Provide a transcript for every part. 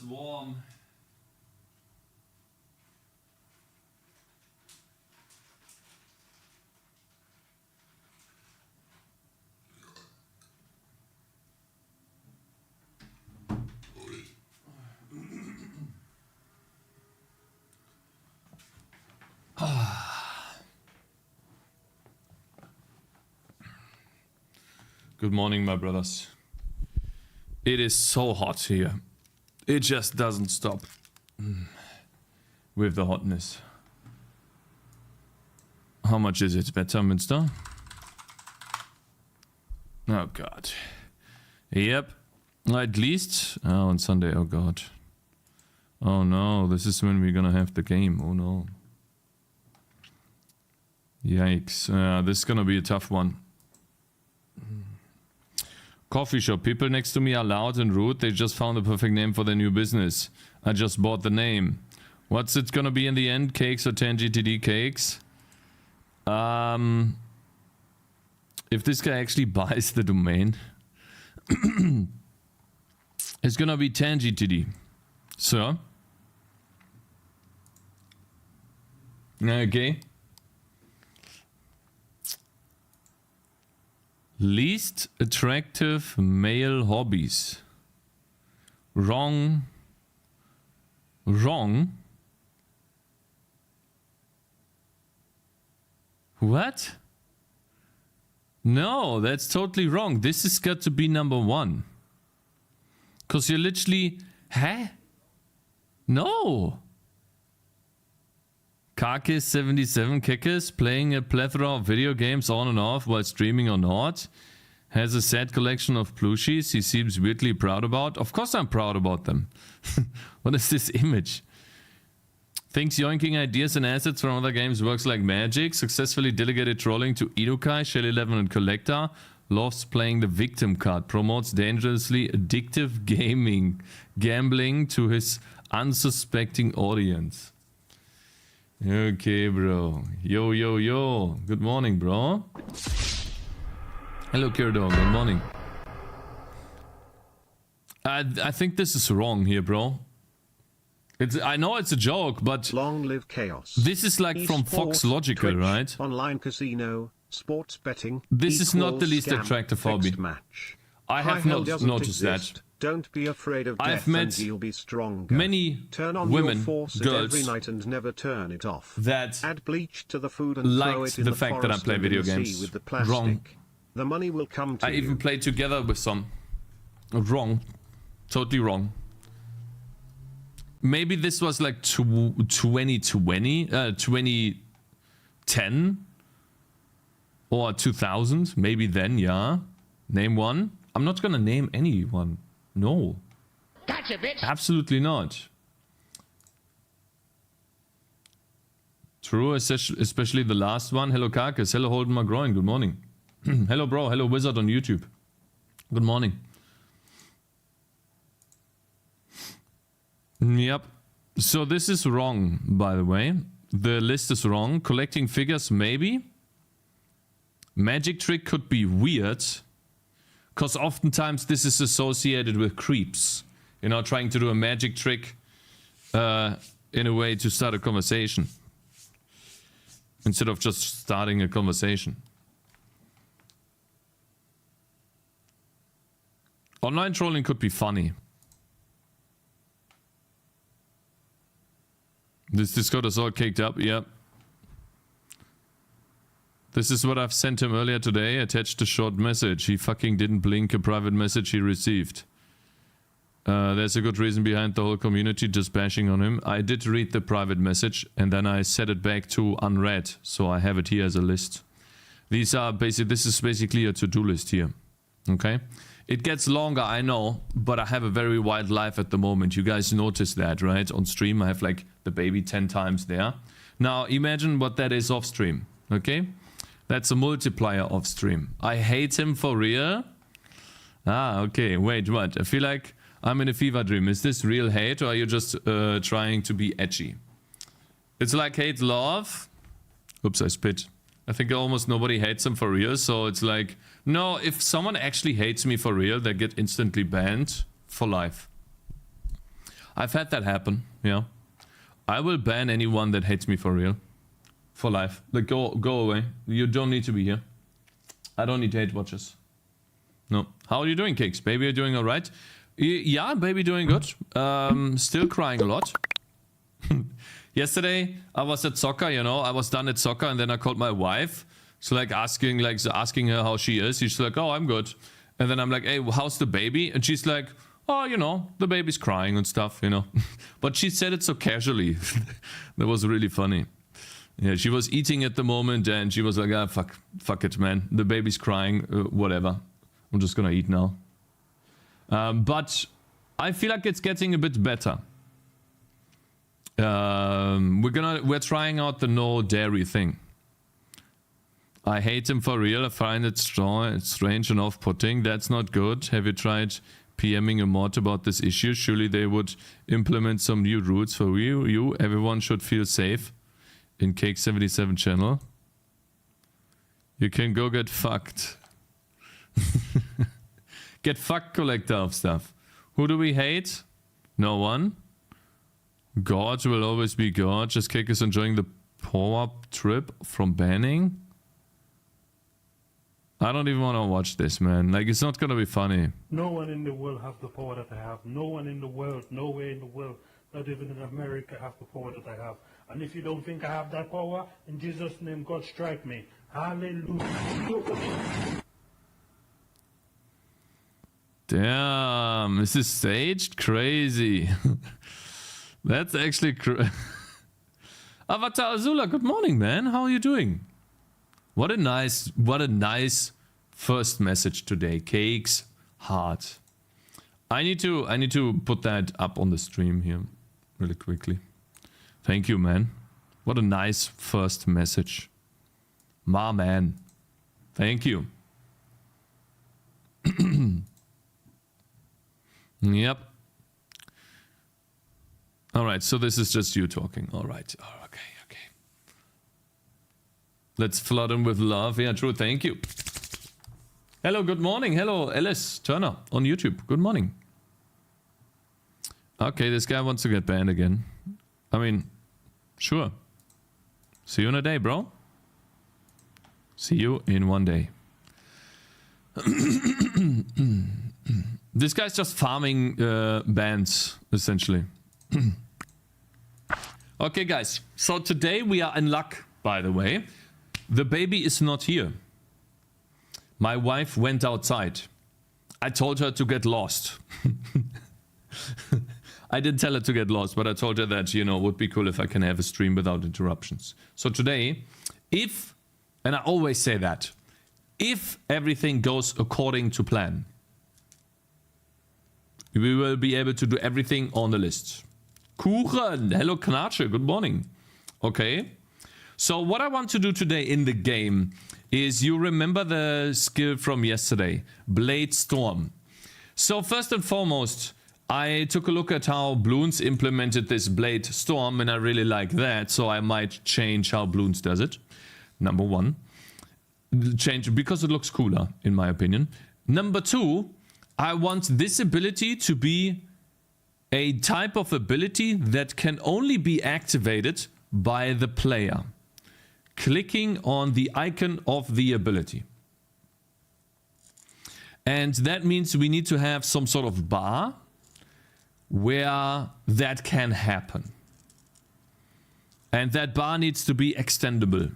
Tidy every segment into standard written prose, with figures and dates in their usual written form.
it's warm. Good morning, my brothers. It is so hot here. It just doesn't stop with the hotness. How much is it, Wettermünster? Oh god. Yep. At least on Sunday. Oh god. Oh no, this is when we're gonna have the game. Oh no. Yikes. This is gonna be a tough one. Coffee shop. People next to me are loud and rude. They just found the perfect name for their new business. I just bought the name. What's it gonna be in the end? Cakes or Tangy TD Cakes? If this guy actually buys the domain, it's gonna be Tangy TD. Sir? Okay. Least attractive male hobbies. Wrong. Wrong? What? No, that's totally wrong. This has got to be number one. Because you're literally... Huh? No! Cakez 77 Cakez playing a plethora of video games on and off while streaming or not. Has a sad collection of plushies he seems weirdly proud about. Of course I'm proud about them. What is this image? Thinks yoinking ideas and assets from other games works like magic. Successfully delegated trolling to Inukai, Shell 11 and Collector. Loves playing the victim card. Promotes dangerously addictive gambling to his unsuspecting audience. Okay, bro. Yo, yo, yo. Good morning, bro. Hello, Kirdo. Good morning. I think this is wrong here, bro. I know it's a joke, but long live chaos. This is like from Fox Logical, Twitch, right? Online casino, sports betting. This is not the least attractive hobby. Match. I have not noticed that. Don't be afraid of death and you'll be stronger. Many turn on women, your faucet girls every night and never turn it off. That add bleach to the food and throw it in the fact that I play video games. With the plastic. Wrong. The money will come to I even played together with some. Wrong. Totally wrong. Maybe this was like 2010 or 2000. Maybe then, yeah. Name one. I'm not gonna name anyone. No. Gotcha, bitch. Absolutely not. True, especially the last one. Hello, Cakez. Hello, Holden McGroin. Good morning. Hello, bro. Hello, Wizard on YouTube. Good morning. Yep. So this is wrong, by the way. The list is wrong. Collecting figures, maybe. Magic trick could be weird. Because oftentimes this is associated with creeps. You know, trying to do a magic trick in a way to start a conversation. Instead of just starting a conversation. Online trolling could be funny. This Discord is all caked up, yep. This is what I've sent him earlier today, attached a short message. He fucking didn't blink a private message he received. There's a good reason behind the whole community just bashing on him. I did read the private message and then I set it back to unread. So I have it here as a list. This is basically a to-do list here. Okay? It gets longer, I know, but I have a very wild life at the moment. You guys notice that, right? On stream I have like the baby 10 times there. Now imagine what that is off stream. Okay? That's a multiplier off stream. I hate him for real. Ah, okay. Wait, what? I feel like I'm in a fever dream. Is this real hate or are you just trying to be edgy? It's like hate love. Oops, I spit. I think almost nobody hates him for real. So it's like, no, if someone actually hates me for real, they get instantly banned for life. I've had that happen, yeah. I will ban anyone that hates me for real. For life. Like, go away. You don't need to be here. I don't need hate watchers. No. How are you doing, Cakez? Baby, are you doing alright? Yeah, baby doing good. Still crying a lot. Yesterday, I was at soccer, you know. I was done at soccer and then I called my wife. So asking her how she is. She's like, oh, I'm good. And then I'm like, hey, how's the baby? And she's like, oh, you know, the baby's crying and stuff, you know. But she said it so casually. That was really funny. Yeah, she was eating at the moment and she was like, ah, fuck it, man. The baby's crying, whatever. I'm just gonna eat now. But I feel like it's getting a bit better. We're trying out the no dairy thing. I hate him for real. I find it strange and off-putting. That's not good. Have you tried PMing a mod about this issue? Surely they would implement some new rules for you. Everyone should feel safe. In Cake77 channel. You can go get fucked. Get fucked, collector of stuff. Who do we hate? No one. God will always be God. Just Cakez enjoying the power-up trip from banning. I don't even want to watch this, man. Like, it's not gonna be funny. No one in the world have the power that I have. No one in the world, nowhere in the world, not even in America, have the power that I have. And if you don't think I have that power, in Jesus' name, God strike me. Hallelujah. Damn, this is staged? Crazy. That's actually Avatar Azula, good morning, man. How are you doing? What a nice first message today. Cakez, heart. I need to put that up on the stream here really quickly. Thank you, man. What a nice first message. Ma, man. Thank you. Yep. Alright, so this is just you talking. Alright. Oh, okay. Let's flood him with love. Yeah, true. Thank you. Hello, good morning. Hello, Alice Turner on YouTube. Good morning. Okay, this guy wants to get banned again. I mean, sure. See you in a day, bro. See you in one day. This guy's just farming bans, essentially. Okay, guys. So today we are in luck, by the way. The baby is not here. My wife went outside. I told her to get lost. I didn't tell her to get lost, but I told her that, you know, it would be cool if I can have a stream without interruptions. So today, and I always say that, if everything goes according to plan, we will be able to do everything on the list. Kuchen! Hello, Knatsche. Good morning. Okay. So what I want to do today in the game is, you remember the skill from yesterday, Blade Storm. So first and foremost, I took a look at how Bloons implemented this Blade Storm and I really like that, so I might change how Bloons does it. Number one. Change because it looks cooler, in my opinion. Number two, I want this ability to be a type of ability that can only be activated by the player. Clicking on the icon of the ability. And that means we need to have some sort of bar where that can happen. And that bar needs to be extendable.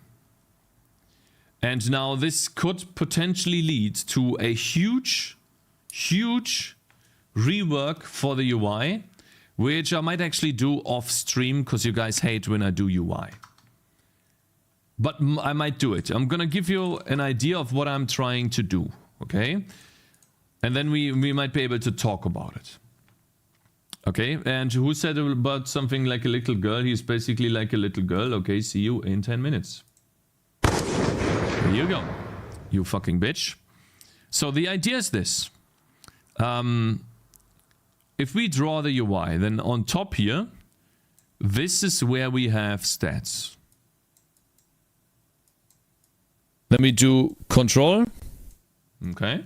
And now this could potentially lead to a huge rework for the UI, which I might actually do off stream because you guys hate when I do UI. But I might do it. I'm gonna give you an idea of what I'm trying to do, okay? And then we might be able to talk about it. Okay, and who said about something like a little girl? He's basically like a little girl. Okay, see you in 10 minutes. Here you go. You fucking bitch. So the idea is this. If we draw the UI, then on top here, this is where we have stats. Let me do control. Okay.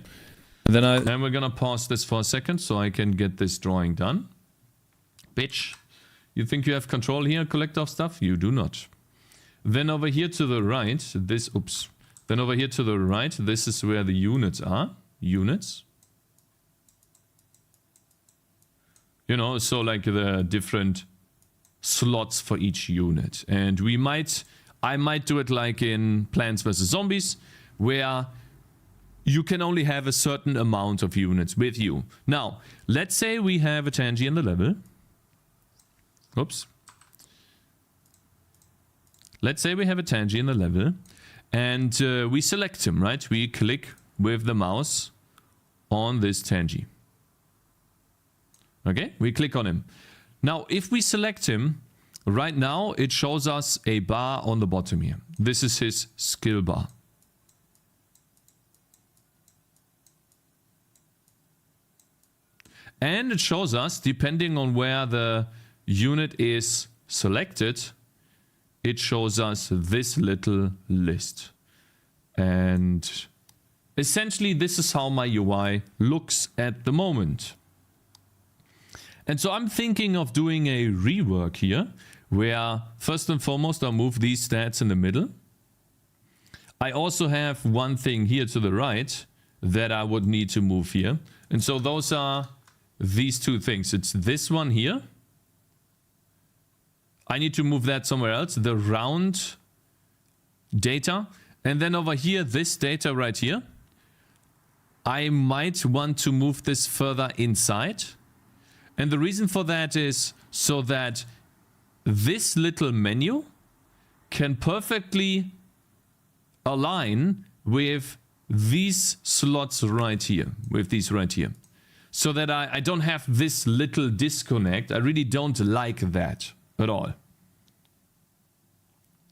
And then we're gonna pause this for a second so I can get this drawing done. Bitch. You think you have control here, collector of stuff? You do not. Then over here to the right, this, oops. Then over here to the right, this is where the units are. Units. You know, so like the different slots for each unit. And I might do it like in Plants vs. Zombies, where you can only have a certain amount of units with you. Now, let's say we have a Tangy in the level. Oops. Let's say we have a Tangy in the level, and we select him, right? We click with the mouse on this Tangy. Okay, we click on him. Now, if we select him, right now it shows us a bar on the bottom here. This is his skill bar. And it shows us, depending on where the unit is selected, it shows us this little list. And essentially this is how my UI looks at the moment. And so I'm thinking of doing a rework here, where first and foremost I'll move these stats in the middle. I also have one thing here to the right that I would need to move here. And so those are these two things. It's this one here. I need to move that somewhere else. The round data. And then over here, this data right here. I might want to move this further inside. And the reason for that is so that this little menu can perfectly align with these slots right here. With these right here. So that I don't have this little disconnect. I really don't like that at all.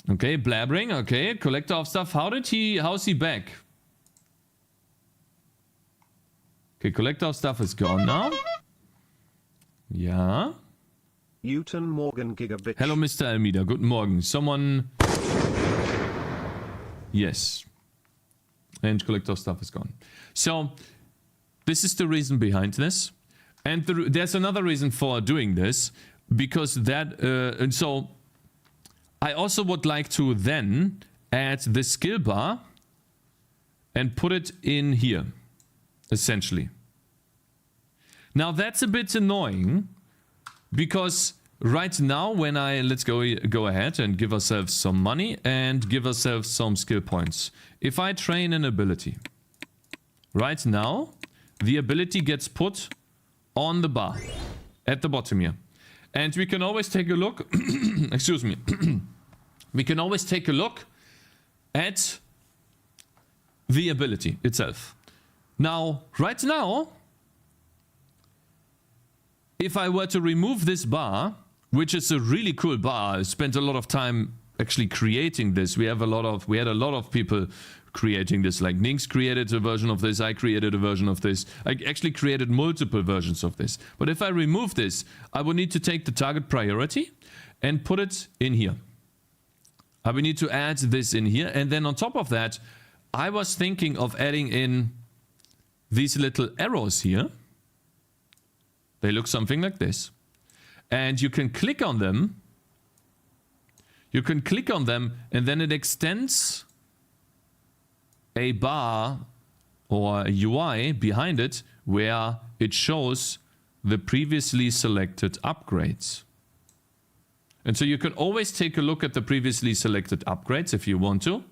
Okay, blabbering. Okay, collector of stuff. How's he back? Okay, collector of stuff is gone now. Yeah. Newton Morgan Gigabit. Hello, Mr. Almeida. Good morning. Someone... Yes. And collector of stuff is gone. So, this is the reason behind this. And there's another reason for doing this. Because that... and so, I also would like to then add the skill bar and put it in here. Essentially. Now that's a bit annoying because right now when let's go ahead and give ourselves some money and give ourselves some skill points. If I train an ability, right now the ability gets put on the bar at the bottom here. And we can always take a look, excuse me, we can always take a look at the ability itself. Now, right now, if I were to remove this bar, which is a really cool bar, I spent a lot of time actually creating this. We had a lot of people creating this, like Ninx created a version of this, I created a version of this. I actually created multiple versions of this. But if I remove this, I would need to take the target priority and put it in here. I would need to add this in here. And then on top of that, I was thinking of adding in these little arrows here. They look something like this. And you can click on them. You can click on them and then it extends a bar or a UI behind it where it shows the previously selected upgrades. And so you can always take a look at the previously selected upgrades if you want to.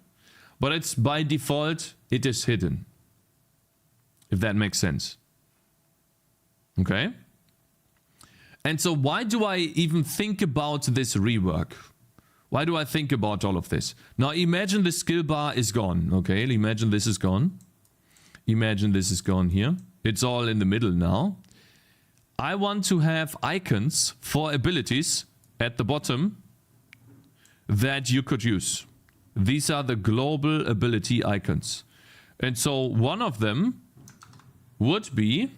But it's by default, it is hidden. If that makes sense. Okay? And so why do I even think about this rework? Why do I think about all of this? Now imagine the skill bar is gone. Okay, imagine this is gone. Imagine this is gone here. It's all in the middle now. I want to have icons for abilities at the bottom that you could use. These are the global ability icons. And so one of them would be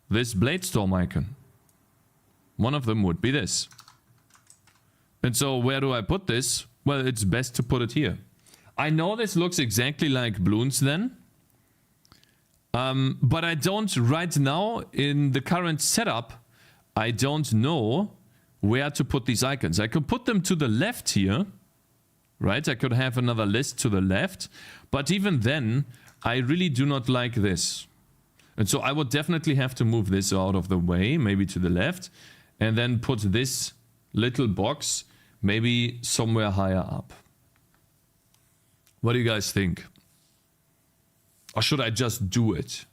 this Bladestorm icon. One of them would be this. And so where do I put this? Well, it's best to put it here. I know this looks exactly like Bloons then. But I don't right now in the current setup. I don't know where to put these icons. I could put them to the left here, right? I could have another list to the left, but even then, I really do not like this. And so I would definitely have to move this out of the way, maybe to the left, and then put this little box maybe somewhere higher up. What do you guys think? Or should I just do it?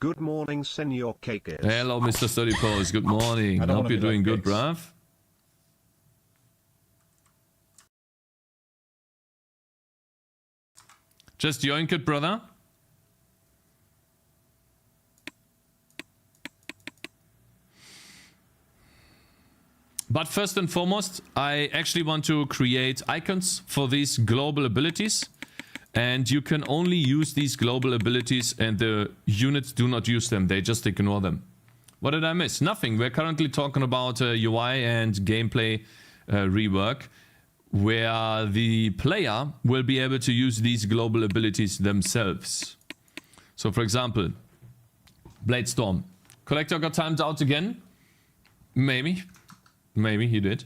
Good morning, Senor Cakez. Hello, Mr. Sturdy Pose. Good morning. I don't Hope wanna you're be doing like good, this. bruv. Just yoink it, brother. But first and foremost, I actually want to create icons for these global abilities. And you can only use these global abilities and the units do not use them. They just ignore them. What did I miss? Nothing. We're currently talking about UI and gameplay rework, where the player will be able to use these global abilities themselves. So for example, Blade Storm. Collector got timed out again? Maybe. Maybe he did.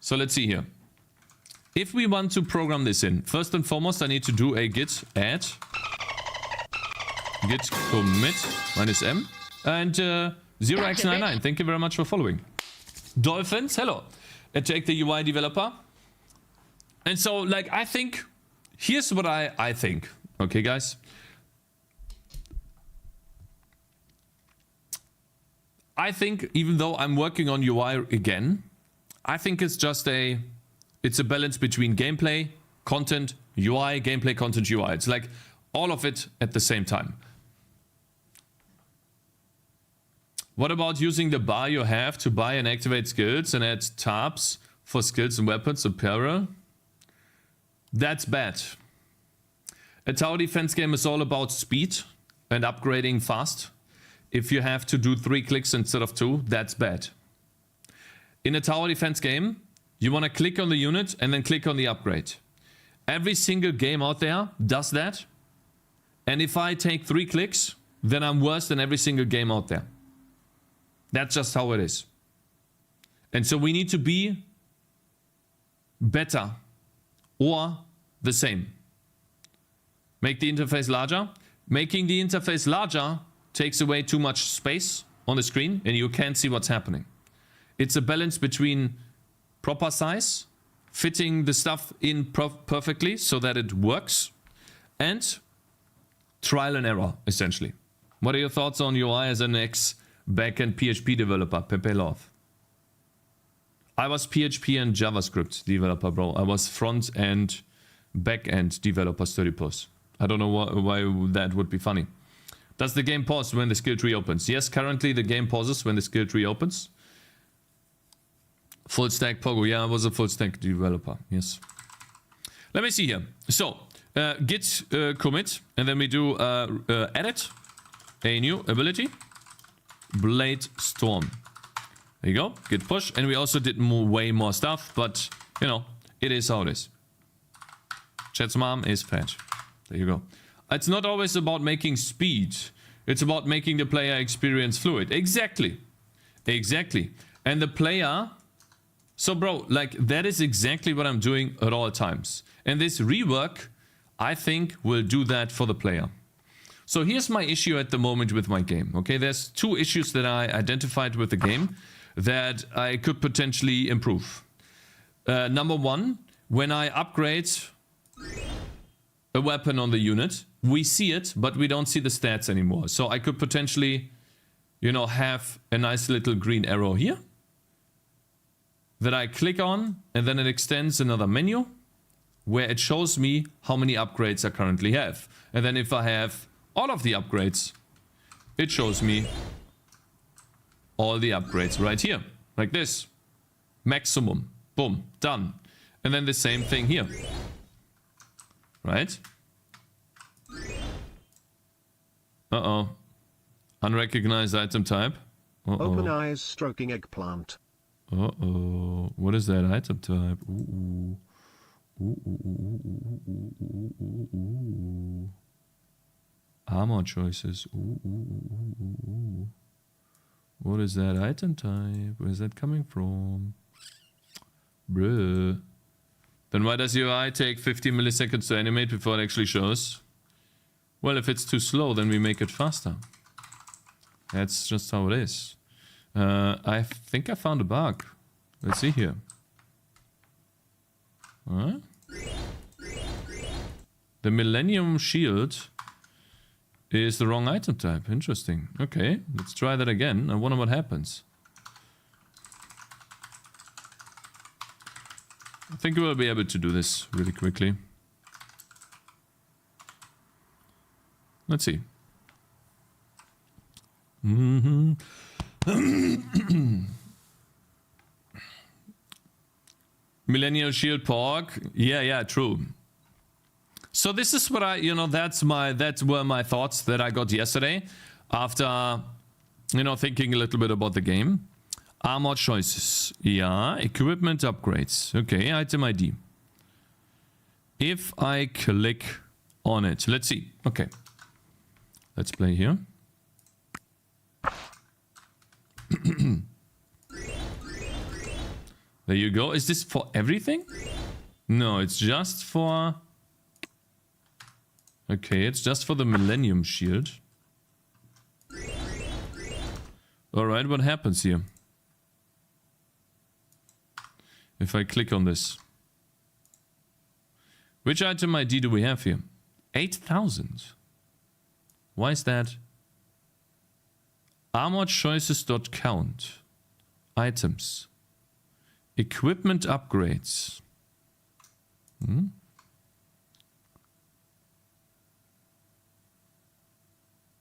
So let's see here. If we want to program this in, first and foremost, I need to do a git add, git commit -m, and 0x99. Thank you very much for following. Dolphins, hello. Take the UI developer. And so, like, I think, here's what I think. Okay, guys. I think, even though I'm working on UI again, I think it's just it's a balance between gameplay, content, UI, gameplay, content, UI. It's like all of it at the same time. What about using the bar you have to buy and activate skills and add tabs for skills and weapons apparel? That's bad. A tower defense game is all about speed and upgrading fast. If you have to do 3 clicks instead of 2, that's bad. In a tower defense game, you want to click on the unit and then click on the upgrade. Every single game out there does that. And if I take 3 clicks, then I'm worse than every single game out there. That's just how it is. And so we need to be better or the same. Make the interface larger. Making the interface larger takes away too much space on the screen and you can't see what's happening. It's a balance between proper size, fitting the stuff in perfectly so that it works, and trial and error, essentially. What are your thoughts on UI as an ex-backend PHP developer? Pepe Love. I was PHP and JavaScript developer, bro. I was front and back-end developer, 30+. I don't know why that would be funny. Does the game pause when the skill tree opens? Yes, currently the game pauses when the skill tree opens. Full stack Pogo. Yeah, I was a full stack developer. Yes. Let me see here. So, git commit, and then we do edit, a new ability, Blade Storm. There you go. Git push, and we also did way more stuff, but you know, it is how it is. Chat's mom is fat. There you go. It's not always about making speed. It's about making the player experience fluid. Exactly. Exactly. And the player... So bro, like that is exactly what I'm doing at all times. And this rework, I think, will do that for the player. So here's my issue at the moment with my game. Okay, there's 2 issues that I identified with the game that I could potentially improve. Number 1, when I upgrade a weapon on the unit, we see it, but we don't see the stats anymore. So I could potentially, you know, have a nice little green arrow here that I click on, and then it extends another menu where it shows me how many upgrades I currently have. And then if I have all of the upgrades, it shows me all the upgrades right here, like this. Maximum. Boom. Done. And then the same thing here. Right? Uh-oh. Unrecognized item type. Open eyes stroking eggplant. Uh-oh. What is that item type? Ooh. Ooh. Armor choices. Ooh. What is that item type? Where is that coming from? Bruh. Then why does your eye take 50 milliseconds to animate before it actually shows? Well, if it's too slow, then we make it faster. That's just how it is. I think I found a bug. Let's see here. Huh? The Millennium Shield is the wrong item type. Interesting. Okay, let's try that again. I wonder what happens. I think we'll be able to do this really quickly. Let's see. Millennial Shield Pork. Yeah, true. So this is what that's were my thoughts that I got yesterday after, thinking a little bit about the game. Armor choices. Yeah, equipment upgrades. Okay, item ID. If I click on it, let's see. Okay. Let's play here. There you go. Is this for everything? No, it's just for... Okay, it's just for the Millennium Shield. Alright, what happens here? If I click on this. Which item ID do we have here? 8,000. Why is that? Armor choices.count. Items. Equipment upgrades.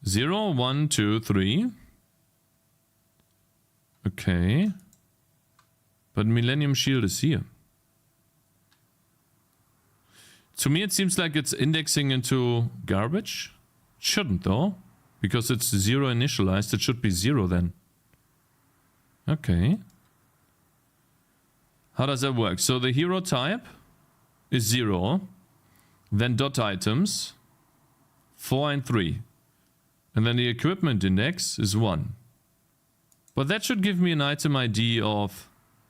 0, 1, 2, 3. Okay. But Millennium Shield is here. To me it seems like it's indexing into garbage. Shouldn't though. Because it's 0 initialized. It should be 0 then. Okay. How does that work? So the hero type is 0. Then dot items. 4 and 3. And then the equipment index is 1. But that should give me an item ID of...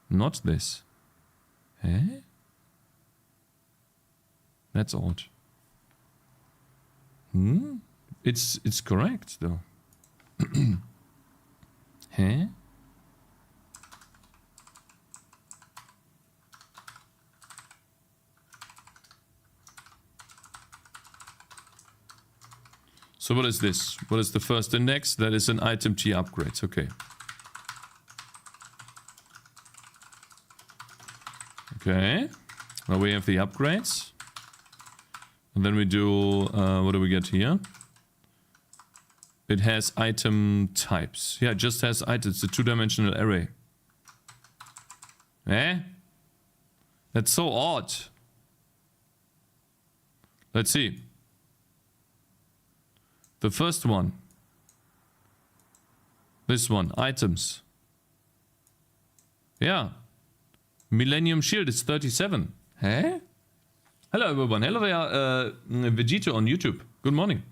Not this. Eh? That's odd. It's correct though. Huh? So what is this? What is the first index? That is an item T upgrades. Okay. Okay. Now we have the upgrades. And then we do, what do we get here? It has item types. Yeah, it just has items, a 2-dimensional array. Eh? That's so odd. Let's see. The first one. This one, items. Yeah. Millennium Shield is 37. Huh? Hello everyone. Hello there, Vegito on YouTube. Good morning.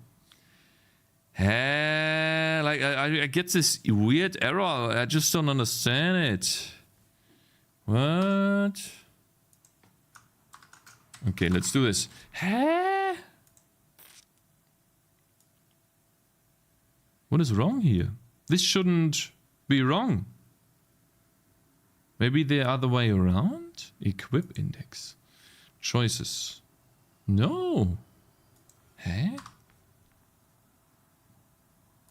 Like I get this weird error. I just don't understand it. What? Okay, let's do this. What is wrong here? This shouldn't be wrong. Maybe the other way around? Equip index. Choices. No. Huh?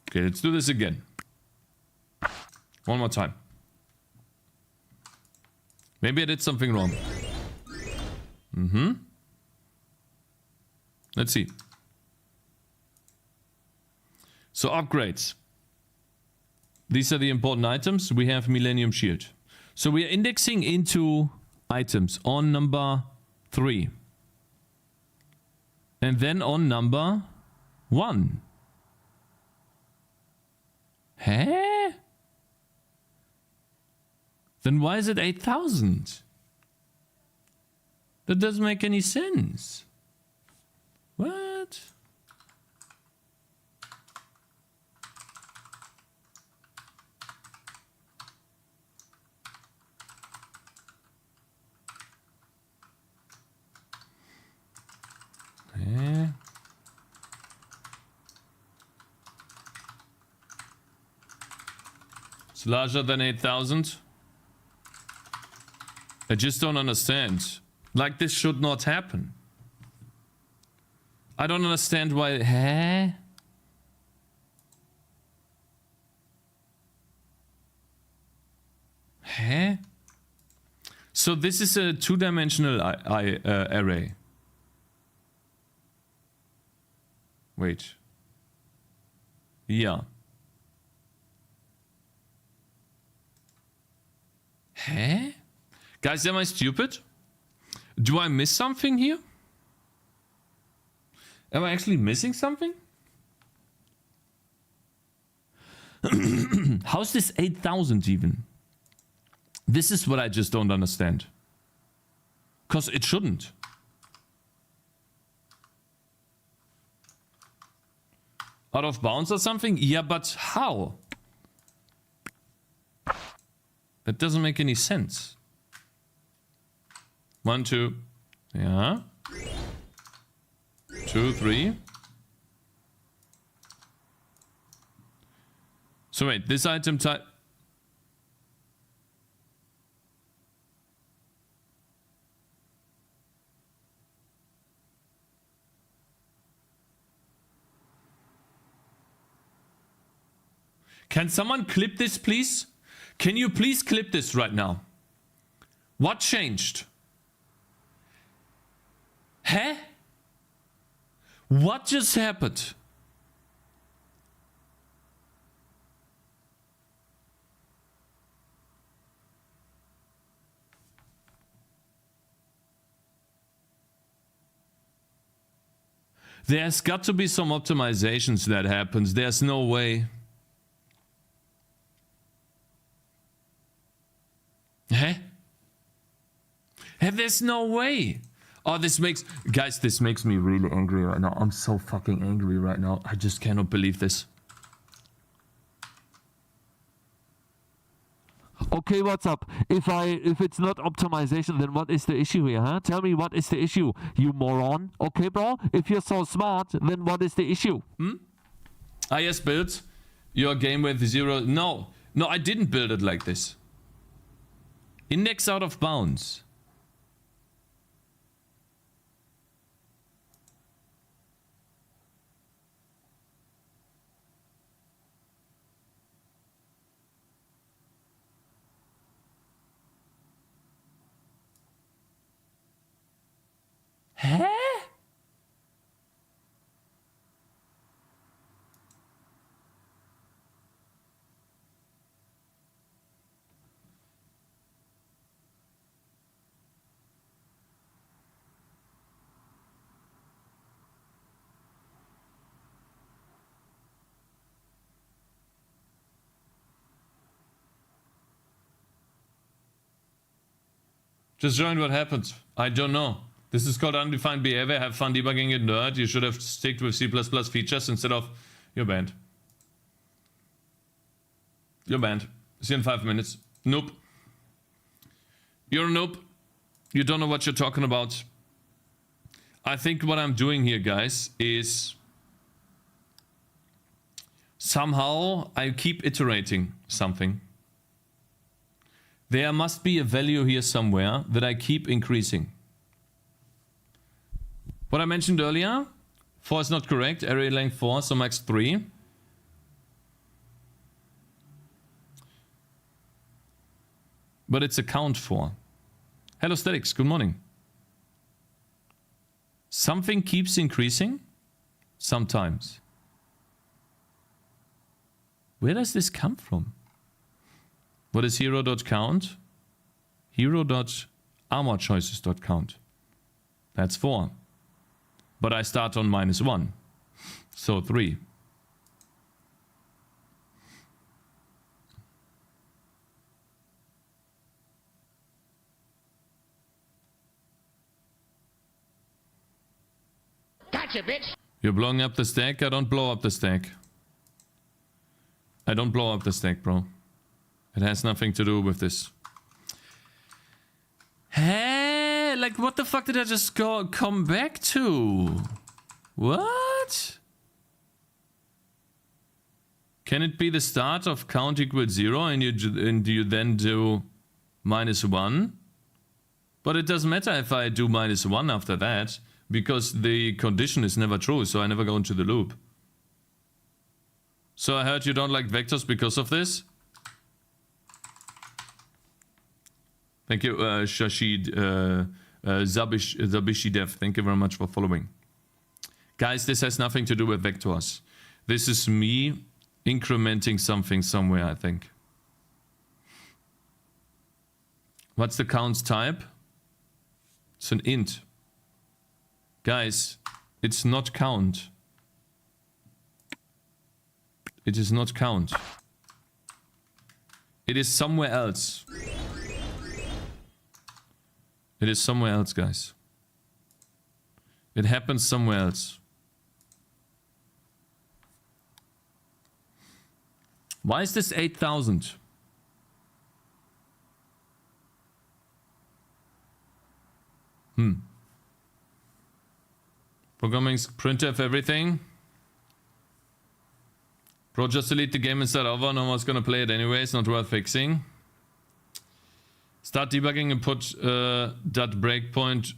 Okay, let's do this again. One more time. Maybe I did something wrong. Let's see. So upgrades. These are the important items. We have Millennium Shield. So we are indexing into items on number 3. And then on number 1. Huh? Then why is it 8,000? That doesn't make any sense. What? It's larger than 8,000. I just don't understand. Like, this should not happen. I don't understand why... Huh? Huh? So this is a two-dimensional array. Wait. Yeah. Huh? Guys, am I stupid? Do I miss something here? Am I actually missing something? How's this 8,000 even? This is what I just don't understand. Because it shouldn't. Out of bounds or something? Yeah, but how? That doesn't make any sense. 1, 2. Yeah. 2, 3. So wait, this item type... Can someone clip this, please? Can you please clip this right now? What changed? Huh? What just happened? There's got to be some optimizations that happens. There's no way. Huh? There's no way. Oh, this makes... Guys, this makes me really angry right now. I'm so fucking angry right now. I just cannot believe this. Okay, what's up? If it's not optimization, then what is the issue here, huh? Tell me what is the issue, you moron. Okay, bro? If you're so smart, then what is the issue? I just built your game with 0... No, I didn't build it like this. Index out of bounds. Huh? Just join what happens. I don't know. This is called undefined behavior. Have fun debugging it, nerd. You should have sticked with C++ features instead of... You're banned. You're banned. See you in 5 minutes. Nope. You're a noob. You don't know what you're talking about. I think what I'm doing here, guys, is... Somehow I keep iterating something. There must be a value here somewhere that I keep increasing. What I mentioned earlier, 4 is not correct, array length 4, so max 3. But it's a count 4. Hello Statics, good morning. Something keeps increasing? Sometimes. Where does this come from? What is hero.count? Hero.armorchoices.count. That's 4. But I start on -1. So 3. Gotcha, bitch! You're blowing up the stack? I don't blow up the stack. I don't blow up the stack, bro. It has nothing to do with this. Hey, like what the fuck did I just come back to? What? Can it be the start of count equals 0 and you then do -1? But it doesn't matter if I do -1 after that, because the condition is never true, so I never go into the loop. So I heard you don't like vectors because of this? Thank you, Shashid, Zabishi Dev. Thank you very much for following. Guys, this has nothing to do with vectors. This is me incrementing something somewhere, I think. What's the count type? It's an int. Guys, it's not count. It is not count. It is somewhere else. It is somewhere else, guys. It happens somewhere else. Why is this 8,000? Programming's printf everything. Bro, just delete the game and start over. No one's gonna play it anyway. It's not worth fixing. Start debugging and put data breakpoint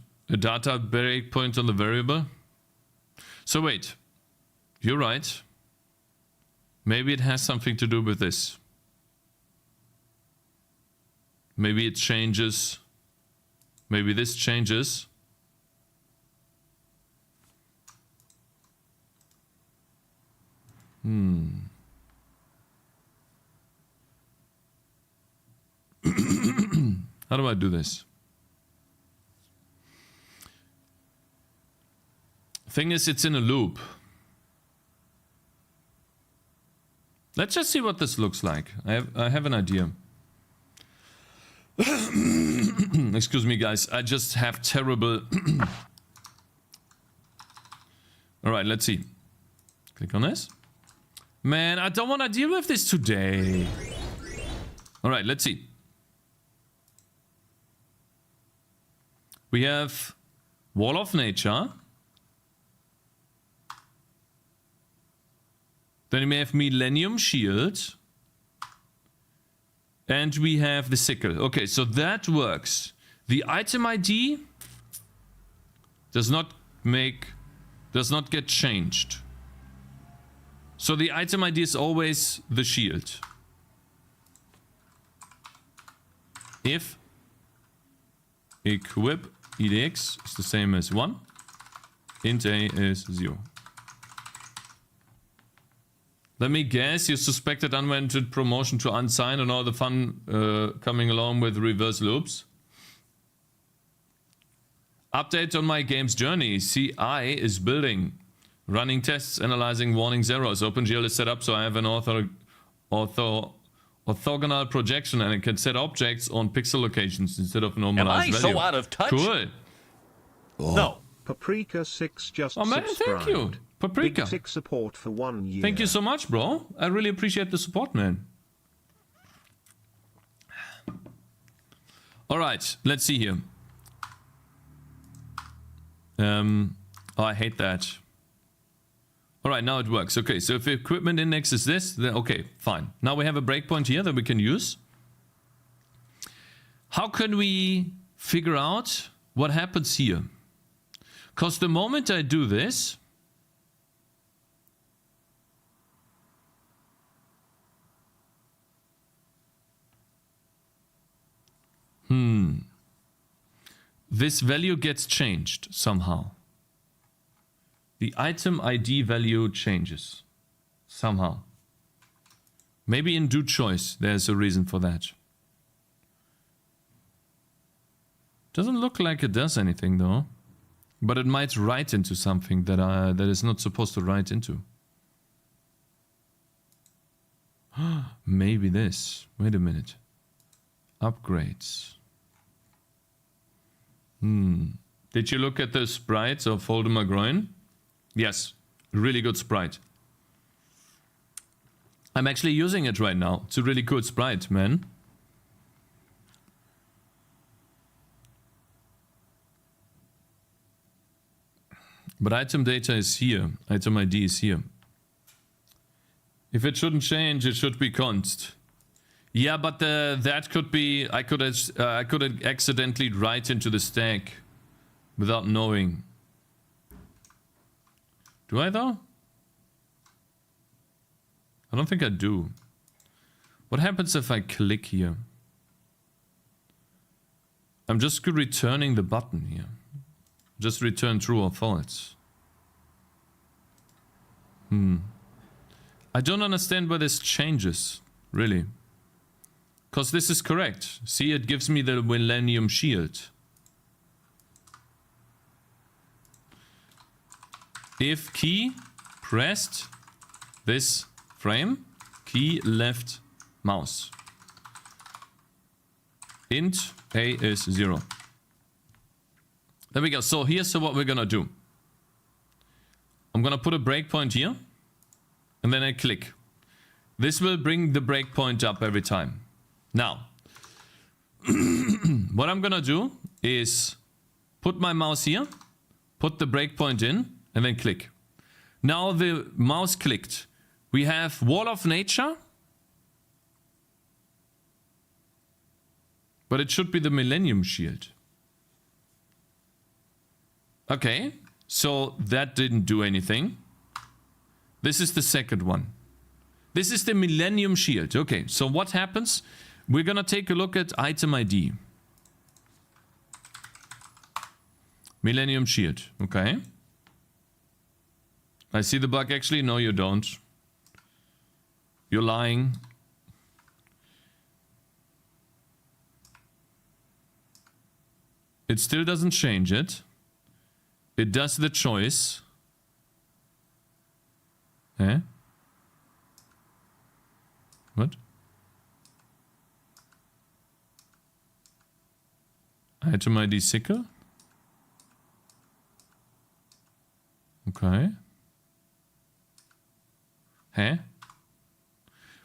on the variable. So wait, you're right. Maybe it has something to do with this. Maybe it changes. Maybe this changes. How do I do this? Thing is, it's in a loop. Let's just see what this looks like. I have an idea. Excuse me, guys. I just have terrible... Alright, let's see. Click on this. Man, I don't want to deal with this today. Alright, let's see. We have Wall of Nature. Then we have Millennium Shield. And we have the sickle. Okay, so that works. The item ID does not get changed. So the item ID is always the shield. If equip edx is the same as 1, int a is 0. Let me guess, you suspected unwanted promotion to unsigned and all the fun coming along with reverse loops. Update on my game's journey. CI is building. Running tests, analyzing warning zeros. OpenGL is set up so I have an orthogonal projection and it can set objects on pixel locations instead of normalized value. Am I so out of touch? Cool. No. Paprika6 just Oh man, subscribed. thank you. Paprika. Big tick support for 1 year. Thank you so much, bro. I really appreciate the support, man. Alright, let's see here. Oh, I hate that. Alright, now it works. Okay, so if the equipment index is this, then okay, fine. Now we have a breakpoint here that we can use. How can we figure out what happens here? Because the moment I do this, this value gets changed somehow. The item ID value changes somehow. Maybe in do choice there's a reason for that. Doesn't look like it does anything though. But it might write into something that that is not supposed to write into. Maybe this. Wait a minute. Upgrades. Did you look at the sprites of Voldemar Groin? Yes. Really good sprite. I'm actually using it right now. It's a really good sprite, man. But item data is here. Item ID is here. If it shouldn't change, it should be const. Yeah, but that could be... I could accidentally write into the stack without knowing. Do I though? I don't think I do. What happens if I click here? I'm just returning the button here. Just return true or false. I don't understand why this changes, really. Because this is correct. See, it gives me the Millennium Shield. If key pressed this frame, key left mouse. Int a is 0. There we go. So here's what we're gonna do. I'm gonna put a breakpoint here, and then I click. This will bring the breakpoint up every time. Now, what I'm gonna do is put my mouse here, put the breakpoint in, and then click. Now the mouse clicked. We have Wall of Nature, but it should be the Millennium Shield. Okay, so that didn't do anything. This is the second one. This is the Millennium Shield. Okay, so what happens? We're gonna take a look at item ID. Millennium Shield, okay. I see the bug actually. No, you don't. You're lying. It still doesn't change it. It does the choice. Eh? What? Item ID sicker? Okay. Huh?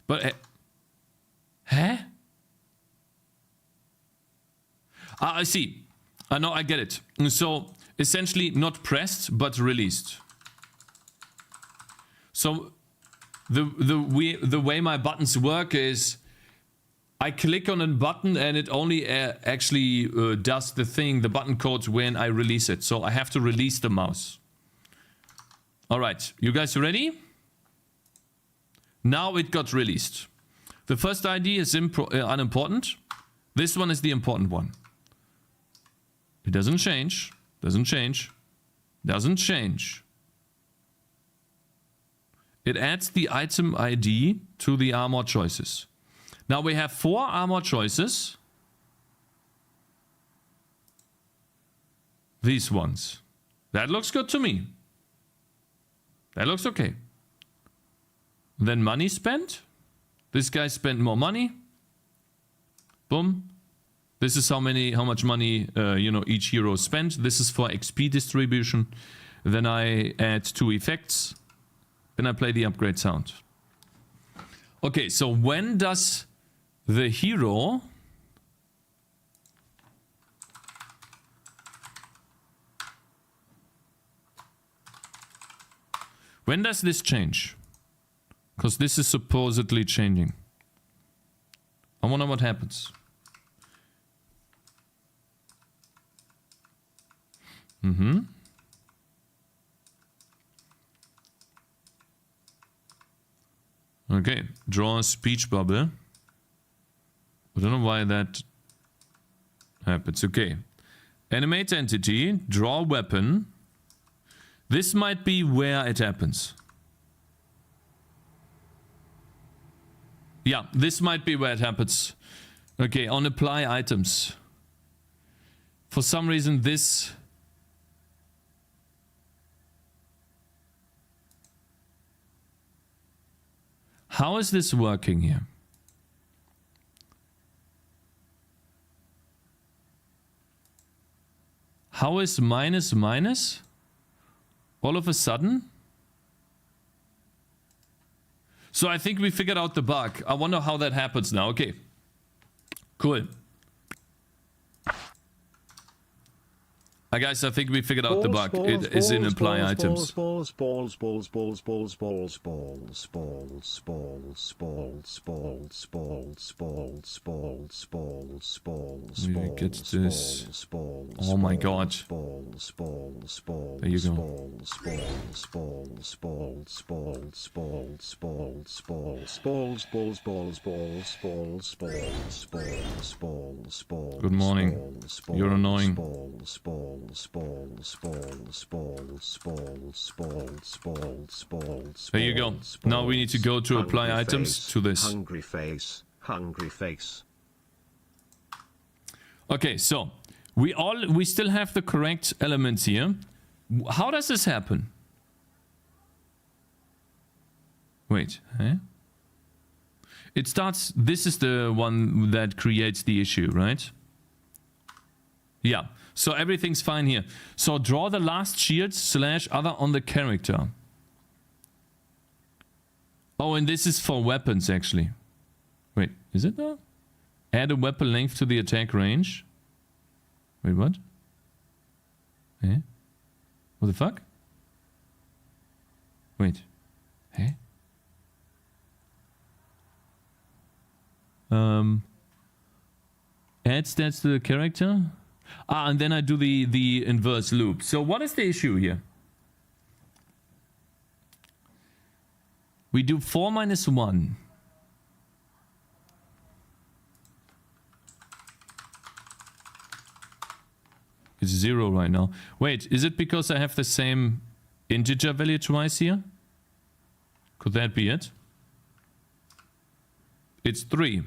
But... huh? Ah, I see. No, I get it. So, essentially not pressed, but released. So, the way my buttons work is I click on a button and it only actually does the thing, the button code, when I release it. So I have to release the mouse. All right, you guys ready? Now it got released. The first ID is unimportant. This one is the important one. It doesn't change, doesn't change, doesn't change. It adds the item ID to the armor choices. Now we have 4 armor choices. These ones. That looks good to me. That looks okay. Then money spent. This guy spent more money. Boom. This is how much money each hero spent. This is for XP distribution. Then I add 2 effects. Then I play the upgrade sound. Okay, so when does the hero when does this change? Because this is supposedly changing. I wonder what happens. Okay, draw a speech bubble. I don't know why that happens. Okay. Animate entity, draw weapon. This might be where it happens. Yeah, this might be where it happens. Okay, on apply items. For some reason this... How is this working here? How is minus minus all of a sudden? So I think we figured out the bug. I wonder how that happens now. Okay. Cool. Guys, I think we figured out the bug. It is in apply items. Balls, balls, balls, balls, balls, balls, balls, balls, balls, balls, balls, balls, balls, balls, balls, balls, We get this. Oh my god. balls, balls, balls, There you go. balls, balls, balls, balls, balls, balls, balls, balls, balls, balls, balls, balls, balls, balls, balls, balls, balls. Good morning. You're annoying. Balls, balls, balls, balls, balls, balls, balls, balls, balls. There you go. Now we need to go to apply items to this. Hungry face, hungry face. Okay, so we still have the correct elements here. How does this happen? Wait, eh? It starts, this is the one that creates the issue, right? Yeah, so everything's fine here. So draw the last shield / other on the character. Oh, and this is for weapons, actually. Wait, is it though? Add a weapon length to the attack range. Wait, what? Eh? What the fuck? Wait. Eh? Add stats to the character. Ah, and then I do the inverse loop. So what is the issue here? We do 4 minus 1. It's 0 right now. Wait, is it because I have the same integer value twice here? Could that be it? It's 3.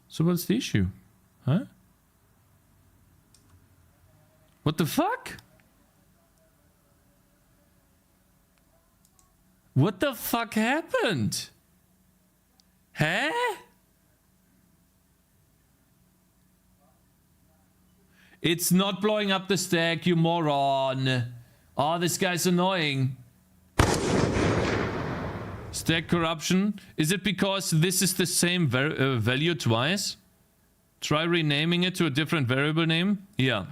So what's the issue? Huh? What the fuck? What the fuck happened? Huh? It's not blowing up the stack, you moron. Oh, this guy's annoying. Stack corruption. Is it because this is the same value twice? Try renaming it to a different variable name? Yeah.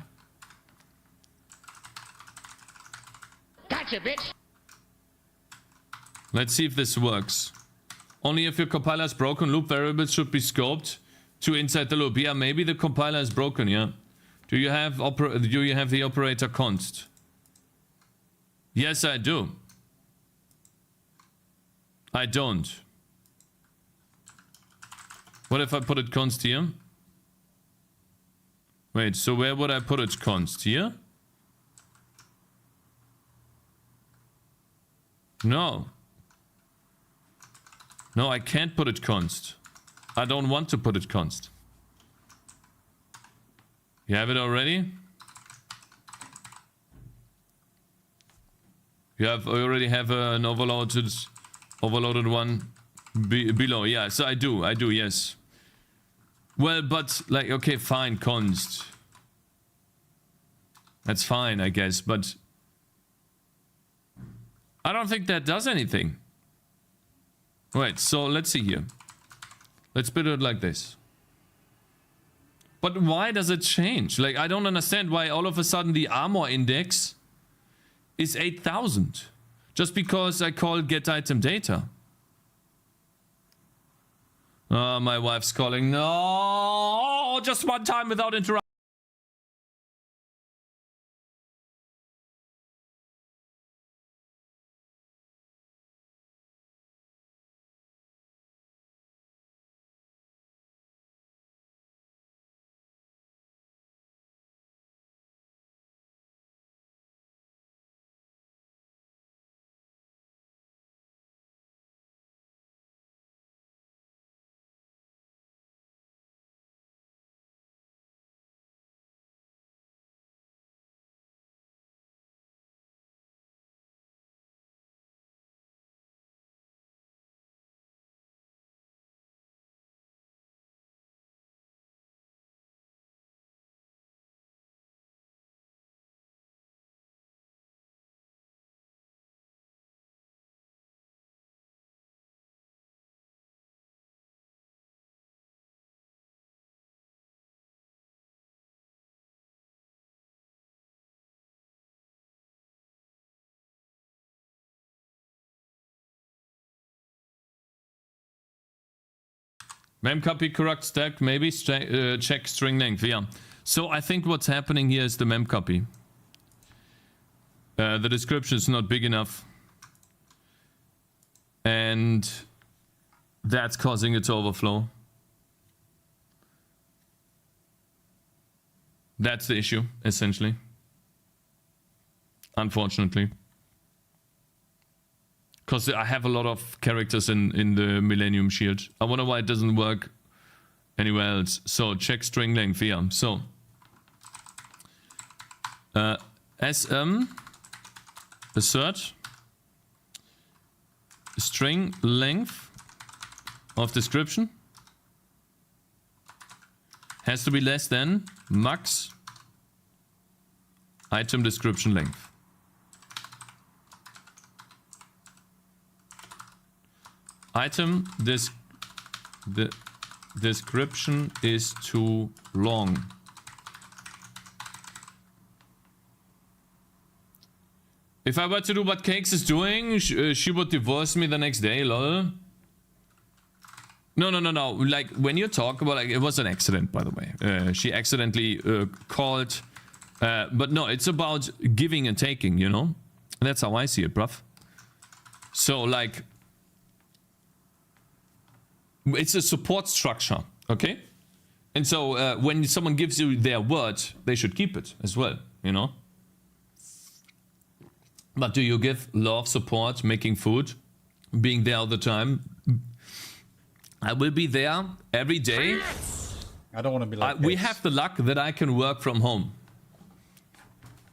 Gotcha, bitch. Let's see if this works. Only if your compiler is broken, loop variables should be scoped to inside the loop. Yeah, maybe the compiler is broken, yeah. Do you have the operator const? Yes, I do. I don't. What if I put it const here? Wait, so where would I put it const? Here? No. No, I can't put it const. I don't want to put it const. You have it already? You already have an overloaded one below. Yeah, so I do, yes. Well, but like, okay, fine, const. That's fine, I guess, but I don't think that does anything. Wait, so let's see here. Let's build it like this. But why does it change? Like, I don't understand why all of a sudden the armor index is 8,000. Just because I call get item data. Oh, my wife's calling. No, just one time without interruption. Memcopy correct stack, maybe check string length. Yeah. So I think what's happening here is the memcopy. The description is not big enough, and that's causing it to overflow. That's the issue, essentially. Unfortunately. Because I have a lot of characters in the Millennium Shield. I wonder why it doesn't work anywhere else. So check string length here. So sm assert string length of description has to be less than max item description length. Item the description is too long. If I were to do what Cakez is doing, she would divorce me the next day, lol. No. Like, when you talk about, like, it was an accident, by the way. She accidentally called. But no, it's about giving and taking, you know? That's how I see it, bruv. So, like, it's a support structure, okay? And so, when someone gives you their word, they should keep it as well, you know? But do you give love, support, making food, being there all the time? I will be there every day. I don't want to be like We this. have the luck that I can work from home.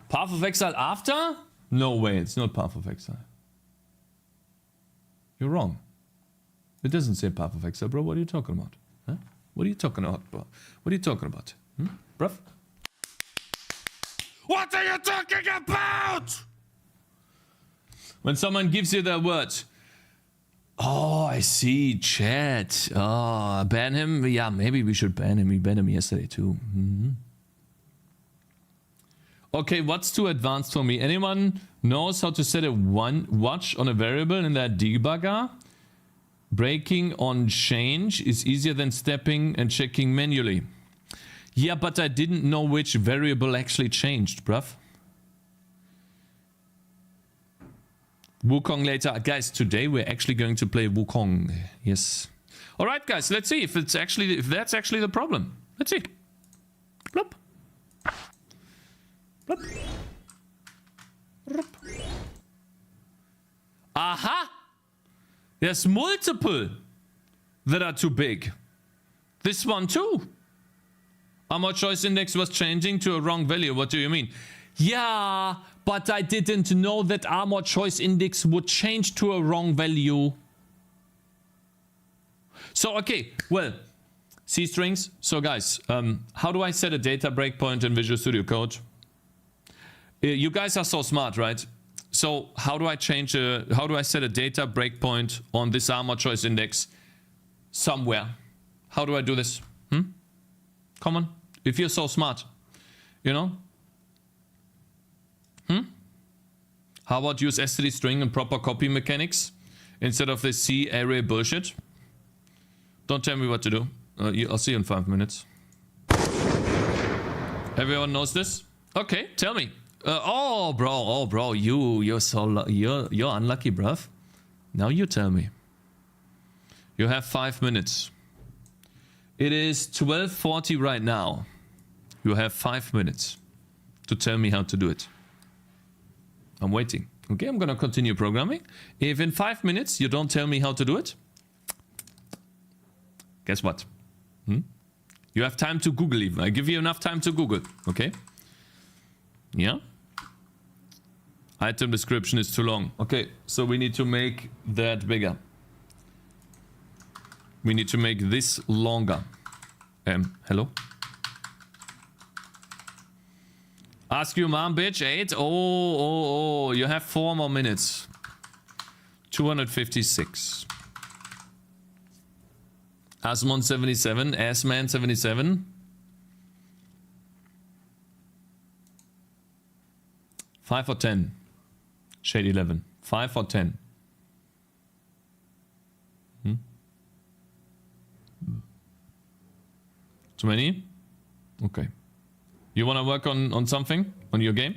Path of Exile after? No way, it's not Path of Exile. You're wrong. It doesn't say Path of Exile, bro. What are you talking about? Huh? What are you talking about, bro? What are you talking about? Bruv? What are you talking about? When someone gives you their word. Oh, I see. Chat. Oh, ban him? Yeah, maybe we should ban him. We banned him yesterday too. Okay, what's too advanced for me? Anyone knows how to set a watch on a variable in that debugger? Breaking on change is easier than stepping and checking manually. Yeah, but I didn't know which variable actually changed, bruv. Wukong later. Guys, today we're actually going to play Wukong. Yes. Alright, guys, let's see if that's actually the problem. Let's see. Plop. Plop. Plop. Aha! There's multiple that are too big. This one too. Armor choice index was changing to a wrong value. What do you mean? Yeah, but I didn't know that armor choice index would change to a wrong value. So, okay, well, C strings. So guys, how do I set a data breakpoint in Visual Studio Code? You guys are so smart, right? So how do I set a data breakpoint on this armor choice index somewhere? How do I do this? Come on, if you're so smart, you know? How about use std string and proper copy mechanics instead of this C array bullshit? Don't tell me what to do. I'll see you in 5 minutes. Everyone knows this? Okay, tell me. Oh bro, you're unlucky, bruv. Now you tell me. You have 5 minutes. It is 12:40 right now. You have 5 minutes to tell me how to do it. I'm waiting. Okay, I'm gonna continue programming. If in 5 minutes you don't tell me how to do it, guess what? You have time to Google even. I give you enough time to Google, okay? Yeah? Item description is too long. Okay, so we need to make that bigger. We need to make this longer. Hello? Ask your mom, bitch. 8? Oh, you have 4 more minutes. 256. Asmon 77. Assman 77. 5 or 10. Shade 11. 5 or 10. Too many? Okay. You want to work on something? On your game?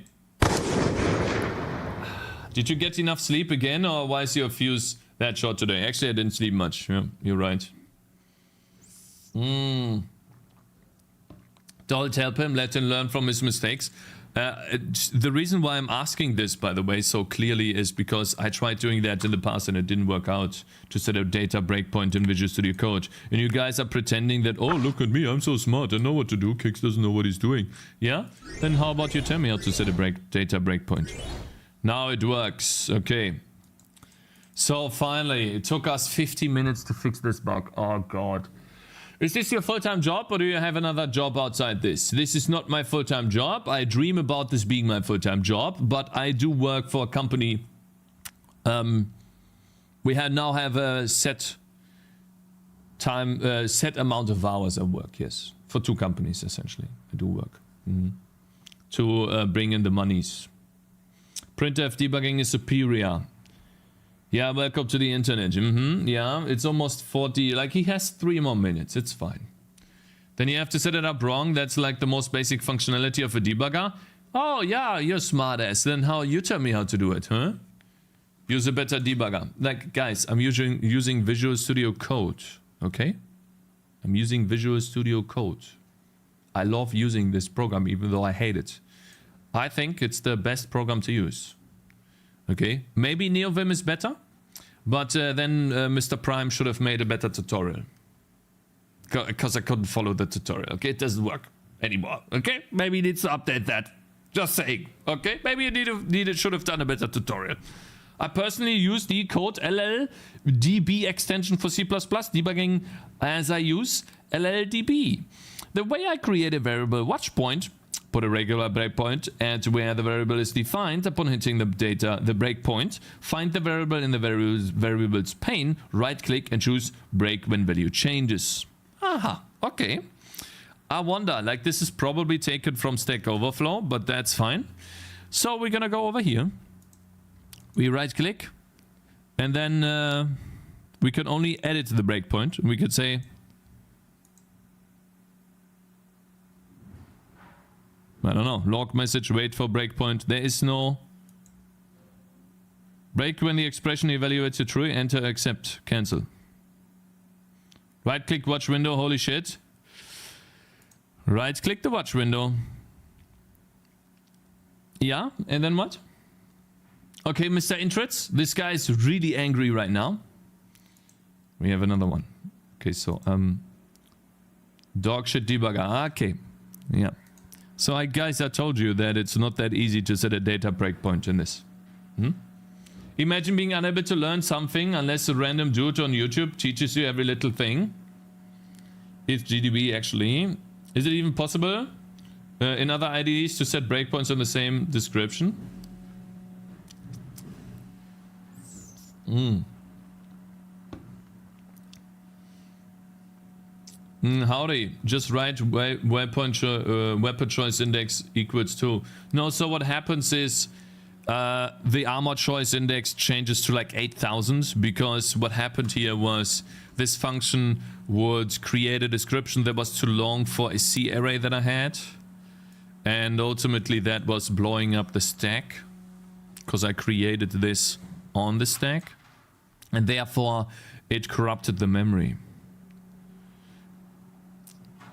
Did you get enough sleep again, or why is your fuse that short today? Actually, I didn't sleep much. Yeah, you're right. Don't help him. Let him learn from his mistakes. The reason why I'm asking this, by the way, so clearly is because I tried doing that in the past and it didn't work out, to set a data breakpoint in Visual Studio Code. And you guys are pretending that, oh, look at me, I'm so smart, I know what to do. Cakez doesn't know what he's doing. Yeah? Then how about you tell me how to set a data breakpoint? Now it works. Okay. So finally, it took us 50 minutes to fix this bug. Oh, God. Is this your full-time job, or do you have another job outside this? This is not my full-time job. I dream about this being my full-time job, but I do work for a company. We now have a set amount of hours of work, yes. For 2 companies, essentially. I do work. To bring in the monies. Printf debugging is superior. Yeah, welcome to the internet. Yeah, it's almost 40. Like, he has 3 more minutes. It's fine. Then you have to set it up wrong. That's like the most basic functionality of a debugger. Oh, yeah, you're smart ass. Then how you tell me how to do it, huh? Use a better debugger. Like, guys, I'm using Visual Studio Code. Okay? I'm using Visual Studio Code. I love using this program, even though I hate it. I think it's the best program to use. Okay, maybe NeoVim is better, but then Mr. Prime should have made a better tutorial. Because I couldn't follow the tutorial. Okay, it doesn't work anymore. Okay, maybe he needs to update that. Just saying. Okay, maybe you should have done a better tutorial. I personally use the code LLDB extension for C++ debugging as I use LLDB. The way I create a variable watch point, put a regular breakpoint at where the variable is defined. Upon hitting the breakpoint, find the variable in the variables pane, right click and choose break when value changes. Aha, okay. I wonder, like, this is probably taken from Stack Overflow, but that's fine. So we're gonna go over here. We right click and then we can only edit the breakpoint. We could say I don't know, log message, wait for breakpoint. There is no break when the expression evaluates to true, enter, accept, cancel. Right click watch window, holy shit. Right click the watch window. Yeah, and then what? Okay, Mr. Intrets, this guy is really angry right now. We have another one. Okay, so, dog shit debugger, okay, yeah. So guys, I told you that it's not that easy to set a data breakpoint in this. Imagine being unable to learn something unless a random dude on YouTube teaches you every little thing. It's GDB actually. Is it even possible in other IDEs to set breakpoints on the same description? Howdy, just write weapon choice index equals 2. No, so what happens is the armor choice index changes to like 8,000 because what happened here was this function would create a description that was too long for a C array that I had, and ultimately that was blowing up the stack because I created this on the stack, and therefore it corrupted the memory.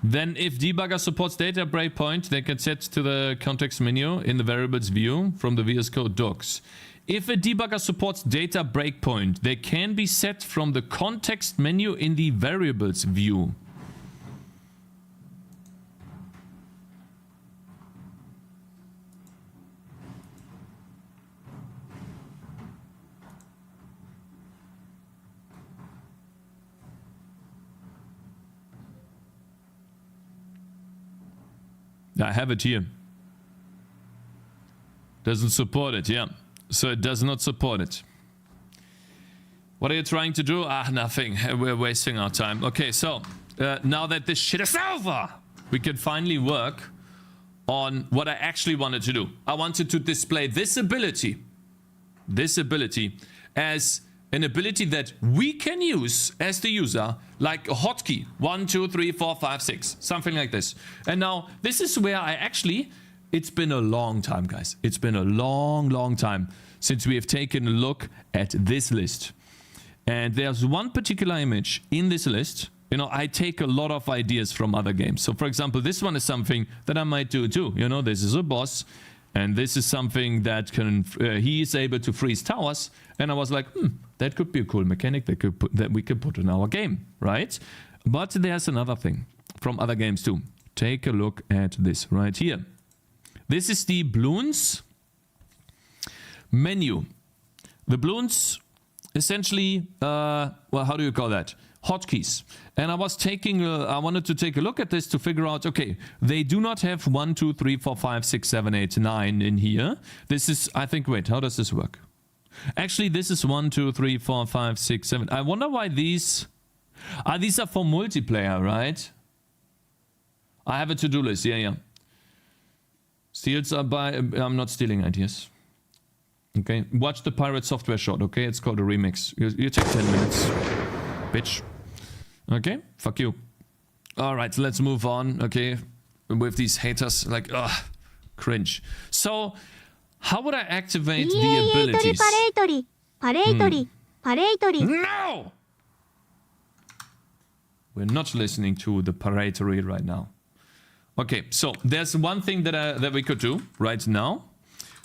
Then if debugger supports data breakpoint, they can set to the context menu in the variables view from the VS Code docs. If a debugger supports data breakpoint, they can be set from the context menu in the variables view. I have it here. Doesn't support it, yeah. So it does not support it. What are you trying to do? Nothing. We're wasting our time. Okay, so now that this shit is over, we can finally work on what I actually wanted to do. I wanted to display this ability as an ability that we can use as the user, like a hotkey. 1, 2, 3, 4, 5, 6. Something like this. And now, this is where I actually... It's been a long time, guys. It's been a long time since we have taken a look at this list. And there's one particular image in this list. You know, I take a lot of ideas from other games. So, for example, this one is something that I might do too. You know, this is a boss. And this is something that can... he is able to freeze towers. And I was like, that could be a cool mechanic that we could put in our game, right? But there's another thing from other games too. Take a look at this right here. This is the Bloons menu. The Bloons, essentially, well, how do you call that? Hotkeys. And I wanted to take a look at this to figure out, okay, they do not have 1, 2, 3, 4, 5, 6, 7, 8, 9 in here. This is, I think, wait, how does this work? Actually, this is 1, 2, 3, 4, 5, 6, 7. I wonder why these are for multiplayer, right? I have a to-do list, yeah. Steals are by... I'm not stealing ideas. Okay, watch the Pirate Software shot, okay? It's called a remix. You take 10 minutes. Bitch. Okay, fuck you. Alright, let's move on, okay? With these haters, like, ugh, cringe. So, how would I activate the abilities? No! We're not listening to the paratory right now. Okay, so there's one thing that we could do right now,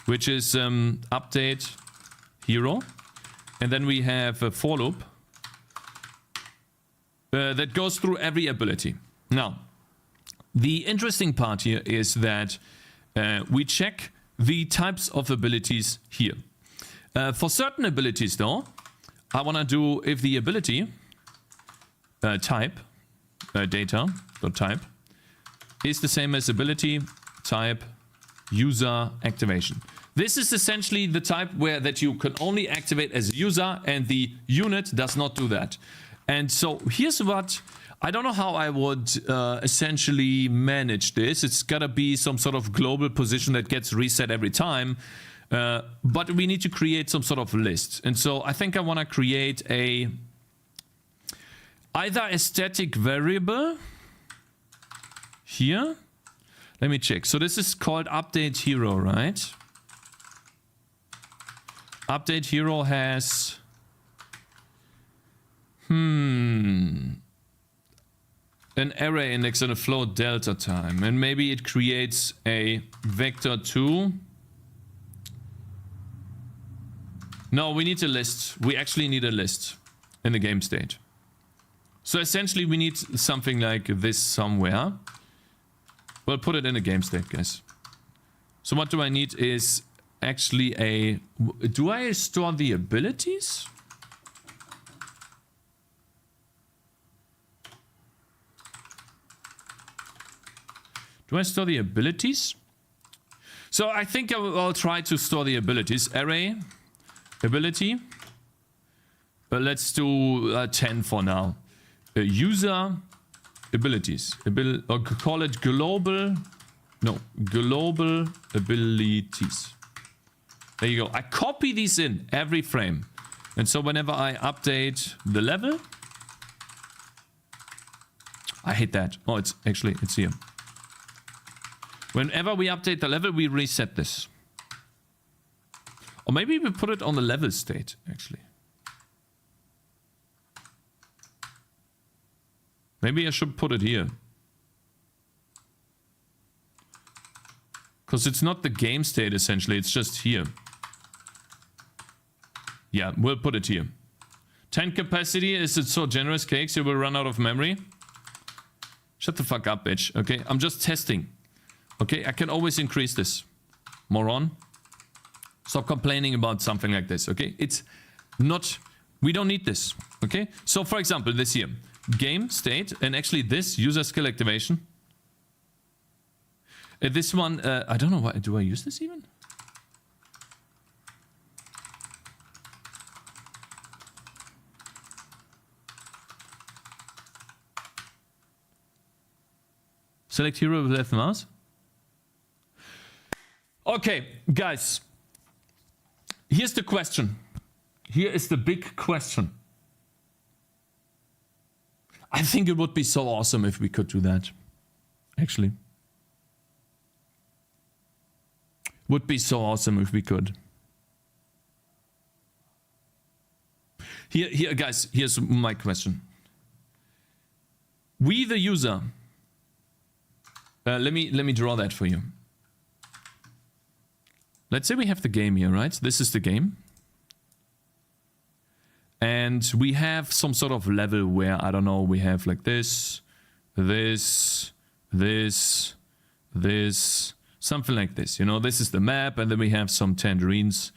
which is update hero, and then we have a for loop that goes through every ability. Now, the interesting part here is that we check the types of abilities here. For certain abilities, though, I want to do if the ability type data.type is the same as ability type user activation. This is essentially the type that you can only activate as a user, and the unit does not do that. And so here's what I don't know how I would essentially manage this. It's gotta be some sort of global position that gets reset every time. But we need to create some sort of list. And so I think I want to create either a static variable here. Let me check. So this is called update hero, right? Update hero has an array index and a float delta time, and maybe it creates a vector 2. No, we need a list. We actually need a list in the game state. So essentially we need something like this somewhere. We'll put it in a game state, guys. So what do I need is actually a... Do I store the abilities? Do I store the abilities? So I think I'll try to store the abilities. Array, ability. But let's do 10 for now. User abilities. Or call it global. No, global abilities. There you go. I copy these in every frame. And so whenever I update the level. I hate that. Oh, it's here. Whenever we update the level, we reset this. Or maybe we put it on the level state, actually. Maybe I should put it here. Because it's not the game state, essentially. It's just here. Yeah, we'll put it here. 10 capacity. Is it so generous, Cakes? You will run out of memory? Shut the fuck up, bitch. Okay, I'm just testing. Okay, I can always increase this. Moron. Stop complaining about something like this, okay? It's not... We don't need this, okay? So, for example, this here. Game state, and actually this, user skill activation. This one, I don't know why... Do I use this even? Select hero with left mouse. Okay, guys. Here's the question. Here is the big question. I think it would be so awesome if we could do that. Actually. Would be so awesome if we could. Here, guys, here's my question. We, the user, let me draw that for you. Let's say we have the game here, right? This is the game. And we have some sort of level where, I don't know, we have like this, something like this. You know, this is the map, and then we have some tangerines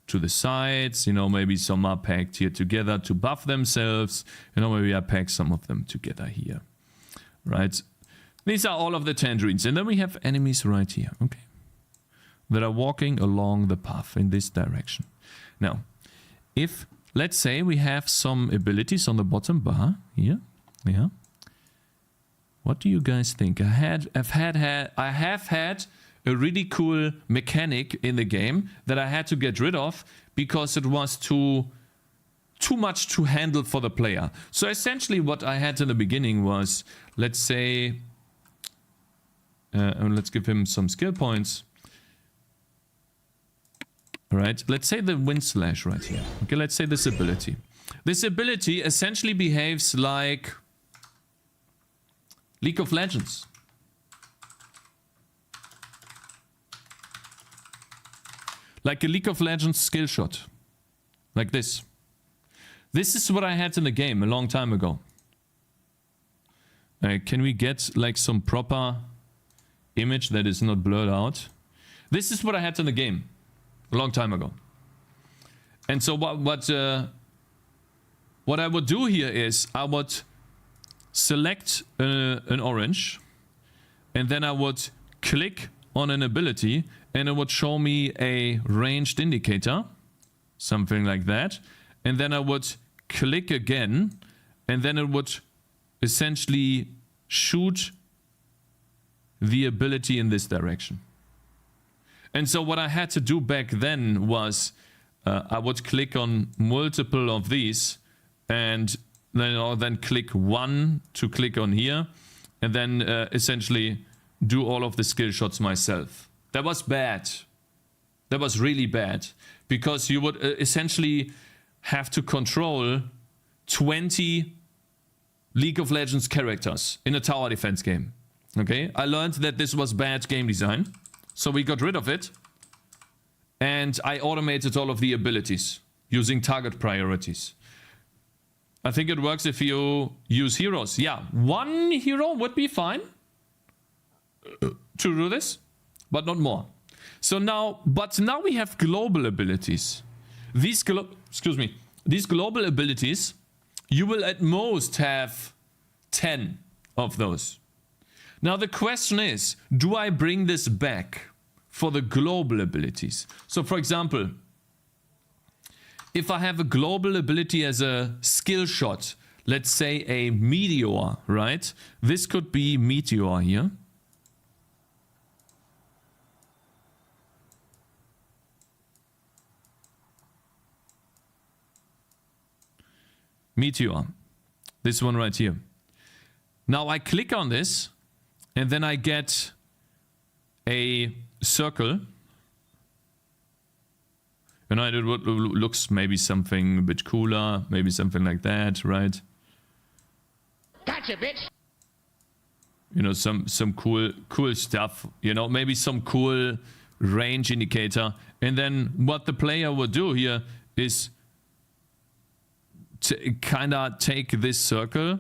to the sides. You know, maybe some are packed here together to buff themselves. You know, maybe I pack some of them together here. Right? These are all of the tangerines. And then we have enemies right here, okay? That are walking along the path in this direction. Now, if, let's say we have some abilities on the bottom bar here. Yeah. What do you guys think? I have had a really cool mechanic in the game that I had to get rid of because it was too much to handle for the player. So essentially what I had in the beginning was, let's say, let's give him some skill points. All right, let's say the wind slash right here. Okay, let's say this ability. This ability essentially behaves like League of Legends. Like a League of Legends skill shot. Like this. This is what I had in the game a long time ago. Can we get like some proper image that is not blurred out? This is what I had in the game a long time ago. And so what I would do here is I would select an orange, and then I would click on an ability, and it would show me a ranged indicator, something like that. And then I would click again, and then it would essentially shoot the ability in this direction. And so what I had to do back then was I would click on multiple of these, and then click one to click on here, and then essentially do all of the skill shots myself. That was bad. That was really bad, because you would essentially have to control 20 League of Legends characters in a tower defense game. Okay, I learned that this was bad game design, so we got rid of it, and I automated all of the abilities using target priorities. I think it works if you use heroes. Yeah, one hero would be fine to do this, but not more. So now, but now we have global abilities. These global abilities, you will at most have 10 of those. Now the question is, do I bring this back for the global abilities? So for example, if I have a global ability as a skill shot, let's say a meteor, right? This could be meteor here. Meteor. This one right here. Now I click on this, and then I get a circle. And it looks maybe something a bit cooler, maybe something like that, right? Gotcha, bitch. You know, some cool stuff. You know, maybe some cool range indicator. And then what the player would do here is to kind of take this circle,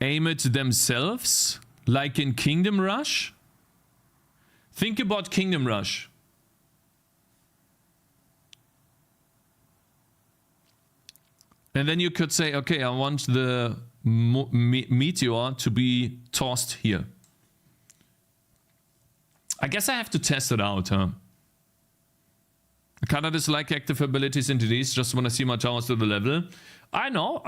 aim it themselves, like in Kingdom Rush. Think about Kingdom Rush. And then you could say, okay, I want the meteor to be tossed here. I guess I have to test it out, huh? I kind of dislike active abilities into these, just want to see my towers to the level. I know.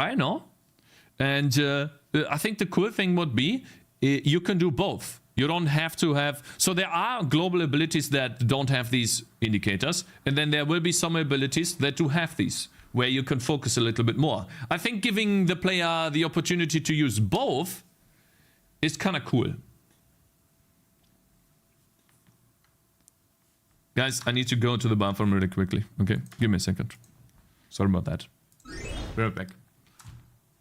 And I think the cool thing would be, you can do both. You don't have to have... So there are global abilities that don't have these indicators, and then there will be some abilities that do have these, where you can focus a little bit more. I think giving the player the opportunity to use both is kind of cool. Guys, I need to go to the bathroom really quickly. Okay, give me a second. Sorry about that. Be right back.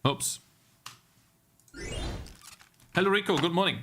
Oops. Hello Rico, good morning.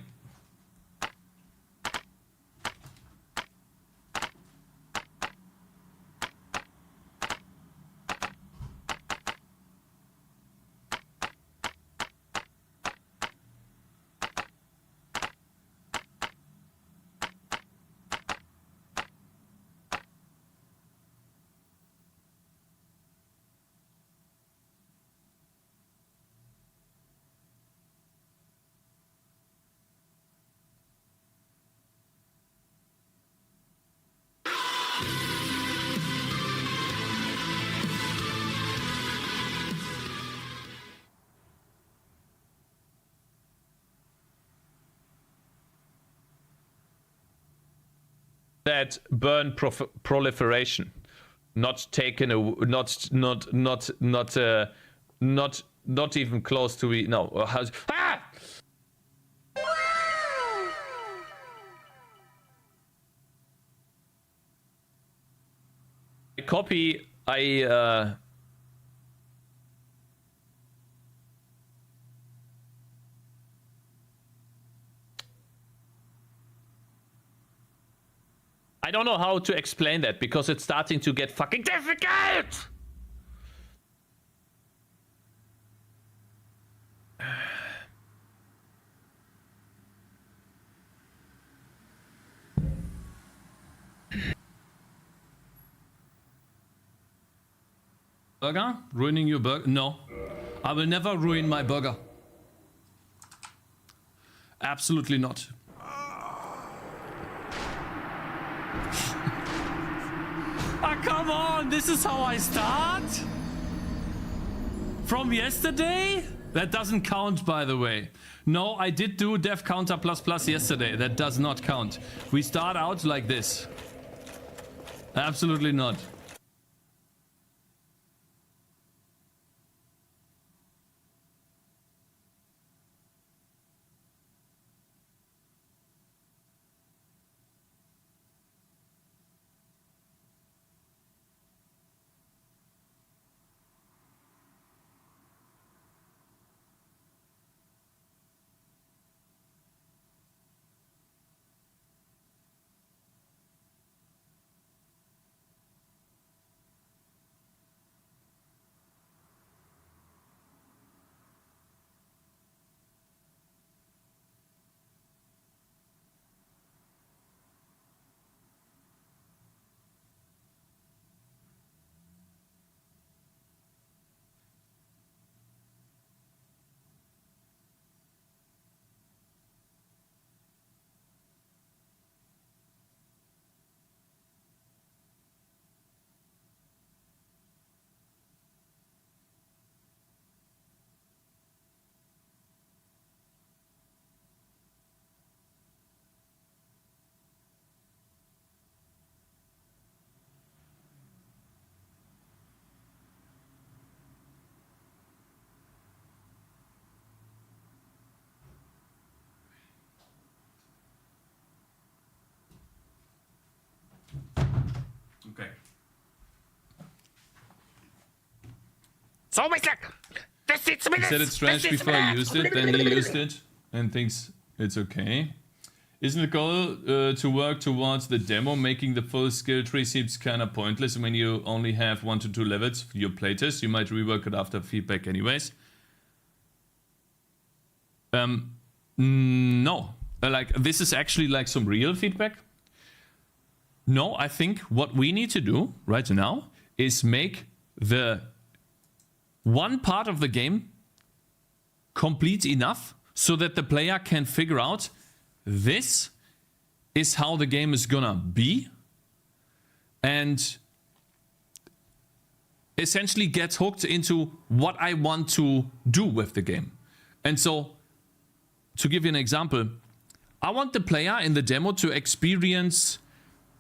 That burn proliferation, not taken a, not even close to be no. Ah! Copy. I don't know how to explain that because it's starting to get fucking difficult. Burger? Ruining your burger? No. I will never ruin my burger. Absolutely not. Ah, come on! This is how I start? From yesterday? That doesn't count, by the way. No, I did do dev counter plus plus yesterday. That does not count. We start out like this. Absolutely not. Okay. So, Mr. Das sieht He zumindest. said it's trash before I used it, then he used it and thinks it's okay. Isn't the goal to work towards the demo? Making the full skill tree seems kind of pointless when you only have 1 to 2 levels for your playtest. You might rework it after feedback anyways. No. Like, this is actually like some real feedback. No, I think what we need to do right now is make the one part of the game complete enough so that the player can figure out this is how the game is gonna be and essentially get hooked into what I want to do with the game. And so, to give you an example, I want the player in the demo to experience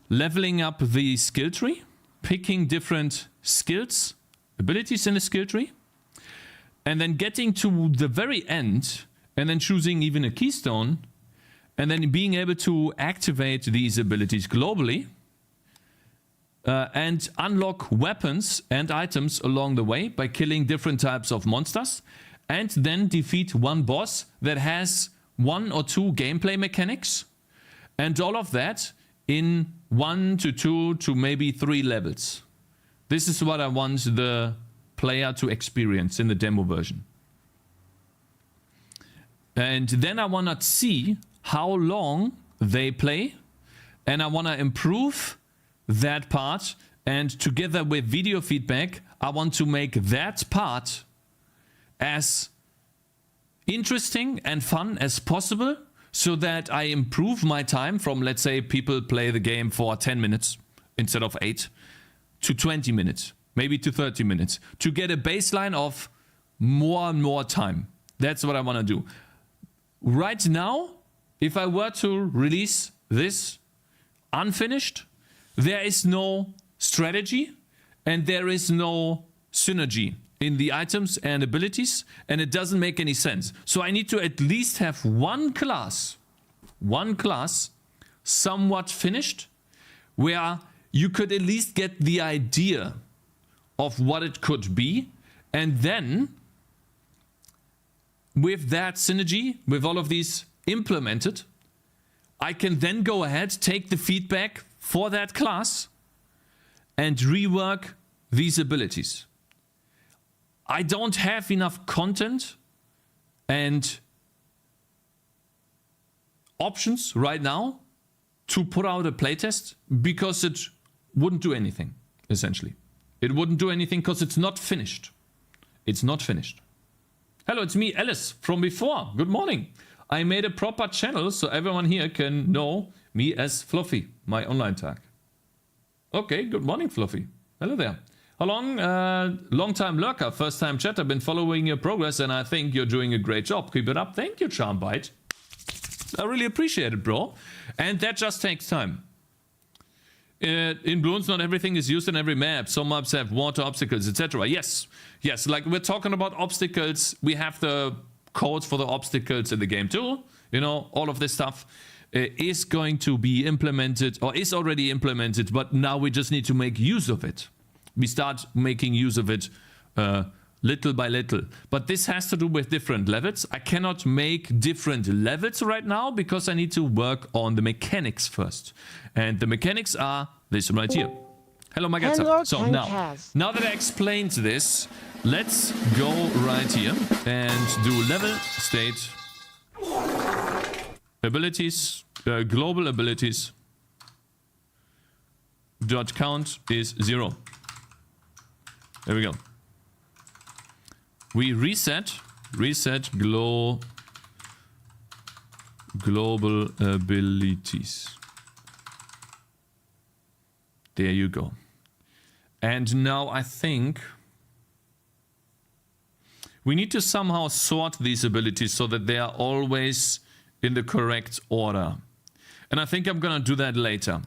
leveling up the skill tree, picking different skills, abilities in the skill tree, and then getting to the very end, and then choosing even a keystone, and then being able to activate these abilities globally, and unlock weapons and items along the way by killing different types of monsters, and then defeat one boss that has 1 or 2 gameplay mechanics, and all of that in 1 to 2 to maybe 3 levels. This is what I want the player to experience in the demo version. And then I want to see how long they play, and I want to improve that part, and together with video feedback, I want to make that part as interesting and fun as possible, so that I improve my time from, let's say, people play the game for 10 minutes instead of 8 to 20 minutes, maybe to 30 minutes, to get a baseline of more and more time. That's what I want to do. Right now, if I were to release this unfinished, there is no strategy and there is no synergy in the items and abilities, and it doesn't make any sense. So I need to at least have one class somewhat finished, where you could at least get the idea of what it could be, and then with that synergy, with all of these implemented, I can then go ahead, take the feedback for that class and rework these abilities. I don't have enough content and options right now to put out a playtest, because it wouldn't do anything, essentially. It wouldn't do anything because it's not finished. It's not finished. Hello, it's me, Alice, from before. Good morning. I made a proper channel so everyone here can know me as Fluffy, my online tag. Okay, good morning, Fluffy. Hello there. How long? Long time lurker, first time chat. I've been following your progress and I think you're doing a great job. Keep it up. Thank you, Charmbite. I really appreciate it, bro. And that just takes time. In Bloons, not everything is used in every map. Some maps have water obstacles, etc. Yes, like we're talking about obstacles. We have the codes for the obstacles in the game too. You know, all of this stuff is going to be implemented, or is already implemented, but now we just need to make use of it. We start making use of it little by little. But this has to do with different levels. I cannot make different levels right now because I need to work on the mechanics first. And the mechanics are this right here. Hello, my guys. So now that I explained this, let's go right here and do level, state, abilities, global abilities. Dot count is 0. There we go. We reset global abilities. There you go. And now I think we need to somehow sort these abilities so that they are always in the correct order. And I think I'm gonna do that later.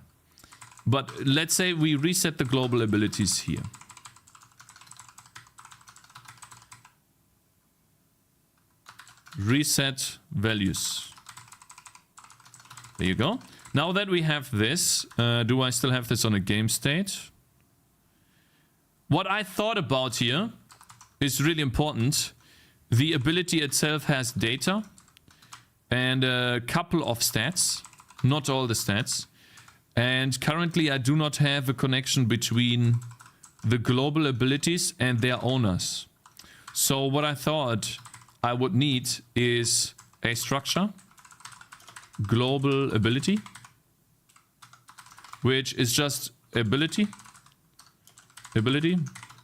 But let's say we reset the global abilities here. Reset values. There you go. Now that we have this, do I still have this on a game state? What I thought about here is really important. The ability itself has data and a couple of stats, not all the stats. And currently I do not have a connection between the global abilities and their owners. So what I thought I would need is a structure, global ability, which is just ability,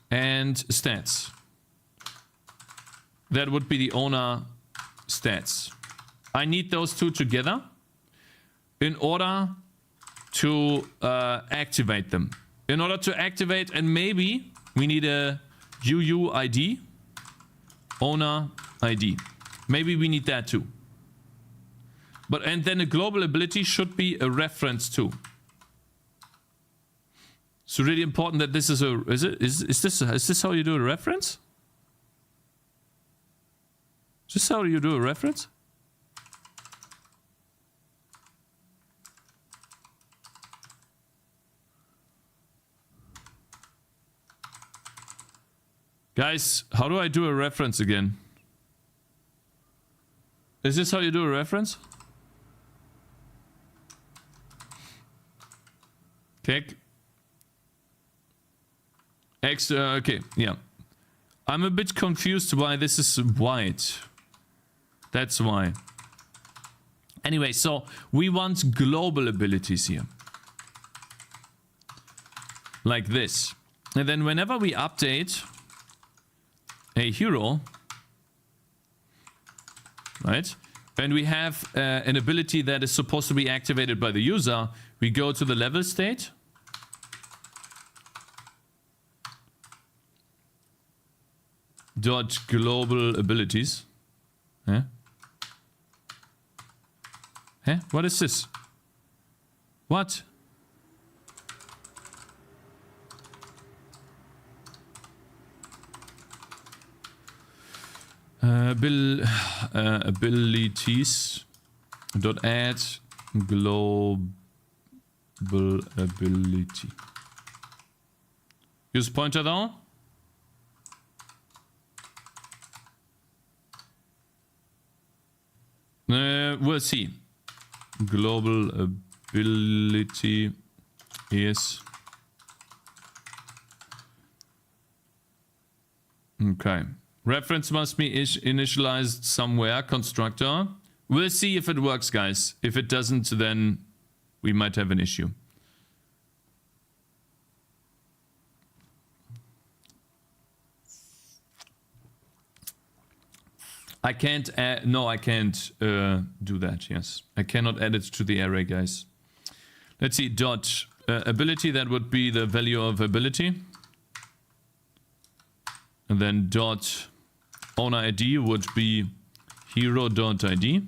and stats. That would be the owner stats. I need those two together in order to activate them. In order to activate, and maybe we need a UUID, owner ID. Maybe we need that too. But and then a global ability should be a reference too. It's really important that this is a is this how you do a reference? Is this how you do a reference? Guys, how do I do a reference again? Is this how you do a reference? Cake. Okay, yeah. I'm a bit confused why this is white. That's why. Anyway, so we want global abilities here. Like this. And then whenever we update a hero, right? And we have an ability that is supposed to be activated by the user, we go to the level state. Dot global abilities. Huh? Huh? What is this? What? Abilities dot add global ability. Use pointer though. We'll see. Global ability is okay. Reference must be initialized somewhere. Constructor. We'll see if it works, guys. If it doesn't, then we might have an issue. I can't add, no, I can't do that, yes. I cannot add it to the array, guys. Let's see, dot ability, that would be the value of ability. And then dot owner ID would be hero.id.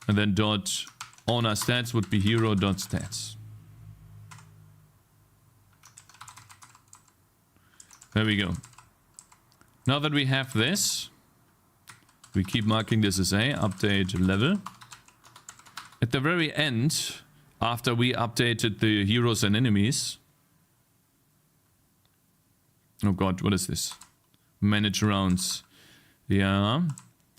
And then dot owner stats would be hero.stats. There we go. Now that we have this, we keep marking this as a update level. At the very end, after we updated the heroes and enemies. Oh god, what is this? Manage rounds. Yeah.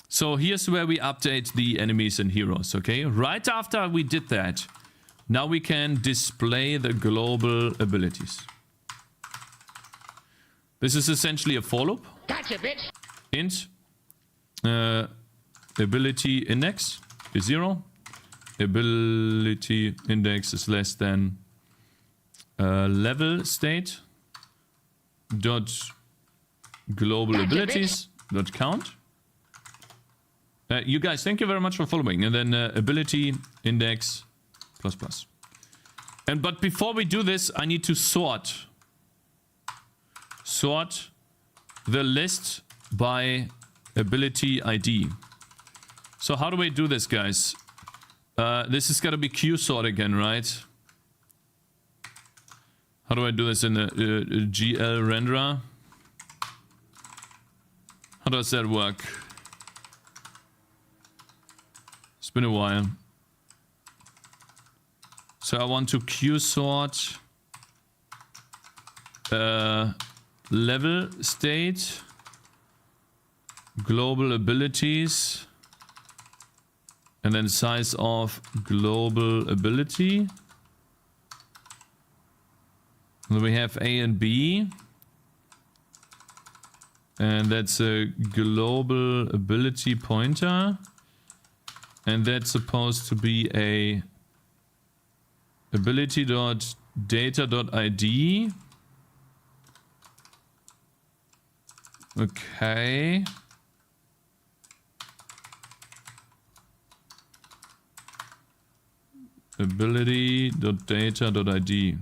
So here's where we update the enemies and heroes, okay? Right after we did that, now we can display the global abilities. This is essentially a for loop. Gotcha, bitch. Int ability index is 0. Ability index is less than level state dot global abilities dot count. You guys, thank you very much for following. And then ability index plus plus. And but before we do this, I need to sort the list by ability ID. So how do we do this, guys? This is gotta be queue sort again, right? How do I do this in the GL renderer? How does that work? It's been a while. So I want to queue sort level state, global abilities, and then size of global ability. And then we have A and B. And that's a global ability pointer. And that's supposed to be a ability.data.id. Okay. Ability.data.id.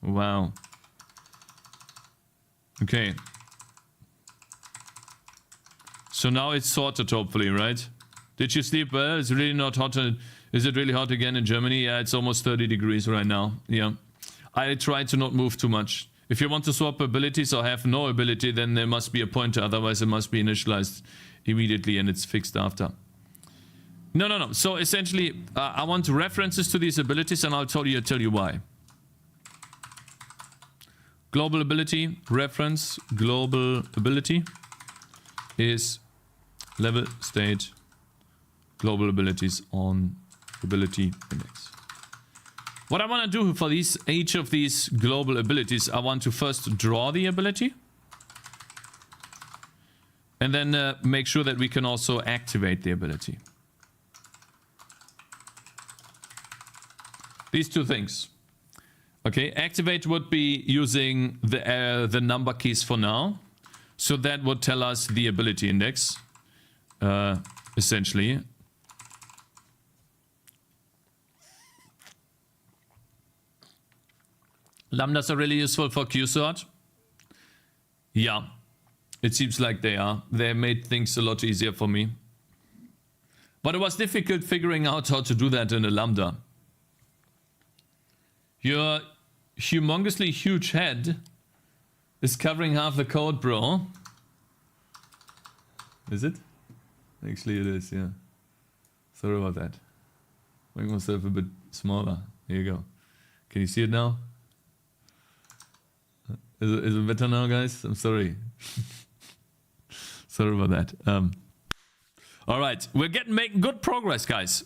Wow. So now it's sorted, hopefully, right? Did you sleep well? It's really not hot. Is it really hot again in Germany? Yeah, it's almost 30 degrees right now. Yeah. I try to not move too much. If you want to swap abilities or have no ability, then there must be a pointer. Otherwise, it must be initialized immediately and it's fixed after. No. So essentially, I want references to these abilities and I'll tell you why. Global ability, reference, global ability is level state global abilities on ability index. What I want to do for each of these global abilities, I want to first draw the ability. And then make sure that we can also activate the ability. These two things. Okay, activate would be using the number keys for now. So that would tell us the ability index, essentially. Lambdas are really useful for QSort. Yeah, it seems like they are. They made things a lot easier for me. But it was difficult figuring out how to do that in a Lambda. Your humongously huge head is covering half the code, bro. Is it? Actually it is, yeah. Sorry about that. Make myself a bit smaller. Here you go. Can you see it now? Is it better now, guys? I'm sorry. Sorry about that. All right, we're making good progress, guys.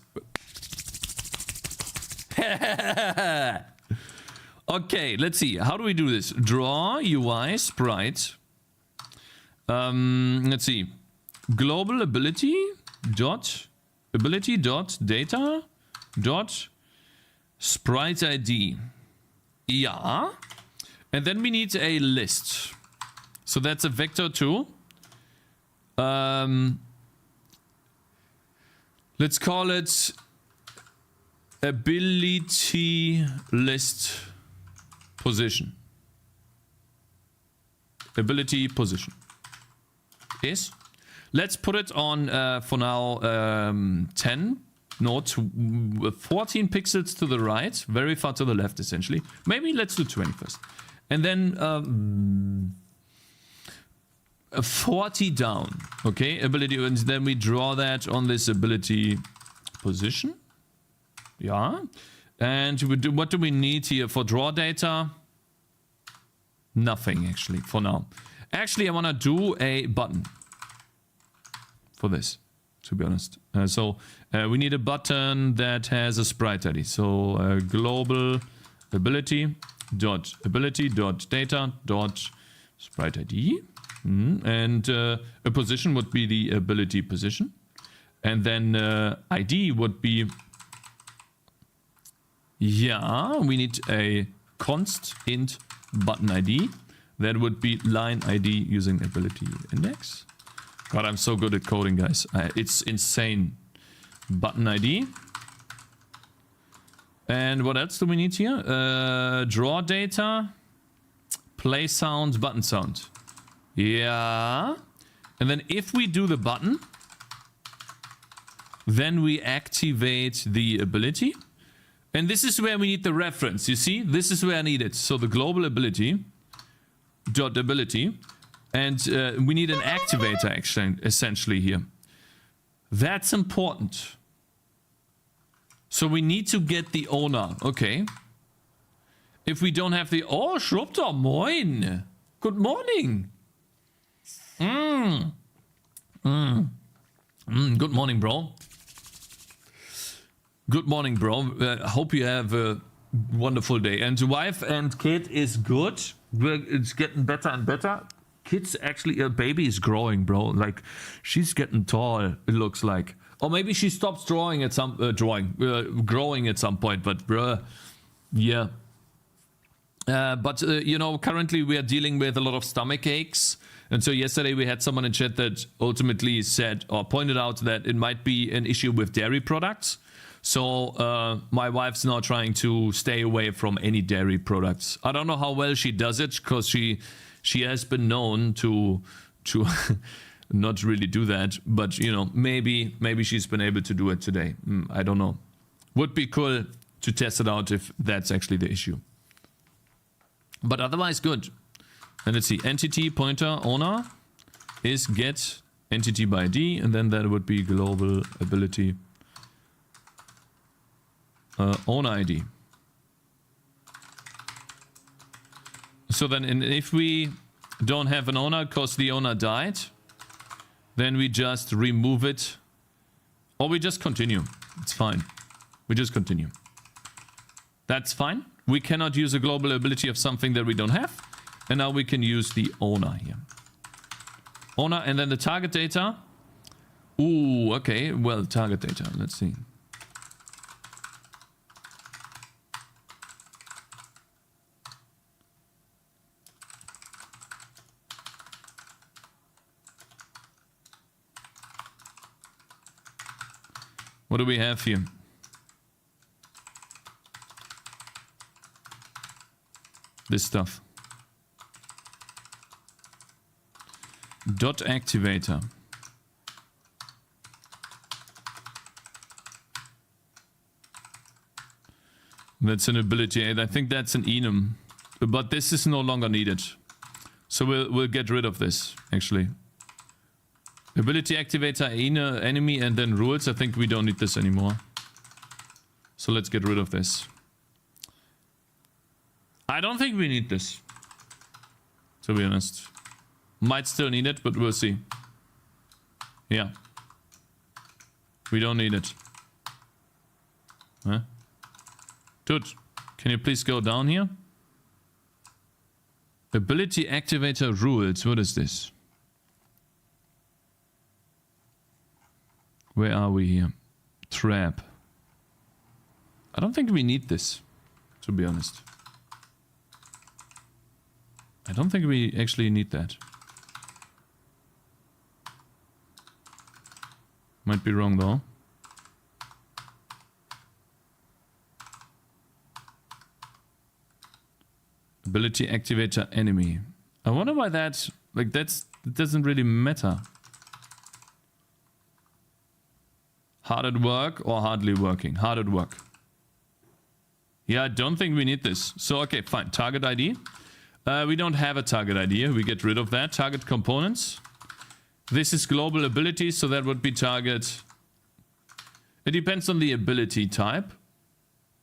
Okay, let's see. How do we do this? Draw UI sprite. Let's see. Global ability dot data dot sprite ID. Yeah. And then we need a list. So that's a vector too. Let's call it ability list position. Ability position. Yes. Let's put it on for now 10. No, 14 pixels to the right, very far to the left essentially. Maybe let's do 20 first. And then 40 down, okay, ability, and then we draw that on this ability position. Yeah, and we do, what do we need here for draw data? Nothing actually for now. Actually, I want to do a button for this, to be honest. So we need a button that has a sprite ID. So global ability dot data dot sprite ID. And a position would be the ability position. And then ID would be, yeah, we need a const int button ID. That would be line ID using ability index. God, I'm so good at coding, guys. It's insane. Button ID. And what else do we need here? Draw data, play sound, button sound. Yeah. And then if we do the button, then we activate the ability. And this is where we need the reference. You see, this is where I need it. So the global ability dot ability, and we need an activator actually, essentially here. That's important. So we need to get the owner. Okay. If we don't have the... Oh, Schrupter, moin. Good morning. Good morning, bro. Good morning, bro. Hope you have a wonderful day. And the wife and kid is good. It's getting better and better. Kids actually, a baby is growing, bro. Like, she's getting tall, it looks like. Or maybe she stops growing at some point, but bruh, yeah. But you know, currently we are dealing with a lot of stomach aches. And so yesterday we had someone in chat that ultimately said or pointed out that it might be an issue with dairy products. So my wife's now trying to stay away from any dairy products. I don't know how well she does it, because she has been known to not really do that. But, you know, maybe she's been able to do it today. I don't know. Would be cool to test it out if that's actually the issue. But otherwise, good. And let's see. Entity pointer owner is get entity by ID, and then that would be global ability owner ID. So then if we don't have an owner because the owner died, then we just remove it, or we just continue. It's fine. We just continue. That's fine. We cannot use a global ability of something that we don't have. And now we can use the owner here. Owner, and then the target data. Ooh, okay. Well, target data. Let's see. What do we have here? This stuff. Dot activator. That's an ability aid. I think that's an enum. But this is no longer needed. So we'll get rid of this, actually. Ability activator, enemy, and then rules. I think we don't need this anymore. So let's get rid of this. I don't think we need this, to be honest. Might still need it, but we'll see. Yeah. We don't need it. Huh? Dude, can you please go down here? Ability activator rules. What is this? Where are we here? Trap. I don't think we need this, to be honest. I don't think we actually need that. Might be wrong though. Ability activator enemy. I wonder why that, like that doesn't really matter. Hard at work or hardly working? Hard at work. Yeah, I don't think we need this. So, okay, fine. Target ID. We don't have a target ID. We get rid of that. Target components. This is global ability, so that would be target. It depends on the ability type,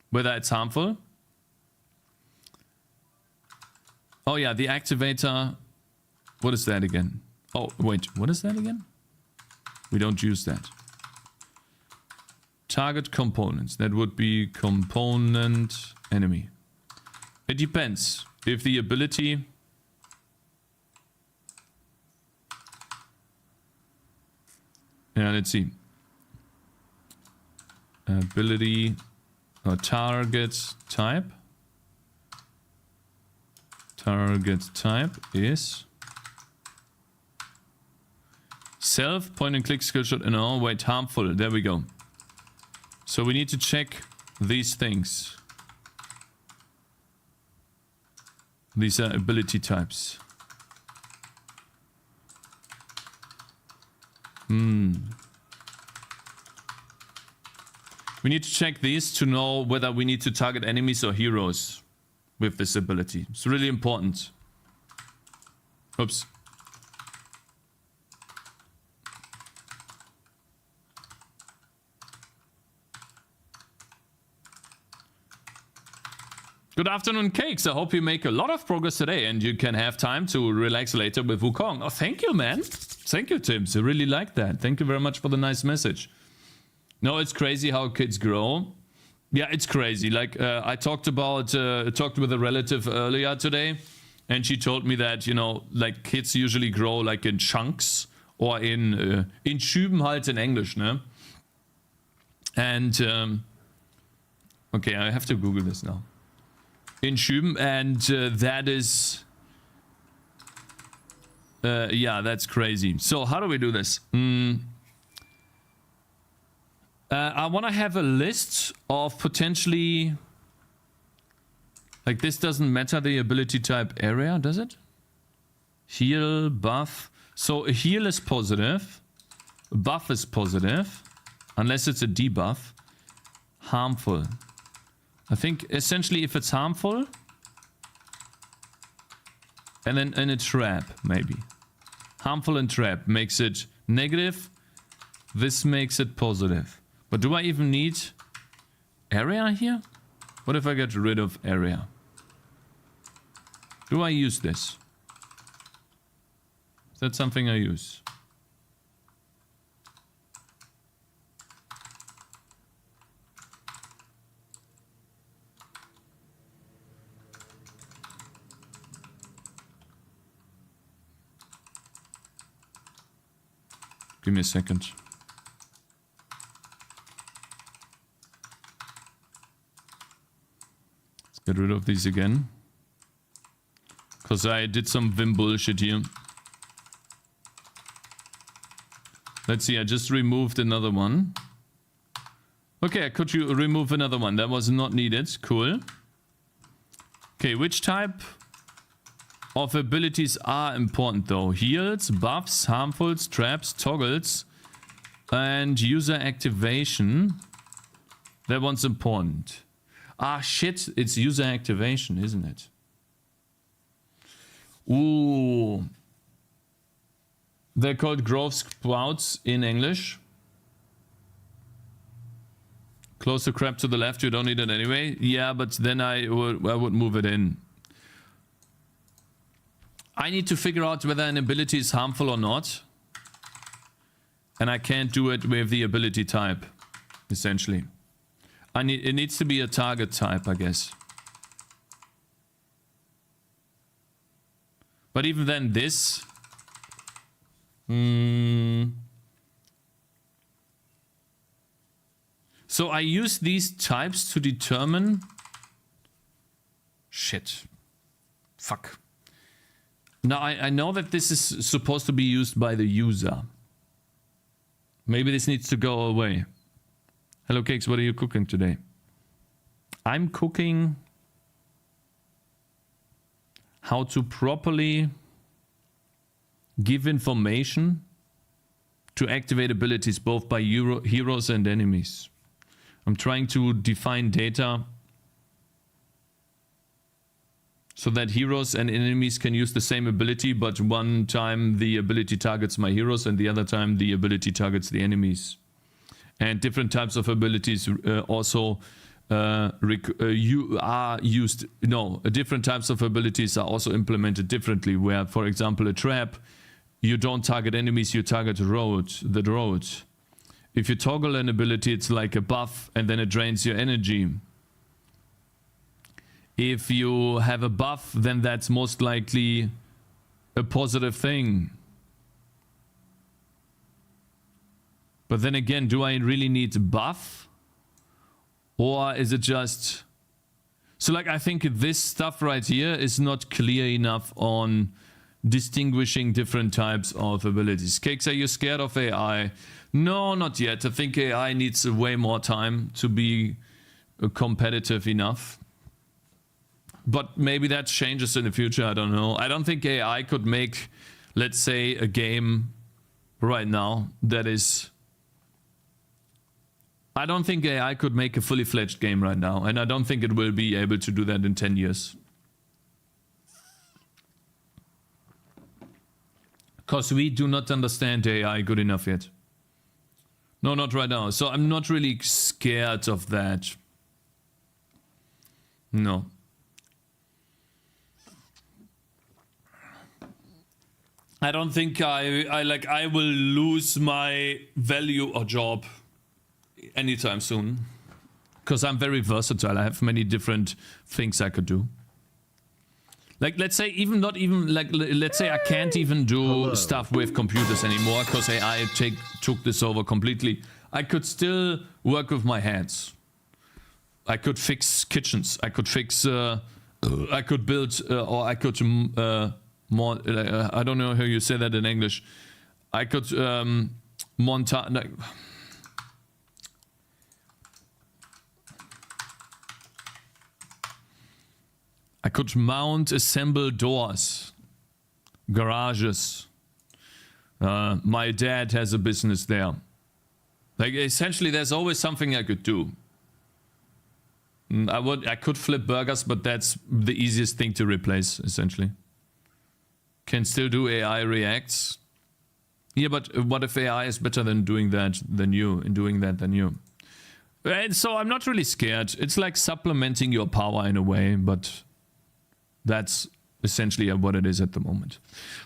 whether it's harmful. Oh yeah, the activator. What is that again? Oh, wait, what is that again? We don't use that. Target components. That would be component enemy. It depends. If the ability... Yeah, let's see. Ability or target type. Target type is self, point and click, skill shot, and oh wait, harmful. There we go. So we need to check these things. These are ability types. We need to check these to know whether we need to target enemies or heroes with this ability. It's really important. Oops. Good afternoon, Cakes. I hope you make a lot of progress today and you can have time to relax later with WUKONG. Oh, thank you, man. Thank you, Tim. I really like that. Thank you very much for the nice message. No, it's crazy how kids grow. Yeah, it's crazy. Like I talked with a relative earlier today, and she told me that, you know, like kids usually grow like in chunks or in Schüben halt in English, ne? And okay, I have to Google this now. In Schüben, and that is yeah, that's crazy. So how do we do this? I want to have a list of potentially, like, this doesn't matter the ability type area, does it? Heal, buff. So a heal is positive. A buff is positive. Unless it's a debuff. Harmful. I think essentially if it's harmful. And then in a trap, maybe. Harmful and trap makes it negative. This makes it positive. But do I even need area here? What if I get rid of area? Do I use this? Is that something I use? Give me a second. Let's get rid of these again. Because I did some Vim bullshit here. Let's see, I just removed another one. Okay, I could remove another one. That was not needed. Cool. Okay, which type of abilities are important though? Heals, buffs, harmfuls, traps, toggles, and user activation. That one's important. Ah shit, it's user activation, isn't it? Ooh. They're called growth sprouts in English. Close the crap to the left, you don't need it anyway. Yeah, but then I would move it in. I need to figure out whether an ability is harmful or not. And I can't do it with the ability type, essentially. It needs to be a target type, I guess. But even then, this... So I use these types to determine... Shit. Fuck. Now I know that this is supposed to be used by the user. Maybe this needs to go away. Hello Cakez, what are you cooking today? I'm cooking how to properly give information to activate abilities both by heroes and enemies. I'm trying to define data so that heroes and enemies can use the same ability, but one time the ability targets my heroes and the other time the ability targets the enemies. And different types of abilities also different types of abilities are also implemented differently, where, for example, a trap, you don't target enemies, you target the road. If you toggle an ability, it's like a buff and then it drains your energy. If you have a buff, then that's most likely a positive thing. But then again, do I really need a buff? Or is it just... So like, I think this stuff right here is not clear enough on distinguishing different types of abilities. Cakez, are you scared of AI? No, not yet. I think AI needs way more time to be competitive enough. But maybe that changes in the future, I don't know. I don't think AI could make, let's say, a game right now that is... I don't think AI could make a fully fledged game right now, and I don't think it will be able to do that in 10 years. Because we do not understand AI good enough yet. No, not right now. So I'm not really scared of that. No. I don't think I will lose my value or job anytime soon, because I'm very versatile. I have many different things I could do. Like, let's say let's say I can't even do stuff with computers anymore because AI took this over completely. I could still work with my hands. I could fix kitchens. I could fix. I could build, or I could more. I don't know how you say that in English. I could montage. I could mount, assemble doors, garages. My dad has a business there. Like, essentially, there's always something I could do. I could flip burgers, but that's the easiest thing to replace, essentially. Can still do AI reacts. Yeah, but what if AI is better than doing that than you, in doing that than you? And so I'm not really scared. It's like supplementing your power in a way, but that's essentially what it is at the moment.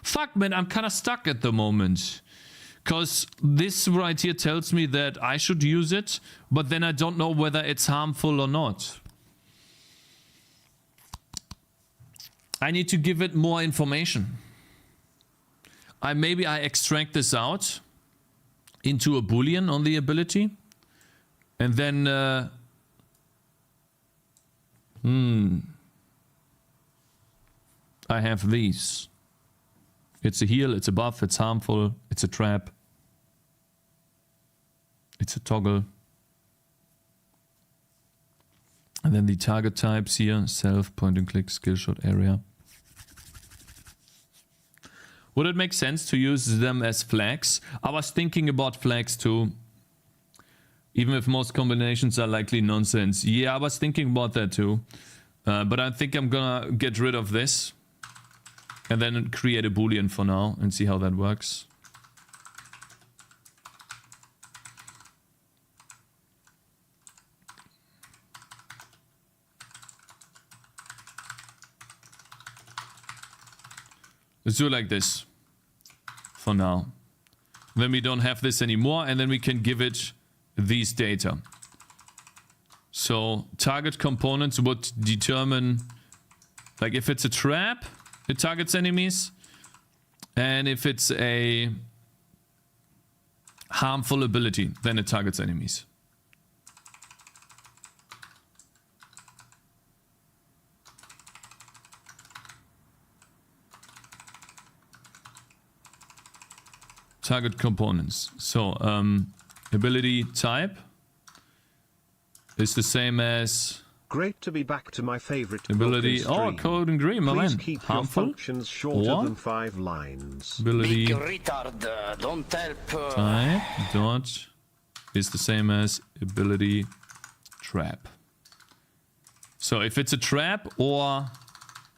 Fuck, man, I'm kind of stuck at the moment. Because this right here tells me that I should use it, but then I don't know whether it's harmful or not. I need to give it more information. Maybe I extract this out into a boolean on the ability. And then... I have these. It's a heal, it's a buff, it's harmful, it's a trap. It's a toggle. And then the target types here, self, point and click, skill shot, area. Would it make sense to use them as flags? I was thinking about flags too. Even if most combinations are likely nonsense. Yeah, I was thinking about that too. But I think I'm gonna get rid of this. And then create a boolean for now and see how that works. Let's do it like this for now. Then we don't have this anymore, and then we can give it these data. So target components would determine, like if it's a trap, it targets enemies, and if it's a harmful ability, then it targets enemies. Target components. So, ability type is the same as Great to be back to my favorite ability. Oh, code and green, my Please man. keep Harmful. your functions shorter Or than 5 lines. ability Big retard, don't help. type dot is the same as ability trap. So if it's a trap or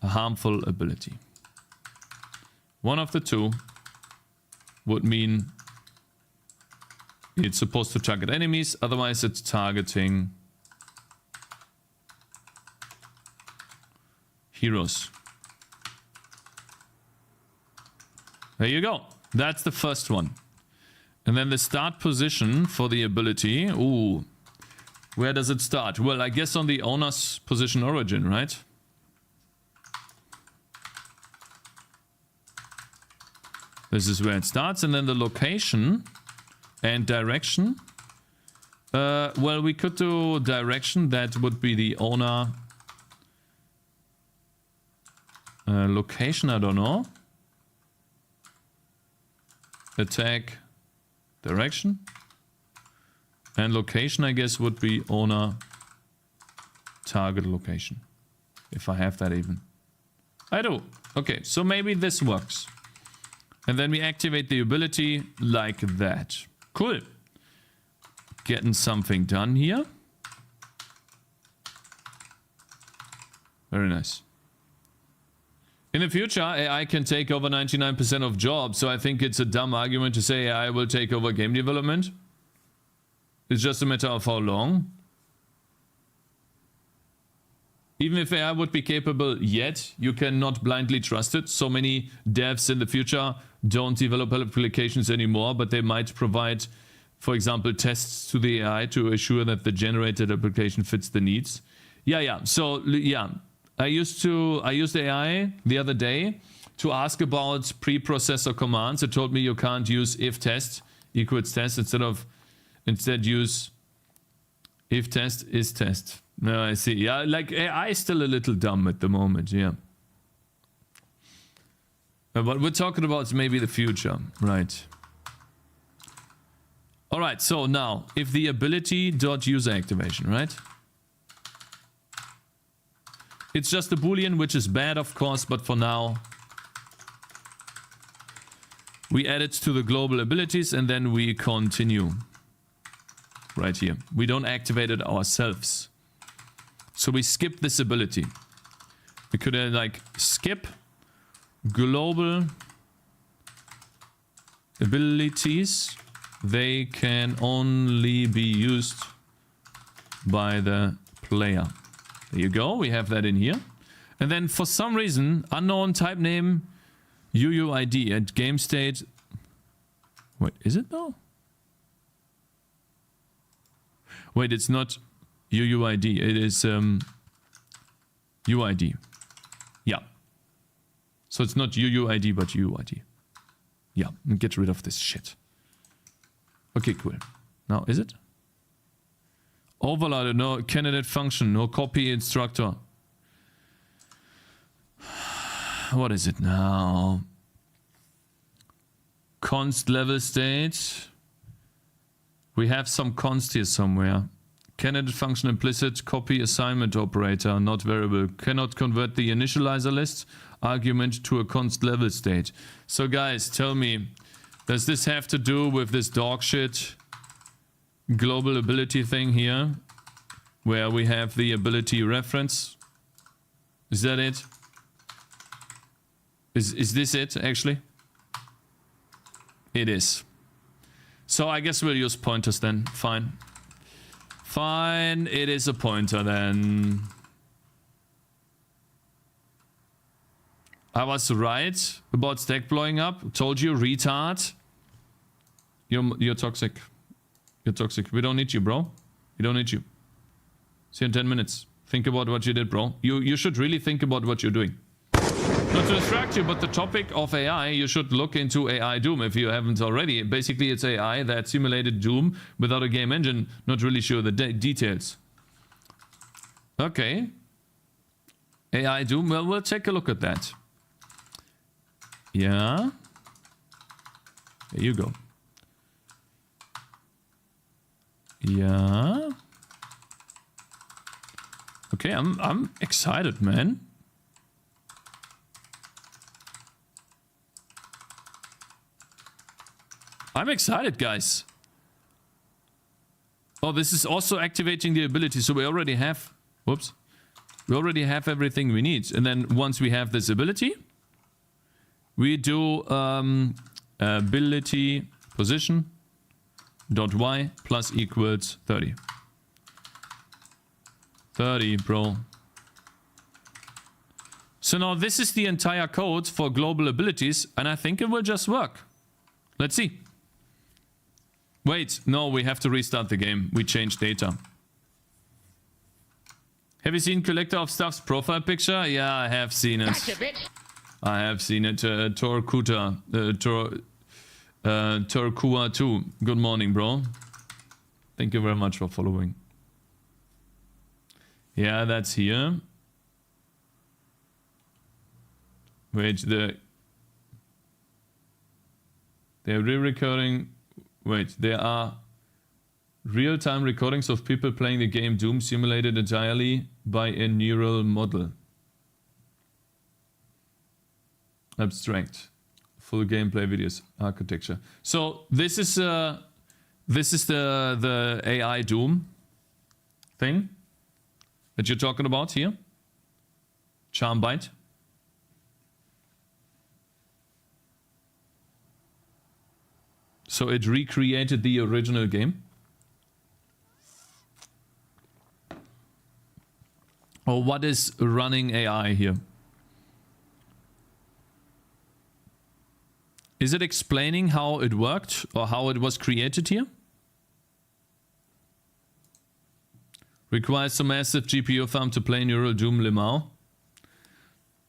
a harmful ability, one of the two would mean it's supposed to target enemies, otherwise it's targeting heroes. There you go. That's the first one. And then the start position for the ability. Ooh. Where does it start? Well, I guess on the owner's position origin, right? This is where it starts. And then the location and direction. Well, we could do direction. That would be the owner. Location, I don't know. Attack, direction. And location, I guess, would be owner, target location. If I have that even. I do. Okay, so maybe this works. And then we activate the ability like that. Cool. Getting something done here. Very nice. In the future, AI can take over 99% of jobs, so I think it's a dumb argument to say AI will take over game development. It's just a matter of how long. Even if AI would be capable yet, you cannot blindly trust it. So many devs in the future don't develop applications anymore, but they might provide, for example, tests to the AI to assure that the generated application fits the needs. Yeah. So, yeah. I used AI the other day to ask about preprocessor commands. It told me you can't use if test equals test instead use if test is test. No, I see. Yeah, like AI is still a little dumb at the moment. Yeah. What we're talking about is maybe the future, right? All right. So now, if the ability dot user activation, right? It's just a boolean, which is bad, of course, but for now, We add it to the global abilities and then we continue. Right here. We don't activate it ourselves. So we skip this ability. We could like skip global abilities. They can only be used by the player. There you go. We have that in here. And then for some reason, unknown type name UUID at game state. Wait, is it though? Wait, it's not UUID. It is UID. Yeah. So it's not UUID, but UUID. Yeah, and get rid of this shit. Okay, cool. Now, is it? Overloaded, no candidate function, no copy instructor. What is it now? Const level state. We have some const here somewhere. Candidate function implicit copy assignment operator, not variable. Cannot convert the initializer list argument to a const level state. So guys, tell me, does this have to do with this dog shit global ability thing here? Where we have the ability reference? Is that it? Is this it actually? It is. So I guess we'll use pointers then. Fine. Fine, it is a pointer then. I was right about stack blowing up. Told you, retard. You're toxic. You're toxic. We don't need you, bro. We don't need you. See you in 10 minutes. Think about what you did, bro. You should really think about what you're doing. Not to distract you, but the topic of AI, you should look into AI Doom if you haven't already. Basically, it's AI that simulated Doom without a game engine. Not really sure the details. Okay. AI Doom, well, we'll take a look at that. Yeah. There you go. Yeah. Okay, I'm excited, man. I'm excited, guys. Oh, this is also activating the ability. So we already have... Whoops. We already have everything we need. And then once we have this ability, we do ability position dot y plus equals 30. 30, bro. So now this is the entire code for global abilities, and I think it will just work. Let's see. Wait, no, we have to restart the game. We changed data. Have you seen Collector of Stuff's profile picture? Yeah, I have seen it. Gotcha, bitch. I have seen it. Torkuta. Torkua 2. Good morning, bro. Thank you very much for following. Yeah, that's here. Wait, they're re-recording. Wait, there are real-time recordings of people playing the game Doom simulated entirely by a neural model. Abstract. Full gameplay videos. Architecture. So this is the AI Doom thing that you're talking about here. Charm Byte. So it recreated the original game. Or what is running AI here? Is it explaining how it worked or how it was created here? Requires some massive GPU farm to play Neural Doom Limau.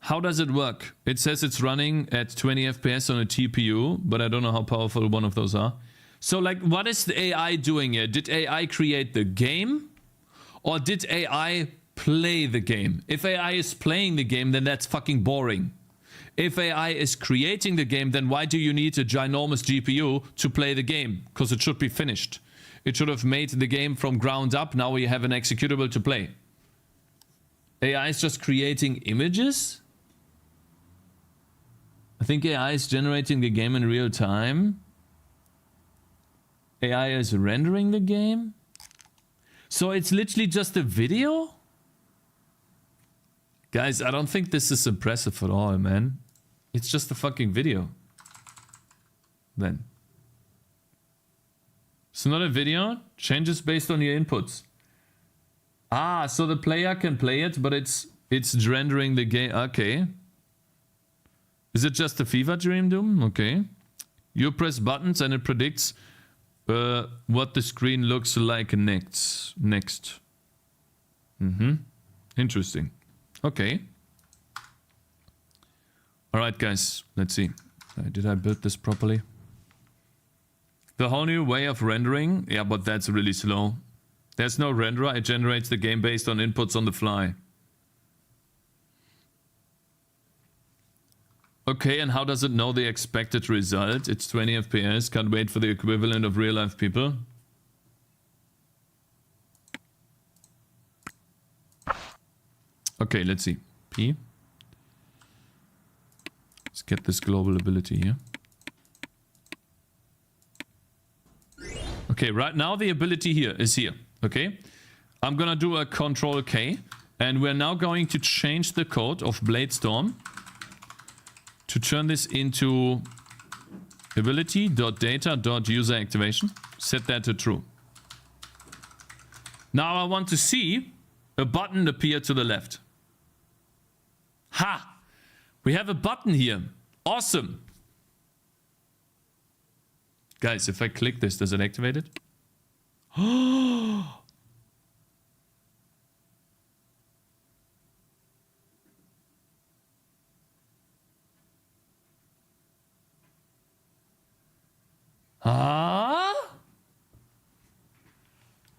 How does it work? It says it's running at 20 FPS on a TPU, but I don't know how powerful one of those are. So like, what is the AI doing here? Did AI create the game? Or did AI play the game? If AI is playing the game, then that's fucking boring. If AI is creating the game, then why do you need a ginormous GPU to play the game? Because it should be finished. It should have made the game from ground up. Now we have an executable to play. AI is just creating images? I think AI is generating the game in real time. AI is rendering the game. So it's literally just a video? Guys, I don't think this is impressive at all, man. It's just a fucking video. Then. It's not a video. Changes based on your inputs. Ah, so the player can play it, but it's rendering the game. Okay. Is it just a fever dream, Doom? Okay. You press buttons and it predicts what the screen looks like next. Interesting. Okay. Alright, guys. Let's see. Did I build this properly? The whole new way of rendering? Yeah, but that's really slow. There's no renderer. It generates the game based on inputs on the fly. Okay, and how does it know the expected result? It's 20 FPS. Can't wait for the equivalent of real-life people. Okay, let's see. P. Let's get this global ability here. Okay, right now the ability here is here. Okay, I'm gonna do a Control K, and we're now going to change the code of Bladestorm to turn this into ability.data.user-activation. Set that to true. Now I want to see a button appear to the left. Ha! We have a button here. Awesome. Guys, if I click this, does it activate it? Huh?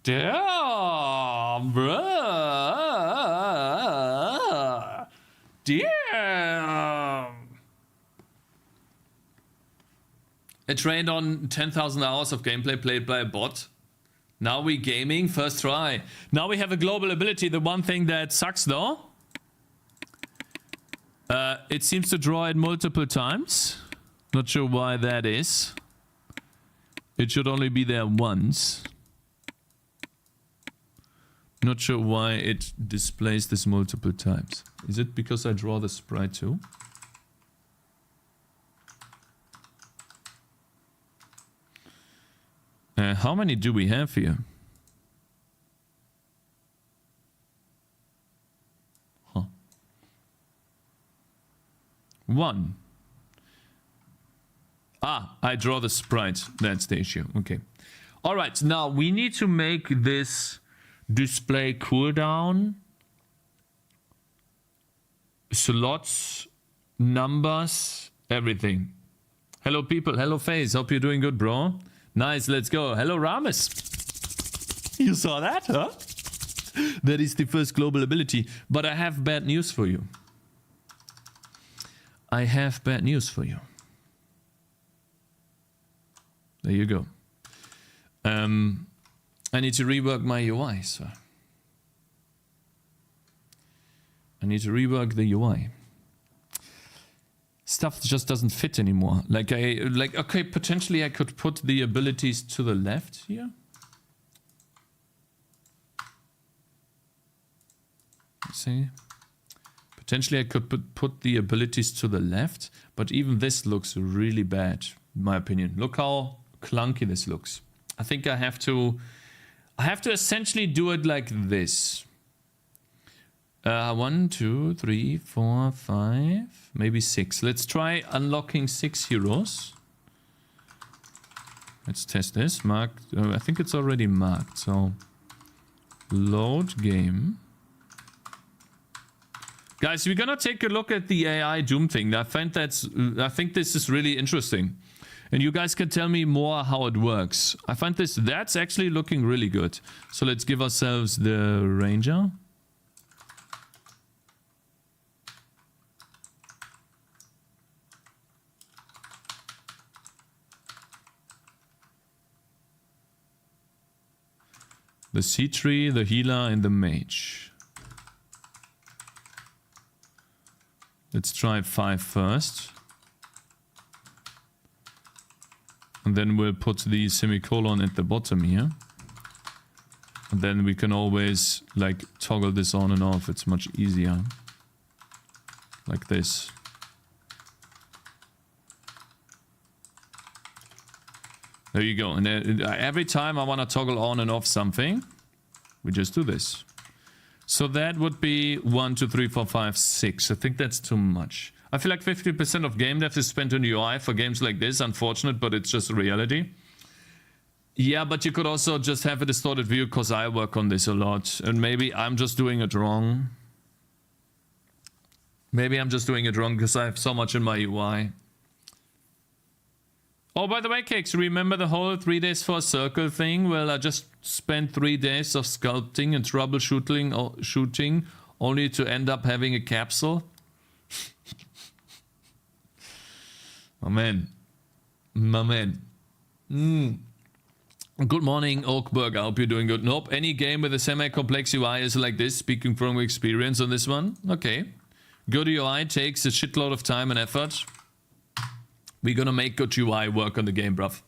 Damn, bruh. Damn. It trained on 10,000 hours of gameplay played by a bot. Now we gaming, first try. Now we have a global ability. The one thing that sucks though, it seems to draw it multiple times. Not sure why that is. It should only be there once. Not sure why it displays this multiple times. Is it because I draw the sprite too? How many do we have here? Huh. 1. Ah, I draw the sprite. That's the issue. Okay. Alright, now we need to make this display cooldown. Slots, numbers, everything. Hello people, hello FaZe. Hope you're doing good, bro. Nice, let's go. Hello Ramis. You saw that, huh? That is the first global ability. But I have bad news for you. I have bad news for you. There you go. I need to rework my UI, so. I need to rework the UI. Stuff just doesn't fit anymore. Okay, potentially I could put the abilities to the left here. Let's see. Potentially I could put the abilities to the left, but even this looks really bad, in my opinion. Look how clunky this looks. I think I have to essentially do it like this. 1, 2, 3, 4, 5, maybe 6. Let's try unlocking 6 heroes. Let's test this. Marked. I think it's already marked. So load game. Guys, we're gonna take a look at the AI Doom thing. I think this is really interesting. And you guys can tell me more how it works. I find that's actually looking really good. So let's give ourselves the Ranger. The C-Tree, the Healer, and the Mage. Let's try 5 first. And then we'll put the semicolon at the bottom here. And then we can always like toggle this on and off. It's much easier. Like this. There you go. And every time I want to toggle on and off something, we just do this. So that would be 1, 2, 3, 4, 5, 6. I think that's too much. I feel like 50% of game dev is spent on UI for games like this. Unfortunate, but it's just a reality. Yeah, but you could also just have a distorted view because I work on this a lot. And maybe I'm just doing it wrong. Maybe I'm just doing it wrong because I have so much in my UI. Oh, by the way, Cakez, remember the whole 3 days for a circle thing? Well, I just spent 3 days of sculpting and troubleshooting only to end up having a capsule. My man. My man. Good morning, Oakberg. I hope you're doing good. Nope, any game with a semi-complex UI is like this, speaking from experience on this one. Okay. Good UI takes a shitload of time and effort. We're gonna make good UI work on the game, bruv.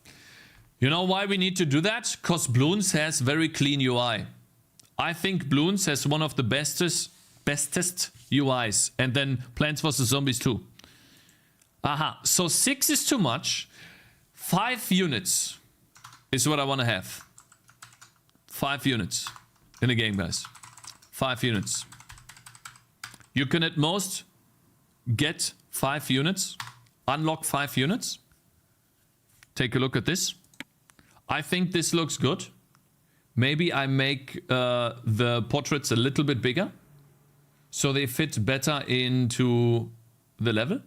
You know why we need to do that? Because Bloons has very clean UI. I think Bloons has one of the bestest UIs. And then Plants vs. Zombies too. Aha, so 6 is too much. 5 units is what I want to have. 5 units in a game, guys. 5 units. You can at most get 5 units. Unlock 5 units. Take a look at this. I think this looks good. Maybe I make the portraits a little bit bigger. So they fit better into the level.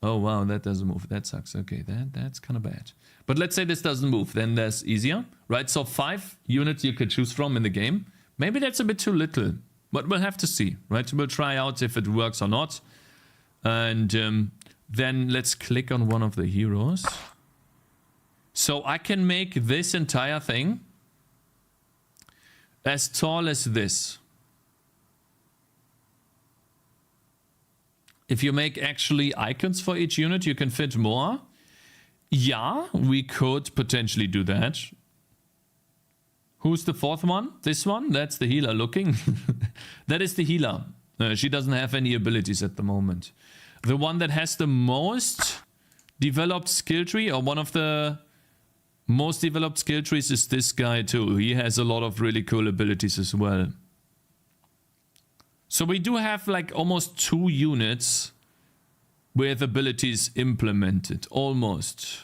Oh wow, that doesn't move. That sucks. Okay, that's kind of bad. But let's say this doesn't move. Then that's easier. Right, so 5 units you could choose from in the game. Maybe that's a bit too little. But we'll have to see. Right, we'll try out if it works or not. And then let's click on one of the heroes. So I can make this entire thing as tall as this. If you make actually icons for each unit, you can fit more. Yeah, we could potentially do that. Who's the 4th one? This one? That's the healer looking. That is the healer. She doesn't have any abilities at the moment. The one that has the most developed skill tree, or one of the most developed skill trees, is this guy too. He has a lot of really cool abilities as well. So we do have like almost 2 units with abilities implemented. Almost.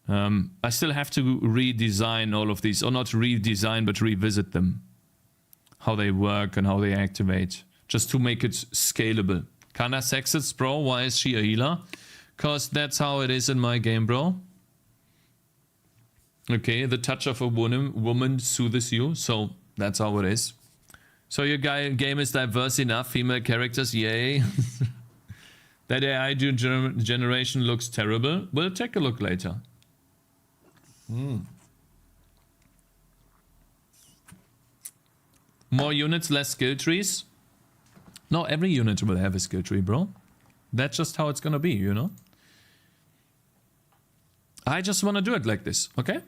I still have to redesign all of these. Or not redesign, but revisit them. How they work and how they activate. Just to make it scalable. Kinda sexist, bro. Why is she a healer? Because that's how it is in my game, bro. Okay, the touch of a woman soothes you. So that's how it is. So your game is diverse enough. Female characters, yay. That AI generation looks terrible. We'll take a look later. More units, less skill trees. No, every unit will have a skill tree, bro. That's just how it's gonna be, you know? I just wanna do it like this, okay?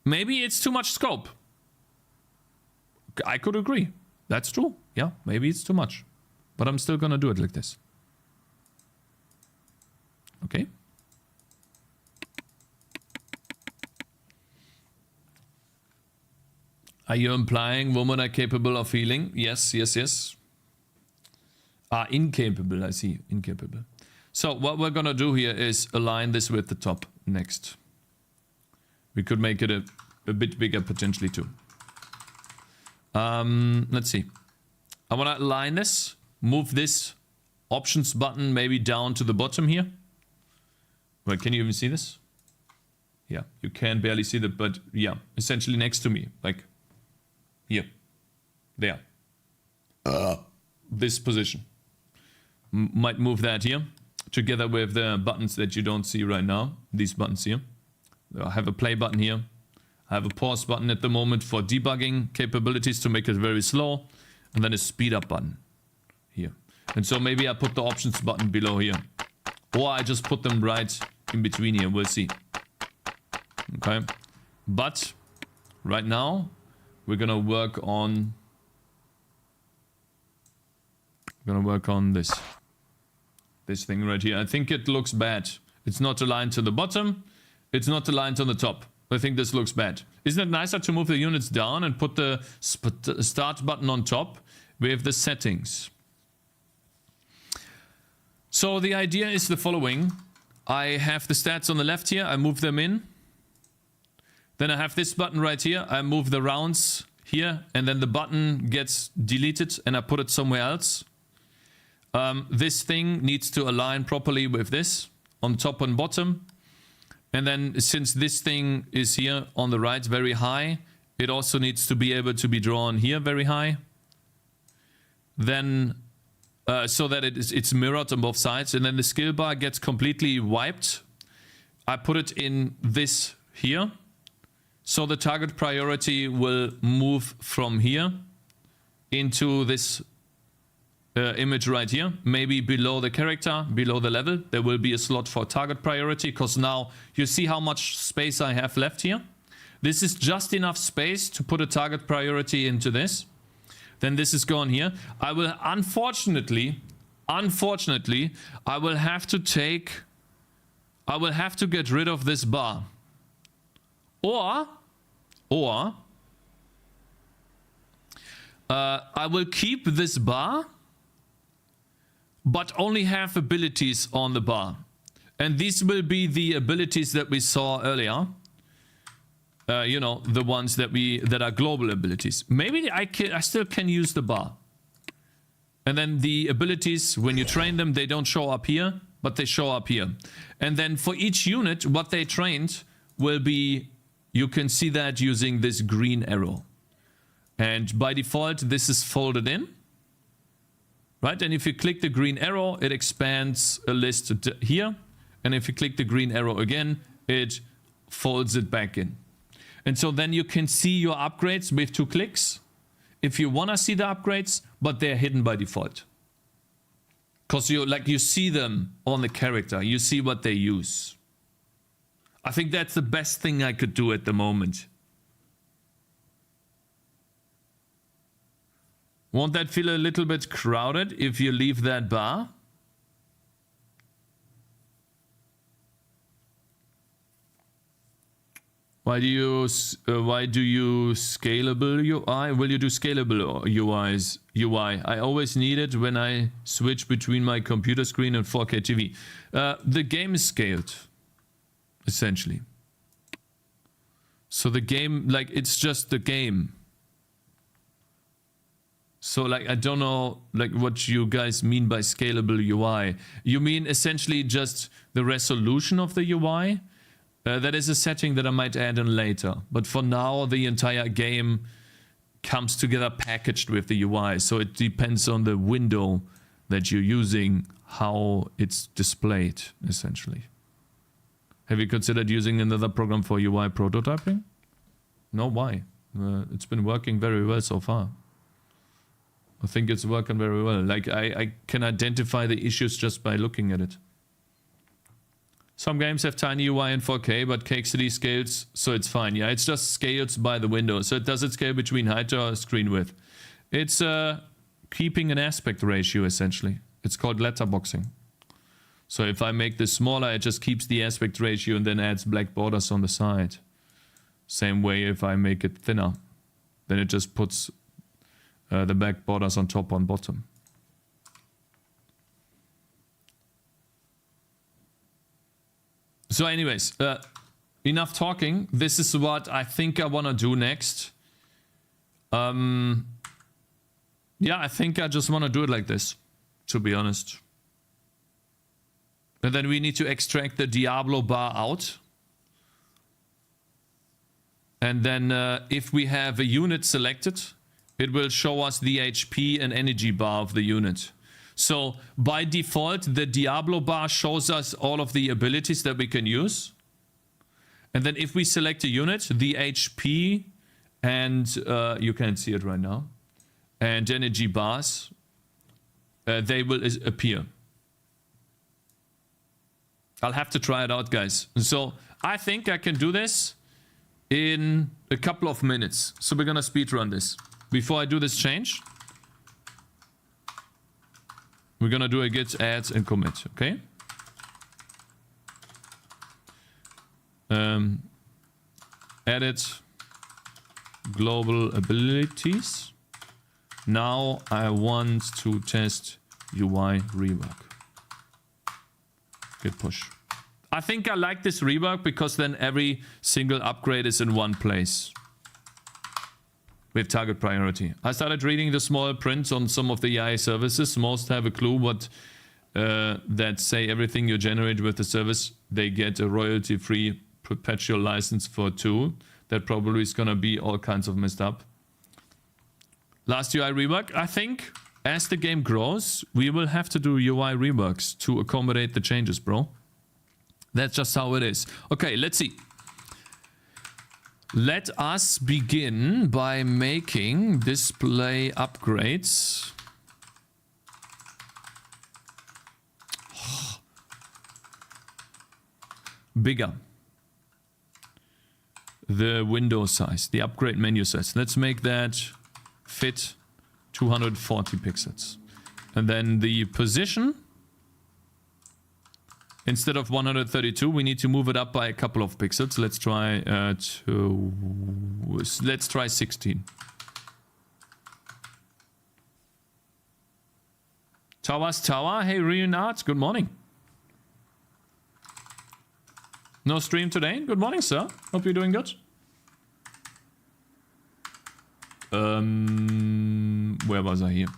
Maybe it's too much scope. I could agree. That's true. Yeah, maybe it's too much. But I'm still gonna do it like this. Okay. Are you implying women are capable of healing? Yes, yes, yes. Incapable, I see. Incapable. So what we're gonna do here is align this with the top next. We could make it a bit bigger potentially too. Let's see. I want to align this. Move this options button maybe down to the bottom here. Wait, can you even see this? Yeah, you can barely see that, but yeah, essentially next to me, like here, there. This position. Might move that here together with the buttons that you don't see right now. These buttons here. I have a play button here. I have a pause button at the moment for debugging capabilities to make it very slow. And then a speed up button here. And so maybe I put the options button below here. Or I just put them right in between here. We'll see. Okay. But right now, we're gonna work on... this thing right here. I think it looks bad. It's not aligned to the bottom. It's not aligned on the top. I think this looks bad. Isn't it nicer to move the units down and put the start button on top with the settings? So the idea is the following. I have the stats on the left here. I move them in. Then I have this button right here. I move the rounds here. And then the button gets deleted and I put it somewhere else. This thing needs to align properly with this on top and bottom. And then since this thing is here on the right very high, it also needs to be able to be drawn here very high. Then so that it's mirrored on both sides. And then the skill bar gets completely wiped. I put it in this here. So the target priority will move from here into this image right here, maybe below the character, below the level. There will be a slot for target priority, because now you see how much space I have left here. This is just enough space to put a target priority into this. Then this is gone here. I will unfortunately, I will have to get rid of this bar. Or I will keep this bar, but only have abilities on the bar. And these will be the abilities that we saw earlier. You know, the ones that are global abilities. Maybe I still can use the bar. And then the abilities, when you train them, they don't show up here, but they show up here. And then for each unit, what they trained will be, you can see that using this green arrow. And by default, this is folded in. Right? And if you click the green arrow, it expands a list here. And if you click the green arrow again, it folds it back in. And so then you can see your upgrades with 2 clicks. If you want to see the upgrades, but they're hidden by default. Because you see them on the character. You see what they use. I think that's the best thing I could do at the moment. Won't that feel a little bit crowded if you leave that bar? Why do you scalable UI? Will you do scalable UI? I always need it when I switch between my computer screen and 4K TV. The game is scaled, essentially. So the game, like, it's just the game. So, like, I don't know, like, what you guys mean by scalable UI. You mean essentially just the resolution of the UI? That is a setting that I might add in later. But for now, the entire game comes together packaged with the UI. So it depends on the window that you're using, how it's displayed, essentially. Have you considered using another program for UI prototyping? No, why? It's been working very well so far. I think it's working very well. Like, I can identify the issues just by looking at it. Some games have tiny UI in 4K, but Cakez scales, so it's fine. Yeah, it's just scales by the window. So it doesn't scale between height or screen width. It's keeping an aspect ratio, essentially. It's called letterboxing. So if I make this smaller, it just keeps the aspect ratio and then adds black borders on the side. Same way if I make it thinner. Then it just puts the back borders on top and bottom. So anyways, enough talking. This is what I think I want to do next. Yeah, I think I just want to do it like this, to be honest. And then we need to extract the Diablo bar out. And then if we have a unit selected, it will show us the HP and energy bar of the unit. So by default, the Diablo bar shows us all of the abilities that we can use. And then if we select a unit, the HP and you can't see it right now, and energy bars, they will appear. I'll have to try it out, guys. So I think I can do this in a couple of minutes. So we're gonna speedrun this. Before I do this change, we're gonna do a git add and commit, okay? Edit global abilities. Now I want to test UI rework. Git push. I think I like this rework because then every single upgrade is in one place with target priority. I started reading the small print on some of the AI services. Most have a clue what that say everything you generate with the service, they get a royalty-free perpetual license for 2. That probably is gonna be all kinds of messed up. Last UI rework, I think as the game grows, we will have to do UI reworks to accommodate the changes, bro. That's just how it is. Okay, let's see. Let us begin by making display upgrades. Bigger. The window size, the upgrade menu size. Let's make that fit 240 pixels. And then the position, instead of 132, we need to move it up by a couple of pixels. Let's try 16. Towers Tower, hey Reunard, good morning. No stream today? Good morning, sir. Hope you're doing good. Where was I here?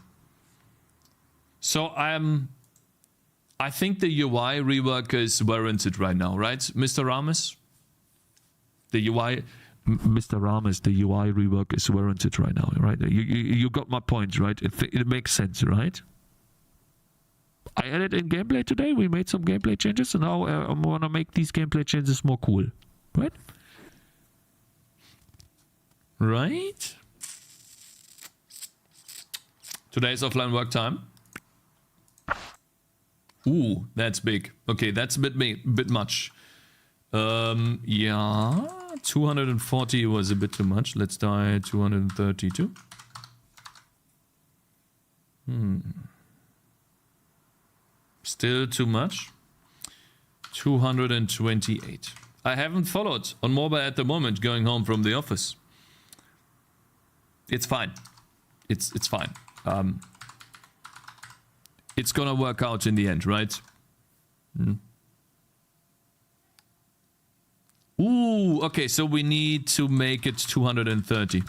So I think the UI rework is warranted right now, right, Mr. Ramos? The UI, Mr. Ramos, the UI rework is warranted right now, right? You got my point, right? It makes sense, right? I added in gameplay today. We made some gameplay changes, and now I want to make these gameplay changes more cool, right? Right? Today's offline work time. Ooh, that's big. Okay, that's a bit much. Yeah, 240 was a bit too much. Let's try 232. Still too much. 228. I haven't followed on mobile at the moment, going home from the office. It's fine. It's fine. It's gonna work out in the end, right? Ooh, okay, so we need to make it 230.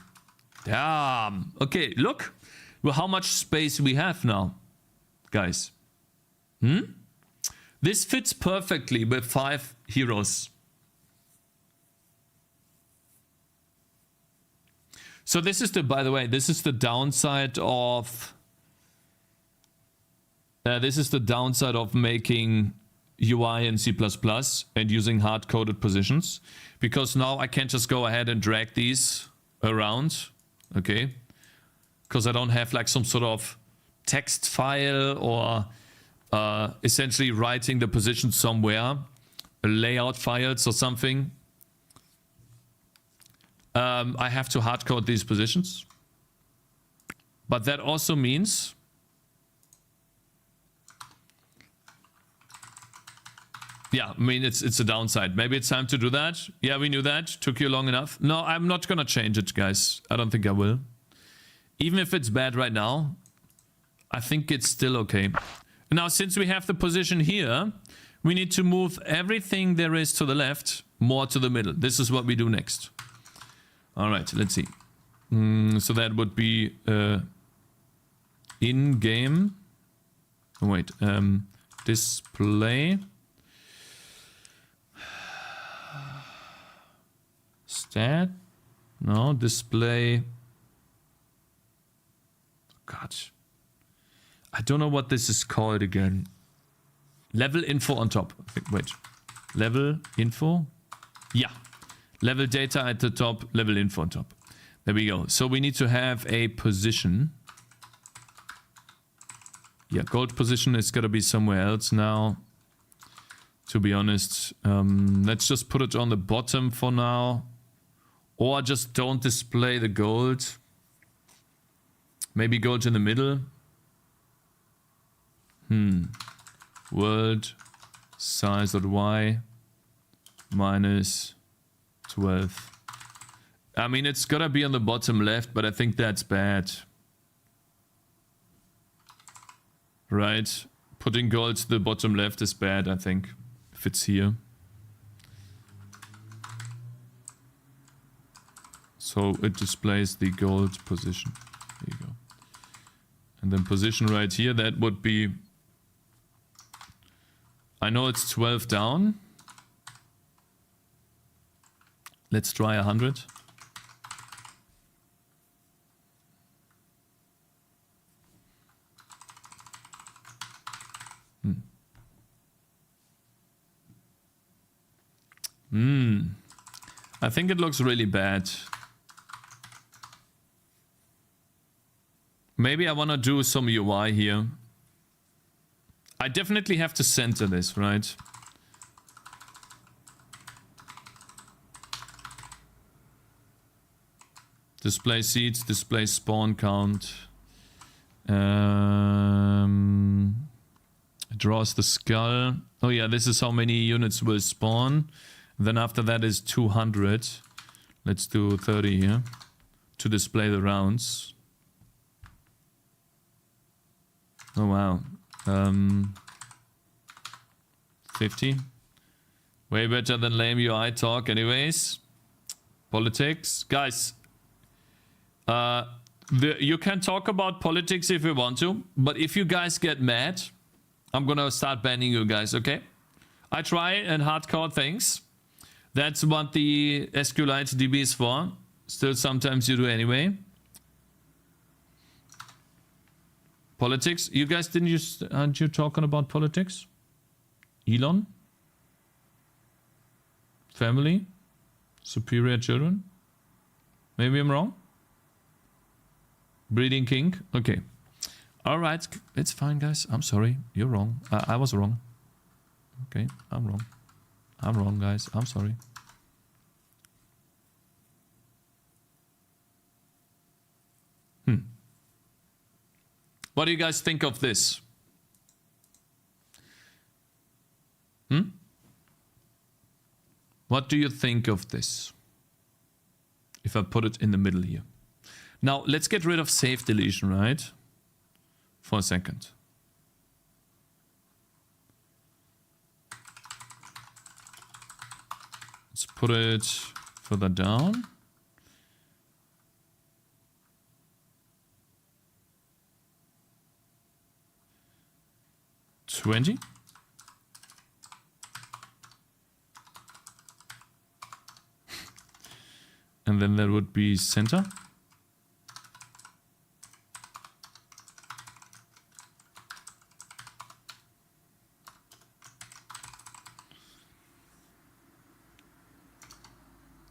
Damn. Okay, look. Well, how much space we have now, guys. This fits perfectly with 5 heroes. So this is the, by the way, this is the downside of making UI in C++ and using hard-coded positions, because now I can't just go ahead and drag these around, okay? Because I don't have like some sort of text file or essentially writing the position somewhere, a layout files or something. I have to hard code these positions, but that also means yeah, I mean it's a downside. Maybe it's time to do that. Yeah, we knew that. Took you long enough. No, I'm not gonna change it, guys. I don't think I will. Even if it's bad right now, I think it's still okay. Now, since we have the position here, we need to move everything there is to the left more to the middle. This is what we do next. All right, let's see. So that would be in-game. Oh, wait, display. Stat. No, display. God. I don't know what this is called again. Level info on top. Wait. Level info? Yeah. Level data at the top, level info on top. There we go. So we need to have a position. Yeah, gold position is gotta be somewhere else now. to be honest. Let's just put it on the bottom for now. Or just don't display the gold. Maybe gold in the middle. World size.y minus 12. I mean, it's gotta be on the bottom left, but I think that's bad. Right? Putting gold to the bottom left is bad, I think. If it's here. So it displays the gold position. There you go. And then position right here, that would be... I know it's 12 down. Let's try 100. I think it looks really bad. Maybe I want to do some UI here. I definitely have to center this, right? Display seeds, display spawn count. It draws the skull. Oh yeah, this is how many units will spawn. Then after that is 200. Let's do 30 here to display the rounds. Oh wow. 50. Way better than lame UI talk anyways. Politics. Guys, you can talk about politics if you want to, but if you guys get mad, I'm gonna start banning you guys, okay? I try and hardcore things. That's what the SQLite DB is for. Still sometimes you do anyway. Politics. You guys aren't you talking about politics? Elon? Family? Superior children? Maybe I'm wrong? Breeding king? Okay. Alright, it's fine guys. I'm sorry. You're wrong. I was wrong. Okay, I'm wrong. I'm wrong guys. I'm sorry. What do you guys think of this? What do you think of this? If I put it in the middle here. Now, let's get rid of save deletion, right? For a second. Let's put it further down. $20. And then there would be center.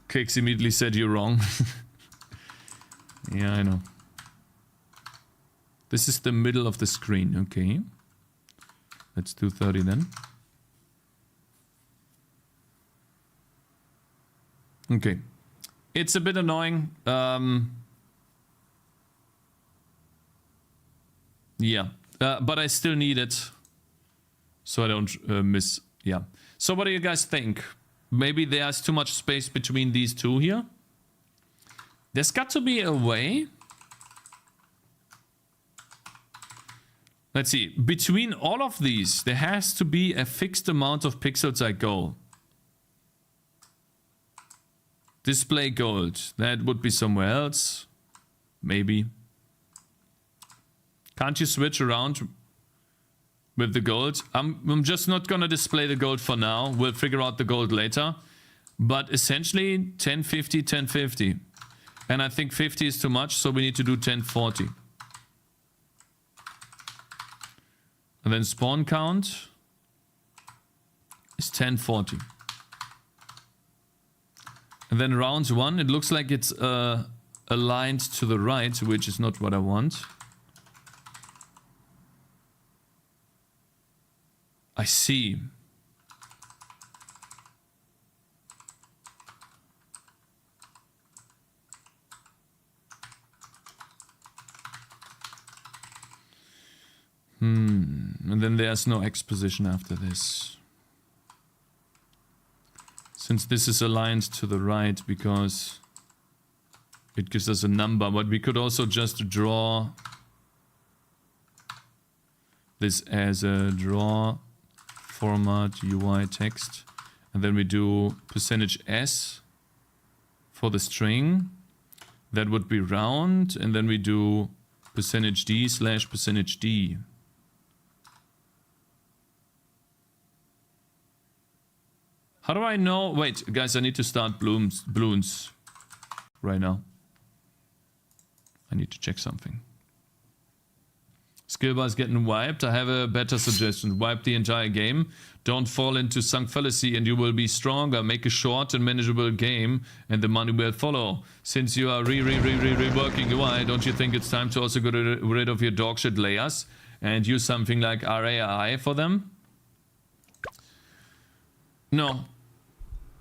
Cakez immediately said you're wrong. Yeah, I know. This is the middle of the screen, okay. Let's do 30 then. Okay. It's a bit annoying. Yeah. But I still need it. So I don't miss... Yeah. So what do you guys think? Maybe there's too much space between these two here. There's got to be a way. Let's see. Between all of these, there has to be a fixed amount of pixels I go. Display gold. That would be somewhere else. Maybe. Can't you switch around with the gold? I'm just not gonna display the gold for now. We'll figure out the gold later. But essentially 1050, 1050. And I think 50 is too much, so we need to do 1040. And then spawn count is 1040. And then rounds 1, it looks like it's aligned to the right, which is not what I want. I see. And then there's no exposition after this. Since this is aligned to the right because it gives us a number, but we could also just draw this as a draw format UI text. And then we do %s for the string. That would be round. And then we do %d/%d. How do I know? Wait, guys, I need to start balloons right now. I need to check something. Skill bar is getting wiped. I have a better suggestion. Wipe the entire game. Don't fall into sunk fallacy and you will be stronger. Make a short and manageable game and the money will follow. Since you are reworking UI, don't you think it's time to also get rid of your dogshit layers and use something like RAI for them? No.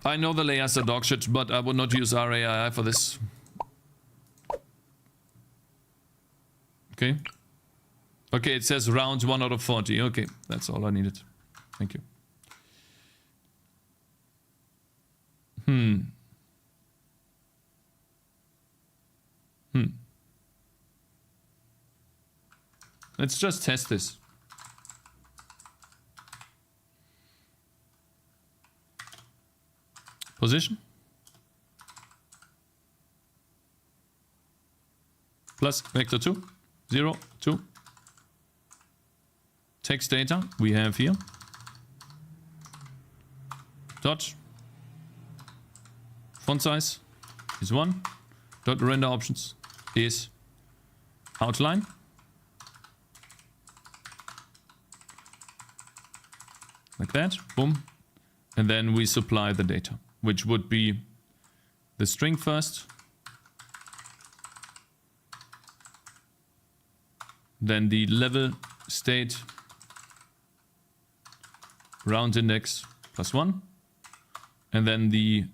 I know the layers are dogshit, but I would not use RAI for this. Okay. Okay, it says rounds 1 out of 40. Okay, that's all I needed. Thank you. Let's just test this. Position. Plus vector 2. 0, 2. Text data we have here. Dot. Font size is 1. Dot render options is outline. Like that. Boom. And then we supply the data, which would be the string first. Then the level state round index +1. And then the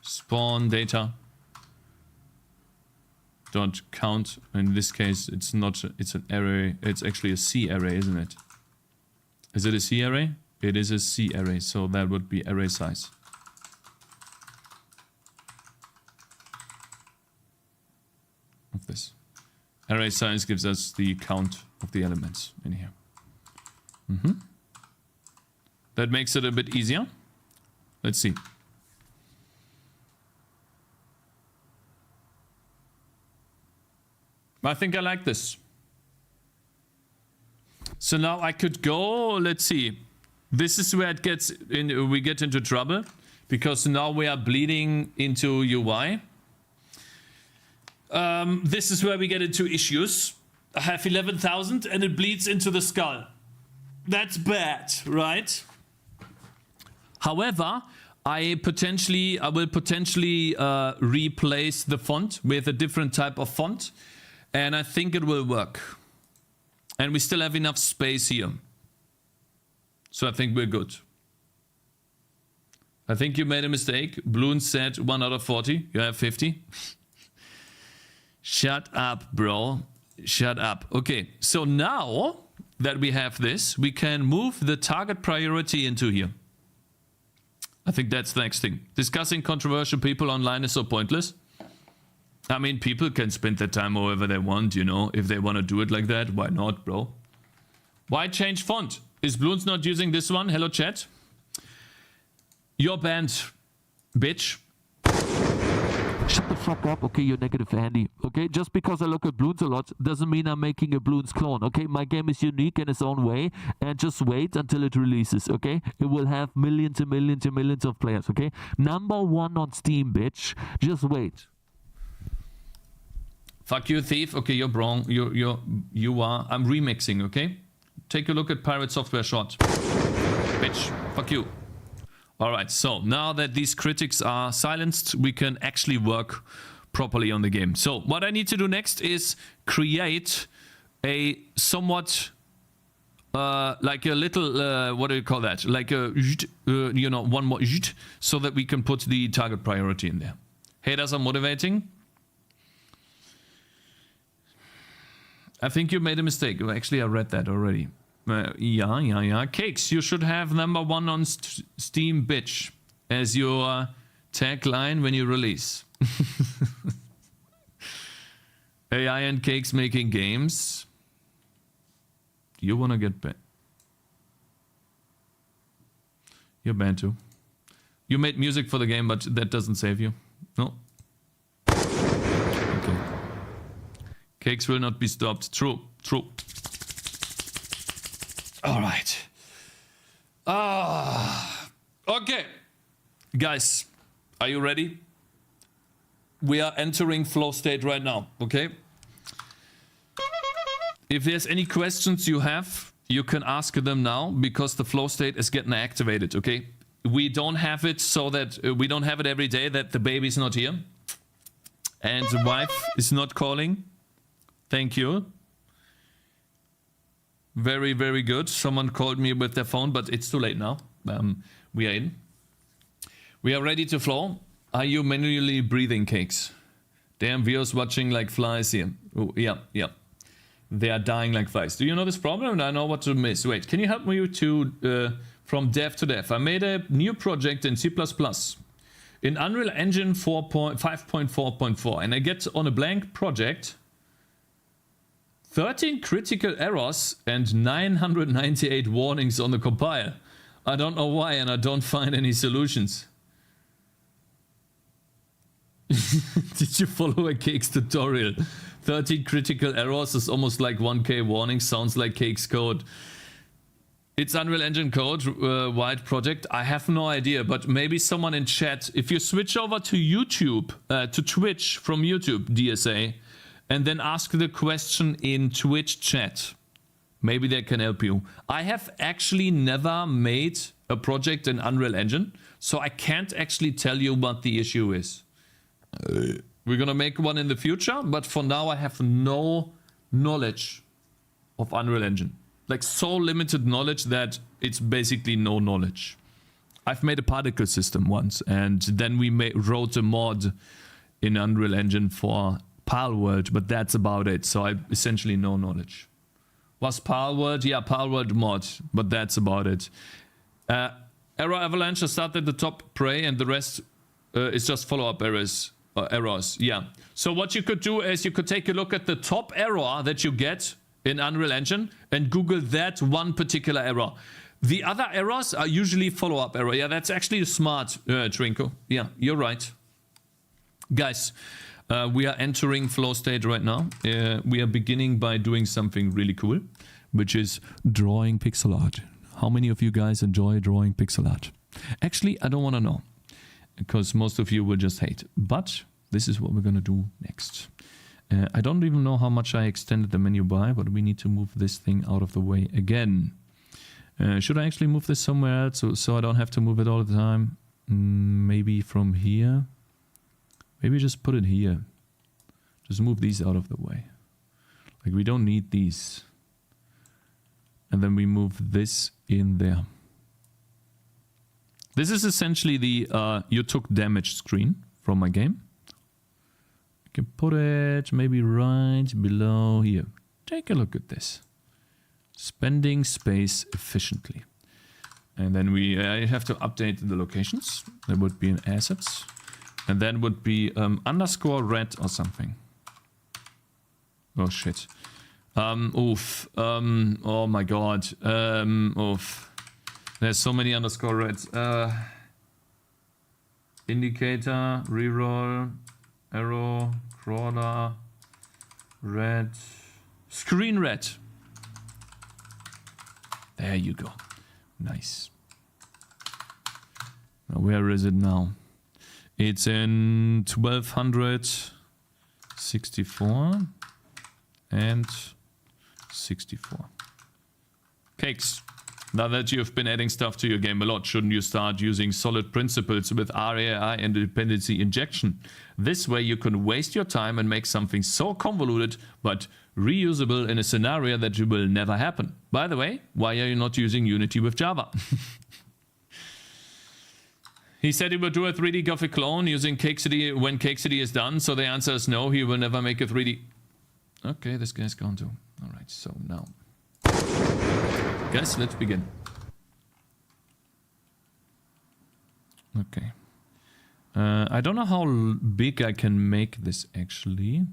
spawn data dot count. In this case, it's not, it's an array. It's actually a C array, isn't it? Is it a C array? It is a C array, so that would be array size. Of this. Array size gives us the count of the elements in here. That makes it a bit easier. Let's see. I think I like this. So now I could go, let's see. This is where it gets in, we get into trouble because now we are bleeding into UI. This is where we get into issues. I have 11,000 and it bleeds into the skull. That's bad, right? However, I will potentially replace the font with a different type of font, and I think it will work. And we still have enough space here. So I think we're good. I think you made a mistake. Bloon said 1 out of 40. You have 50. Shut up, bro. Shut up. Okay, so now that we have this, we can move the target priority into here. I think that's the next thing. Discussing controversial people online is so pointless. I mean, people can spend their time however they want, you know. If they want to do it like that, why not, bro? Why change font? Is Bloons not using this one? Hello, chat. You're banned, bitch. Shut the fuck up, okay, you negative Andy. Okay, just because I look at Bloons a lot doesn't mean I'm making a Bloons clone. Okay, my game is unique in its own way, and just wait until it releases. Okay, it will have millions and millions and millions of players. Okay, #1 on Steam, bitch. Just wait. Fuck you, thief. Okay, you're wrong. You are. I'm remixing. Okay, take a look at Pirate Software Shot. Bitch, fuck you. All right, so now that these critics are silenced, we can actually work properly on the game. So what I need to do next is create a somewhat like a little what do you call that? Like a you know, one more so that we can put the target priority in there. Haters are motivating. I think you made a mistake. Actually, I read that already. Yeah. Cakes, you should have #1 on Steam, bitch, as your tagline when you release. AI and Cakes making games. You wanna get banned? You're banned too. You made music for the game, but that doesn't save you. No. Okay. Cakes will not be stopped. True. Alright. Okay. Guys, are you ready? We are entering flow state right now, okay? If there's any questions you have, you can ask them now because the flow state is getting activated, okay? We don't have it so that we don't have it every day that the baby's not here and the wife is not calling. Thank you. Very, very good. Someone called me with their phone, but it's too late now. We are in. We are ready to flow. Are you manually breathing, Cakes? Damn, viewers watching like flies here. Oh, yeah. They are dying like flies. Do you know this problem? I know what to miss. Wait, can you help me to from dev to dev? I made a new project in C++ in Unreal Engine 5.4.4 and I get on a blank project 13 critical errors and 998 warnings on the compile. I don't know why and I don't find any solutions. Did you follow a Cakes tutorial? 13 critical errors is almost like 1k warning. Sounds like Cakes code. It's Unreal Engine code, wide project. I have no idea, but maybe someone in chat. If you switch over to YouTube, to Twitch from YouTube, DSA, and then ask the question in Twitch chat, maybe they can help you. I have actually never made a project in Unreal Engine, so I can't actually tell you what the issue is. We're gonna make one in the future, but for now I have no knowledge of Unreal Engine. Like so limited knowledge that it's basically no knowledge. I've made a particle system once and then we wrote a mod in Unreal Engine for Palworld, but that's about it. So I essentially no knowledge. Was Palworld? Yeah, Palworld mod, but that's about it. Error avalanche start at the top, pray, and the rest is just follow-up errors. Yeah. So what you could do is you could take a look at the top error that you get in Unreal Engine and Google that one particular error. The other errors are usually follow-up error. Yeah, that's actually smart, Trinko. Yeah, you're right. Guys, we are entering flow state right now. We are beginning by doing something really cool, which is drawing pixel art. How many of you guys enjoy drawing pixel art? Actually, I don't want to know, because most of you will just hate. But this is what we're going to do next. I don't even know how much I extended the menu by, but we need to move this thing out of the way again. Should I actually move this somewhere else so I don't have to move it all the time? Maybe from here. Maybe just put it here. Just move these out of the way. Like we don't need these. And then we move this in there. This is essentially the you took damage screen from my game. You can put it maybe right below here. Take a look at this. Spending space efficiently. And then I have to update the locations. There would be an assets. And then would be underscore red or something. Oh shit. Oh my god. Oof. There's so many underscore reds. Indicator, reroll, arrow, crawler, red, screen red. There you go. Nice. Now where is it now? It's in 1264 and 64. Cakes. Now that you've been adding stuff to your game a lot, shouldn't you start using solid principles with RAI and dependency injection? This way you can waste your time and make something so convoluted but reusable in a scenario that will never happen. By the way, why are you not using Unity with Java? He said he will do a 3D Gothic clone using Cakez when Cakez is done, so the answer is no, he will never make a 3D. Okay, this guy's gone too. Alright, so now. Guys, let's begin. Okay. I don't know how big I can make this actually.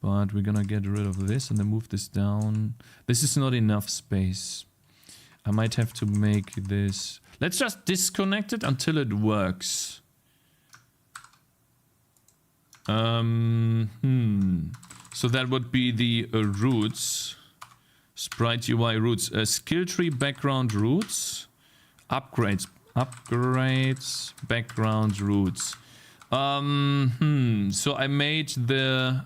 But we're gonna get rid of this and then move this down. This is not enough space. I might have to make this... Let's just disconnect it until it works. So that would be the roots. Sprite UI roots. Skill tree background roots. Upgrades. Upgrades. Background roots. So I made the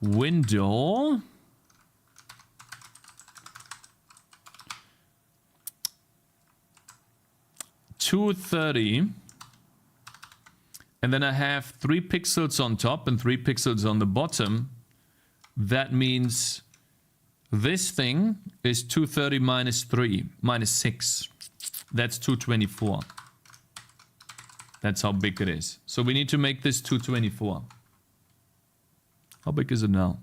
window. $230. And then I have 3 pixels on top and 3 pixels on the bottom. That means this thing is 230 minus 3, minus 6. That's 224. That's how big it is. So we need to make this 224. How big is it now?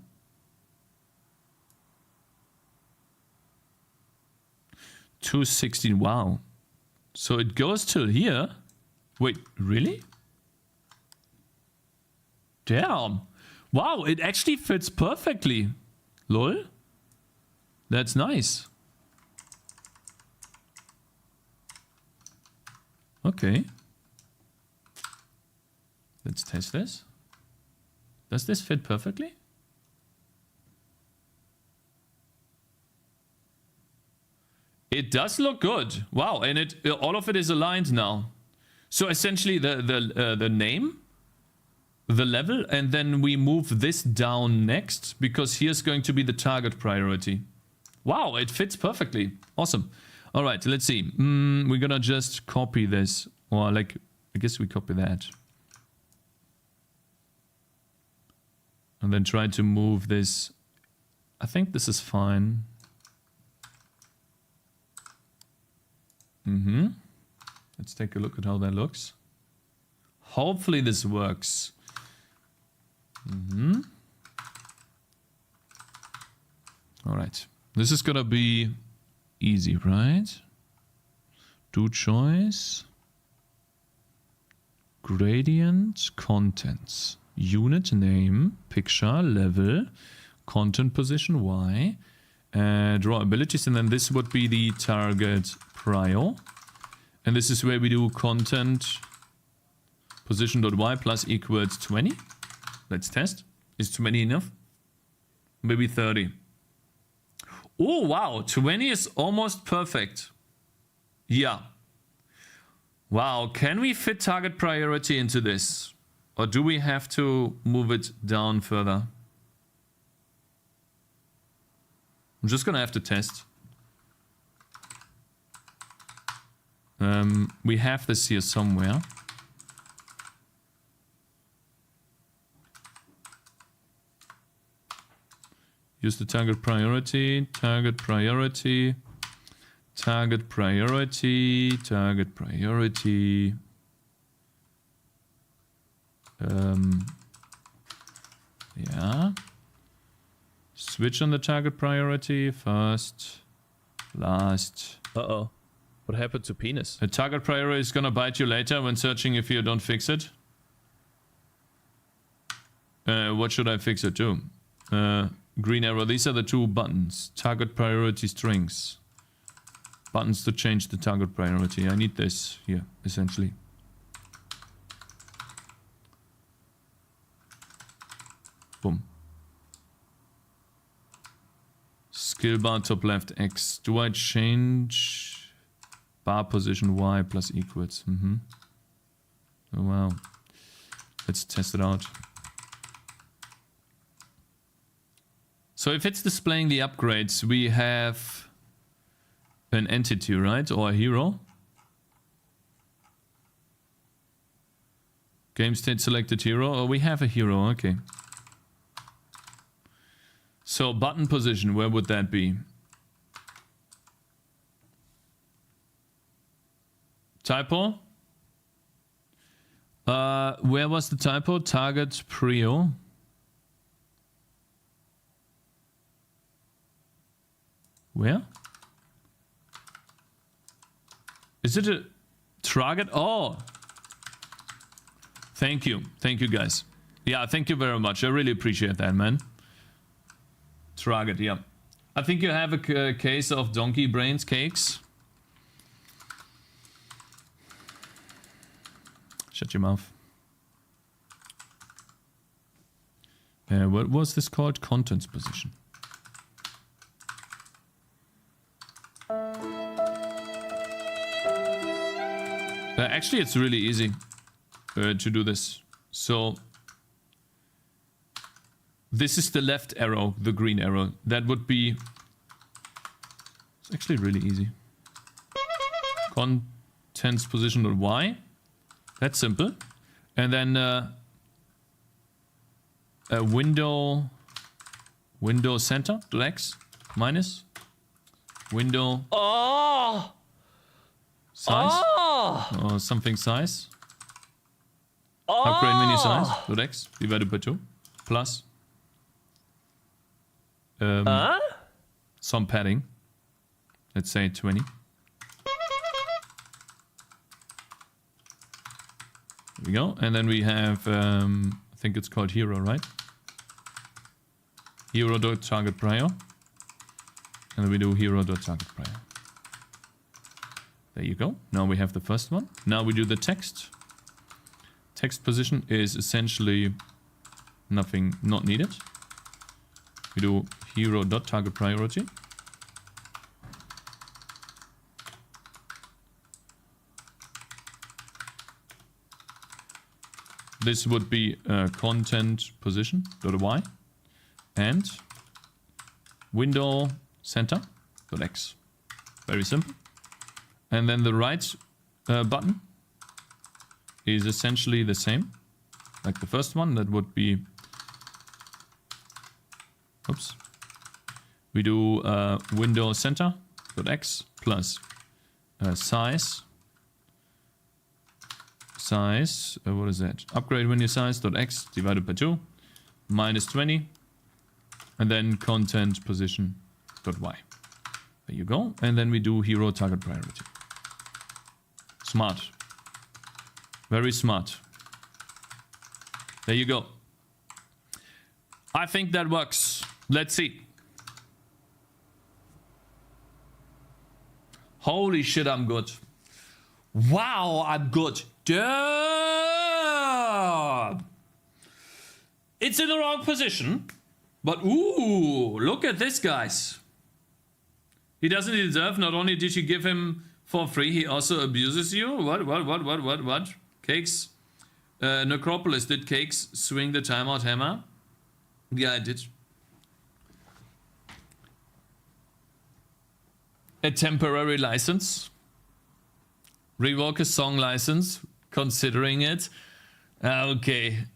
$216. Wow. So it goes till here. Wait, really? Damn. Wow, it actually fits perfectly. Lol. That's nice. Okay. Let's test this. Does this fit perfectly? It does look good. Wow, and it all of it is aligned now. So essentially the name, the level, and then we move this down next because here's going to be the target priority. Wow, it fits perfectly. Awesome. All right, let's see. We're gonna just copy this, or like, I guess we copy that. And then try to move this. I think this is fine. Let's take a look at how that looks. Hopefully this works. All right. This is gonna be easy, right? Do choice. Gradient, contents. Unit name, picture, level, content position, Y. Draw abilities, and then this would be the target prio. And this is where we do content position.y plus equals 20. Let's test. Is 20 enough? Maybe 30. Oh, wow. 20 is almost perfect. Yeah. Wow. Can we fit target priority into this? Or do we have to move it down further? I'm just gonna have to test. We have this here somewhere. Use the target priority, target priority, target priority, target priority. Yeah. Switch on the target priority. First, last. Uh-oh. What happened to penis? The target priority is gonna bite you later when searching if you don't fix it. What should I fix it to? Green arrow. These are the 2 buttons. Target priority strings. Buttons to change the target priority. I need this here, essentially. Boom. Skill bar top left X. Do I change bar position Y plus equals? Oh wow. Let's test it out. So if it's displaying the upgrades, we have an entity, right? Or a hero. Game state selected hero. Oh, we have a hero, okay. So button position, where would that be? Typo? Where was the typo? Target prio. Where? Is it a target? Oh. Thank you. Thank you, guys. Yeah, thank you very much. I really appreciate that, man. Target, yeah. I think you have a case of donkey brains cakes. Shut your mouth. What was this called? Contents position. Actually, it's really easy to do this. So this is the left arrow, the green arrow. That would be... It's actually really easy. Contents position .y. That's simple. And then a window center .x minus window size or something size. Upgrade menu size .x divided by 2 plus some padding. Let's say 20. There we go. And then we have, I think it's called hero, right? Hero.target prior. And then we do hero.target prior. There you go. Now we have the first one. Now we do the text. Text position is essentially nothing not needed. We do hero.target priority. This would be content position .y and window center .x. Very simple. And then the right button is essentially the same like the first one. That would be, oops. We do window center .x plus size. What is that? Upgrade window size .x divided by 2 minus 20, and then content position .y. There you go. And then we do hero target priority. Smart. Very smart. There you go. I think that works. Let's see. Holy shit, I'm good. Wow, I'm good. Damn! It's in the wrong position. But ooh, look at this, guys. He doesn't deserve. Not only did you give him for free, he also abuses you. What? Cakez. Necropolis, did Cakez swing the timeout hammer? Yeah, I did. A temporary license. Revoke a song license. Considering it. Okay.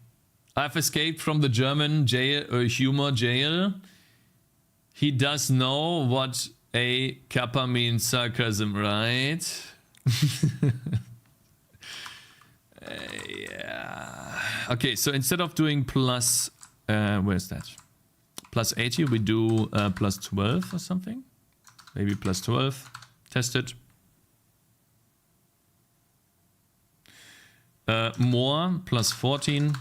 I've escaped from the German jail, humor jail. He does know what a kappa means sarcasm, right? Yeah. Okay, so instead of doing plus, where's that? Plus 80, we do plus 12 or something. Maybe plus 12. Test it. More, plus 14.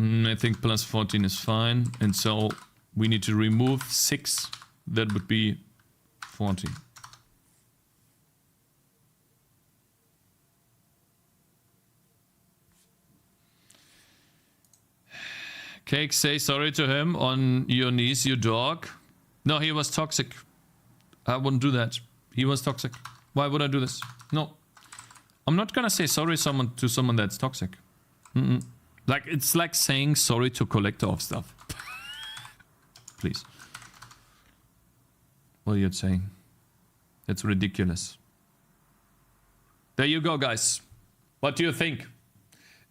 I think plus 14 is fine. And so we need to remove 6. That would be 40. Cakez, say sorry to him on your knees, you dog. No, he was toxic. I wouldn't do that. He was toxic. Why would I do this? No. I'm not gonna say sorry to someone that's toxic. Like, it's like saying sorry to a collector of stuff. Please. What are you saying? It's ridiculous. There you go, guys. What do you think?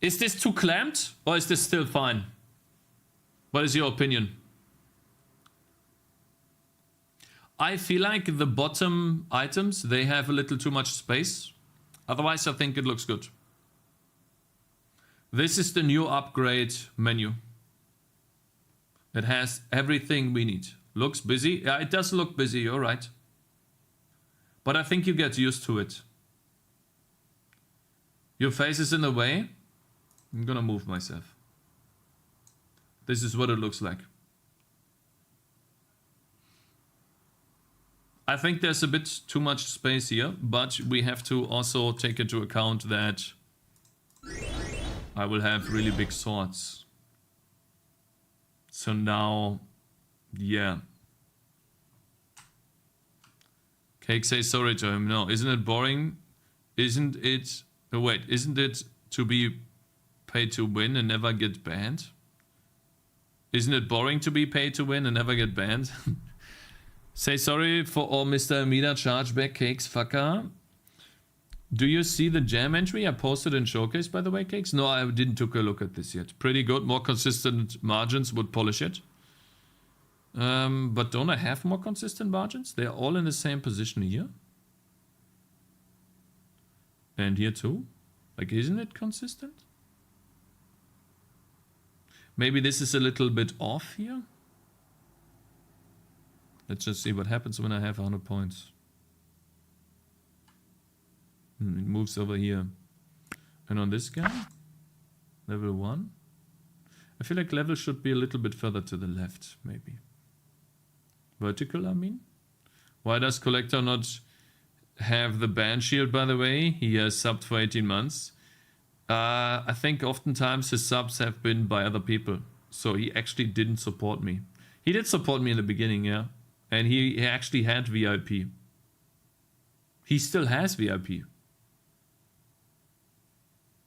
Is this too clamped or is this still fine? What is your opinion? I feel like the bottom items, they have a little too much space. Otherwise, I think it looks good. This is the new upgrade menu. It has everything we need. Looks busy. Yeah, it does look busy, you're right. But I think you get used to it. Your face is in the way. I'm gonna move myself. This is what it looks like. I think there's a bit too much space here, but we have to also take into account that I will have really big swords. So now, yeah. Cake says sorry to him. No, isn't it boring? Isn't it... Oh, wait, isn't it to be paid to win and never get banned? Isn't it boring to be paid to win and never get banned? Say sorry for all Mr. Amida chargeback cakes, fucker. Do you see the jam entry I posted in Showcase, by the way, Cakes? No, I didn't take a look at this yet. Pretty good. More consistent margins would polish it. But don't I have more consistent margins? They're all in the same position here. And here too. Like, isn't it consistent? Maybe this is a little bit off here. Let's just see what happens when I have 100 points. It moves over here. And on this guy, level 1. I feel like level should be a little bit further to the left, maybe. Vertical, I mean. Why does Collector not have the ban shield, by the way? He has subbed for 18 months. I think oftentimes his subs have been by other people. So he actually didn't support me. He did support me in the beginning, yeah. And he actually had VIP. He still has VIP.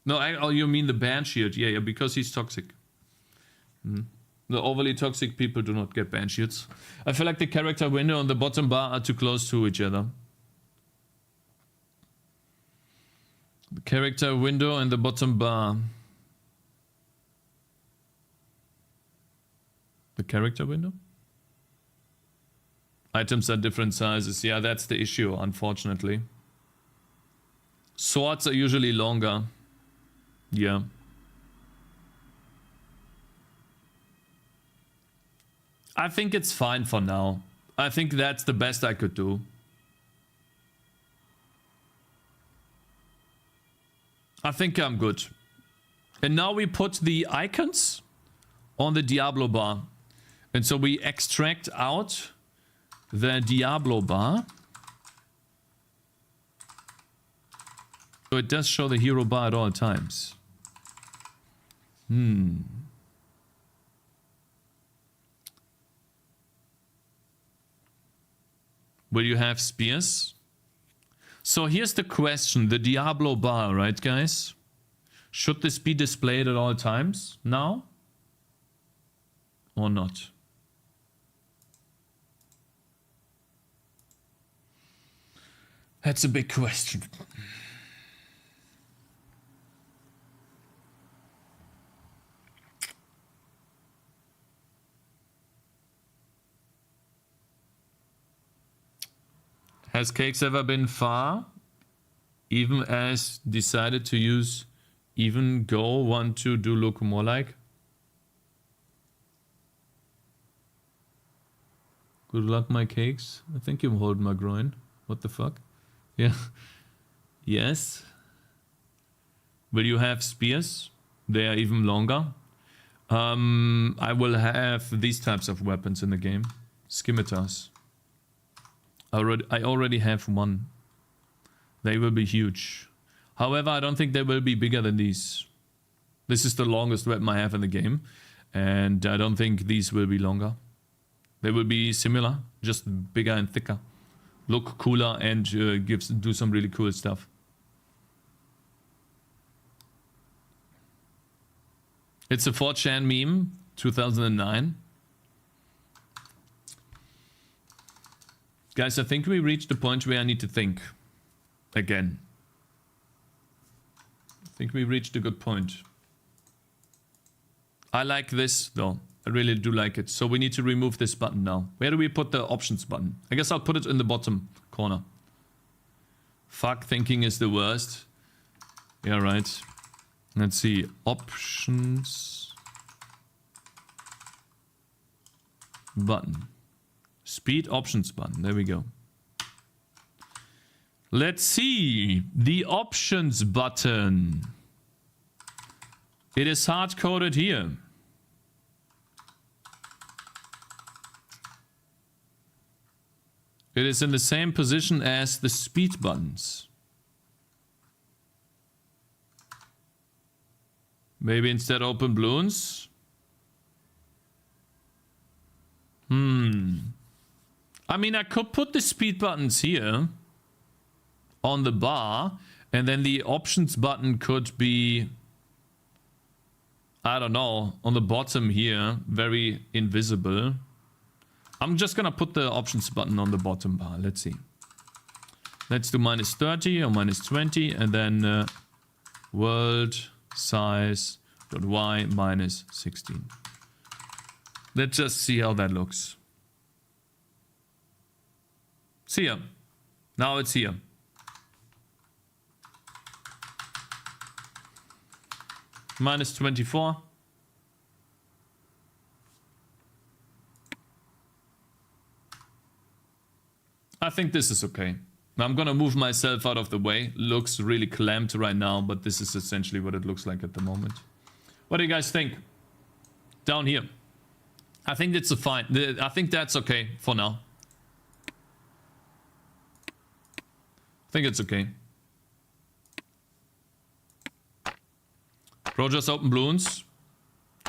No, oh, you mean the ban shield? Yeah, because he's toxic. The overly toxic people do not get ban shields. I feel like the character window and the bottom bar are too close to each other. The character window and the bottom bar. The character window? Items are different sizes. Yeah, that's the issue, unfortunately. Swords are usually longer. Yeah. I think it's fine for now. I think that's the best I could do. I think I'm good. And now we put the icons on the Diablo bar. And so we extract out the Diablo bar. So it does show the hero bar at all times. Will you have spears? So here's the question. The Diablo bar, right guys? Should this be displayed at all times now? Or not? That's a big question. Has Cakes ever been far? Even as decided to use even go want to do look more like? Good luck, my Cakes. I think you hold my groin. What the fuck? Yeah. Yes. Will you have spears? They are even longer. I will have these types of weapons in the game. Scimitars. I already have one. They will be huge. However, I don't think they will be bigger than these. This is the longest weapon I have in the game. And I don't think these will be longer. They will be similar, just bigger and thicker. Look cooler and do some really cool stuff. It's a 4chan meme, 2009. Guys, I think we reached the point where I need to think again. I think we reached a good point. I like this though. I really do like it. So we need to remove this button now. Where do we put the options button? I guess I'll put it in the bottom corner. Fuck, thinking is the worst. Yeah, right. Let's see. Options. Button. Speed options button. There we go. Let's see. The options button. It is hard-coded here. It is in the same position as the speed buttons. Maybe instead open balloons? I mean, I could put the speed buttons here on the bar, and then the options button could be, I don't know, on the bottom here, very invisible. I'm just gonna put the options button on the bottom bar. Let's see. Let's do -30 or -20, and then world size .y -16. Let's just see how that looks. See ya. Now it's here. -24. I think this is okay. Now I'm gonna move myself out of the way. Looks really clamped right now, but this is essentially what it looks like at the moment. What do you guys think? Down here. I think that's fine. I think that's okay for now. I think it's okay. Bro, just open balloons.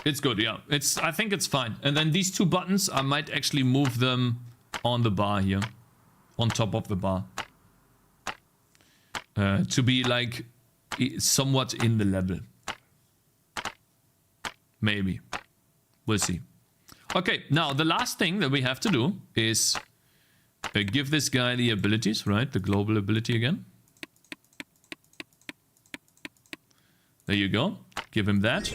It's good, yeah. I think it's fine. And then these two buttons, I might actually move them on the bar here. On top of the bar. To be like somewhat in the level. Maybe. We'll see. Okay, now the last thing that we have to do is give this guy the abilities, right? The global ability again. There you go. Give him that.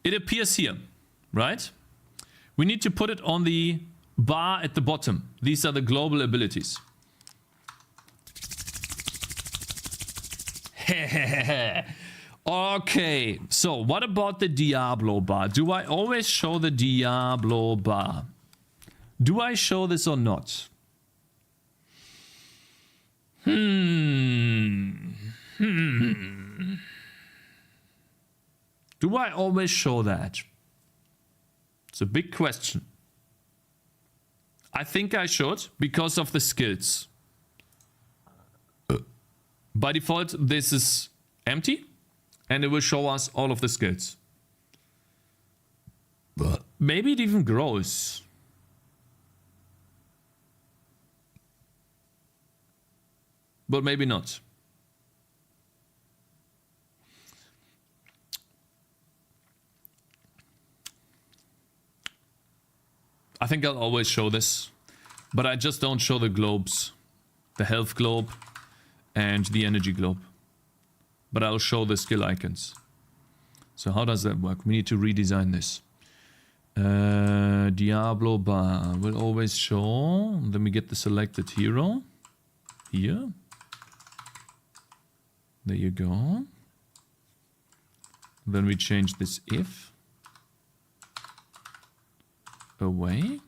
It appears here, right? We need to put it on the bar at the bottom. These are the global abilities. Okay, so what about the Diablo bar? Do I always show the Diablo bar? Do I show this or not? Do I always show that? It's a big question. I think I should because of the skills. By default, this is empty and it will show us all of the skills. Maybe it even grows. But maybe not. I think I'll always show this, but I just don't show the globes. The health globe and the energy globe. But I'll show the skill icons. So how does that work? We need to redesign this. Diablo bar will always show. Then we get the selected hero. Here. There you go. Then we change this if. Away.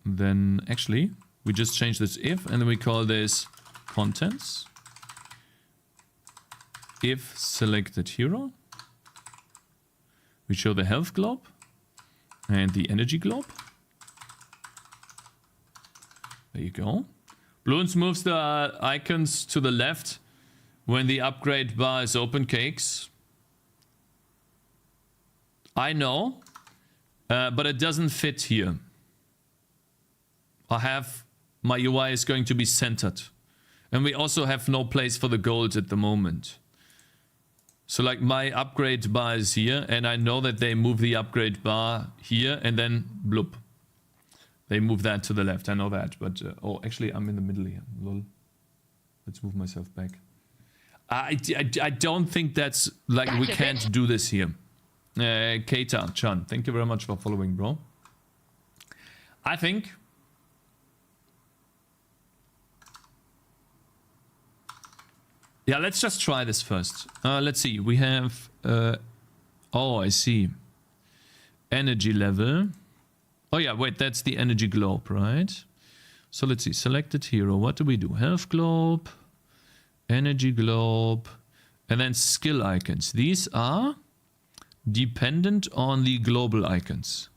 Then actually we just change this if and then we call this contents. If selected hero. We show the health globe and the energy globe. There you go. Bloons moves the icons to the left when the upgrade bar is open. Cakes. I know, but it doesn't fit here. My UI is going to be centered. And we also have no place for the gold at the moment. So like my upgrade bar is here and I know that they move the upgrade bar here and then bloop. They move that to the left, I know that, but oh, actually I'm in the middle here, lol. Let's move myself back. I don't think that's, like, we can't do this here. Keita-chan, thank you very much for following, bro. I think Yeah, let's just try this first. Let's see. We have... oh, I see. Energy level. Oh yeah, wait, that's the energy globe, right? So let's see. Selected hero. What do we do? Health globe. Energy globe. And then skill icons. These are dependent on the global icons.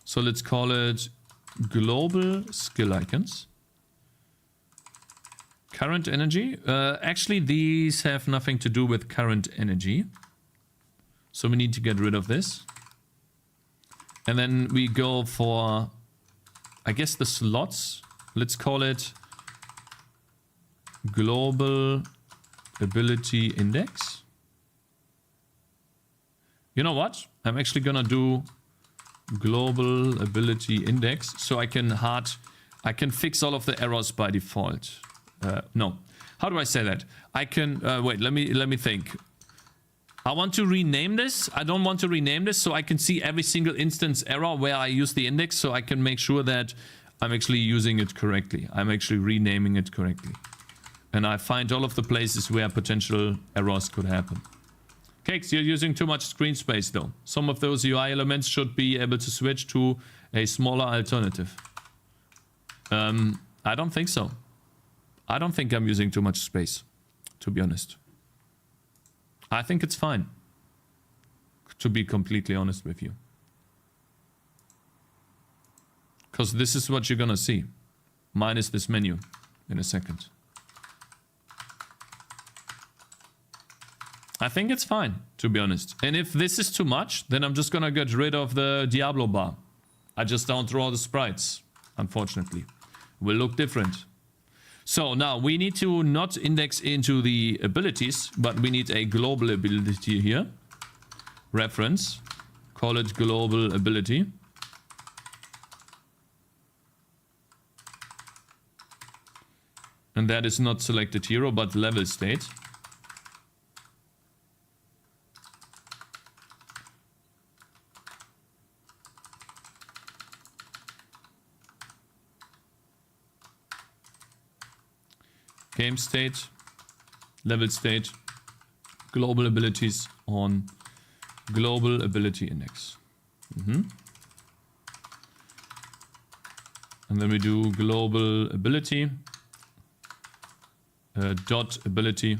So let's call it global skill icons. Current energy. Actually, these have nothing to do with current energy. So we need to get rid of this. And then we go for, I guess, the slots. Let's call it global ability index. You know what? I'm actually gonna do global ability index so I can fix all of the errors by default. No. How do I say that? I can wait, let me think. I want to rename this. I don't want to rename this so I can see every single instance error where I use the index so I can make sure that I'm actually using it correctly. I'm actually renaming it correctly. And I find all of the places where potential errors could happen. Cakez, you're using too much screen space though. Some of those UI elements should be able to switch to a smaller alternative. I don't think so. I don't think I'm using too much space, to be honest. I think it's fine, to be completely honest with you. Because this is what you're gonna see, minus this menu in a second. I think it's fine, to be honest. And if this is too much, then I'm just gonna get rid of the Diablo bar. I just don't draw the sprites, unfortunately. It will look different. So now we need to not index into the abilities, but we need a global ability here. Reference. Call it global ability. And that is not selected hero, but level state. Game state, level state, global abilities on global ability index. And then we do global ability, dot ability.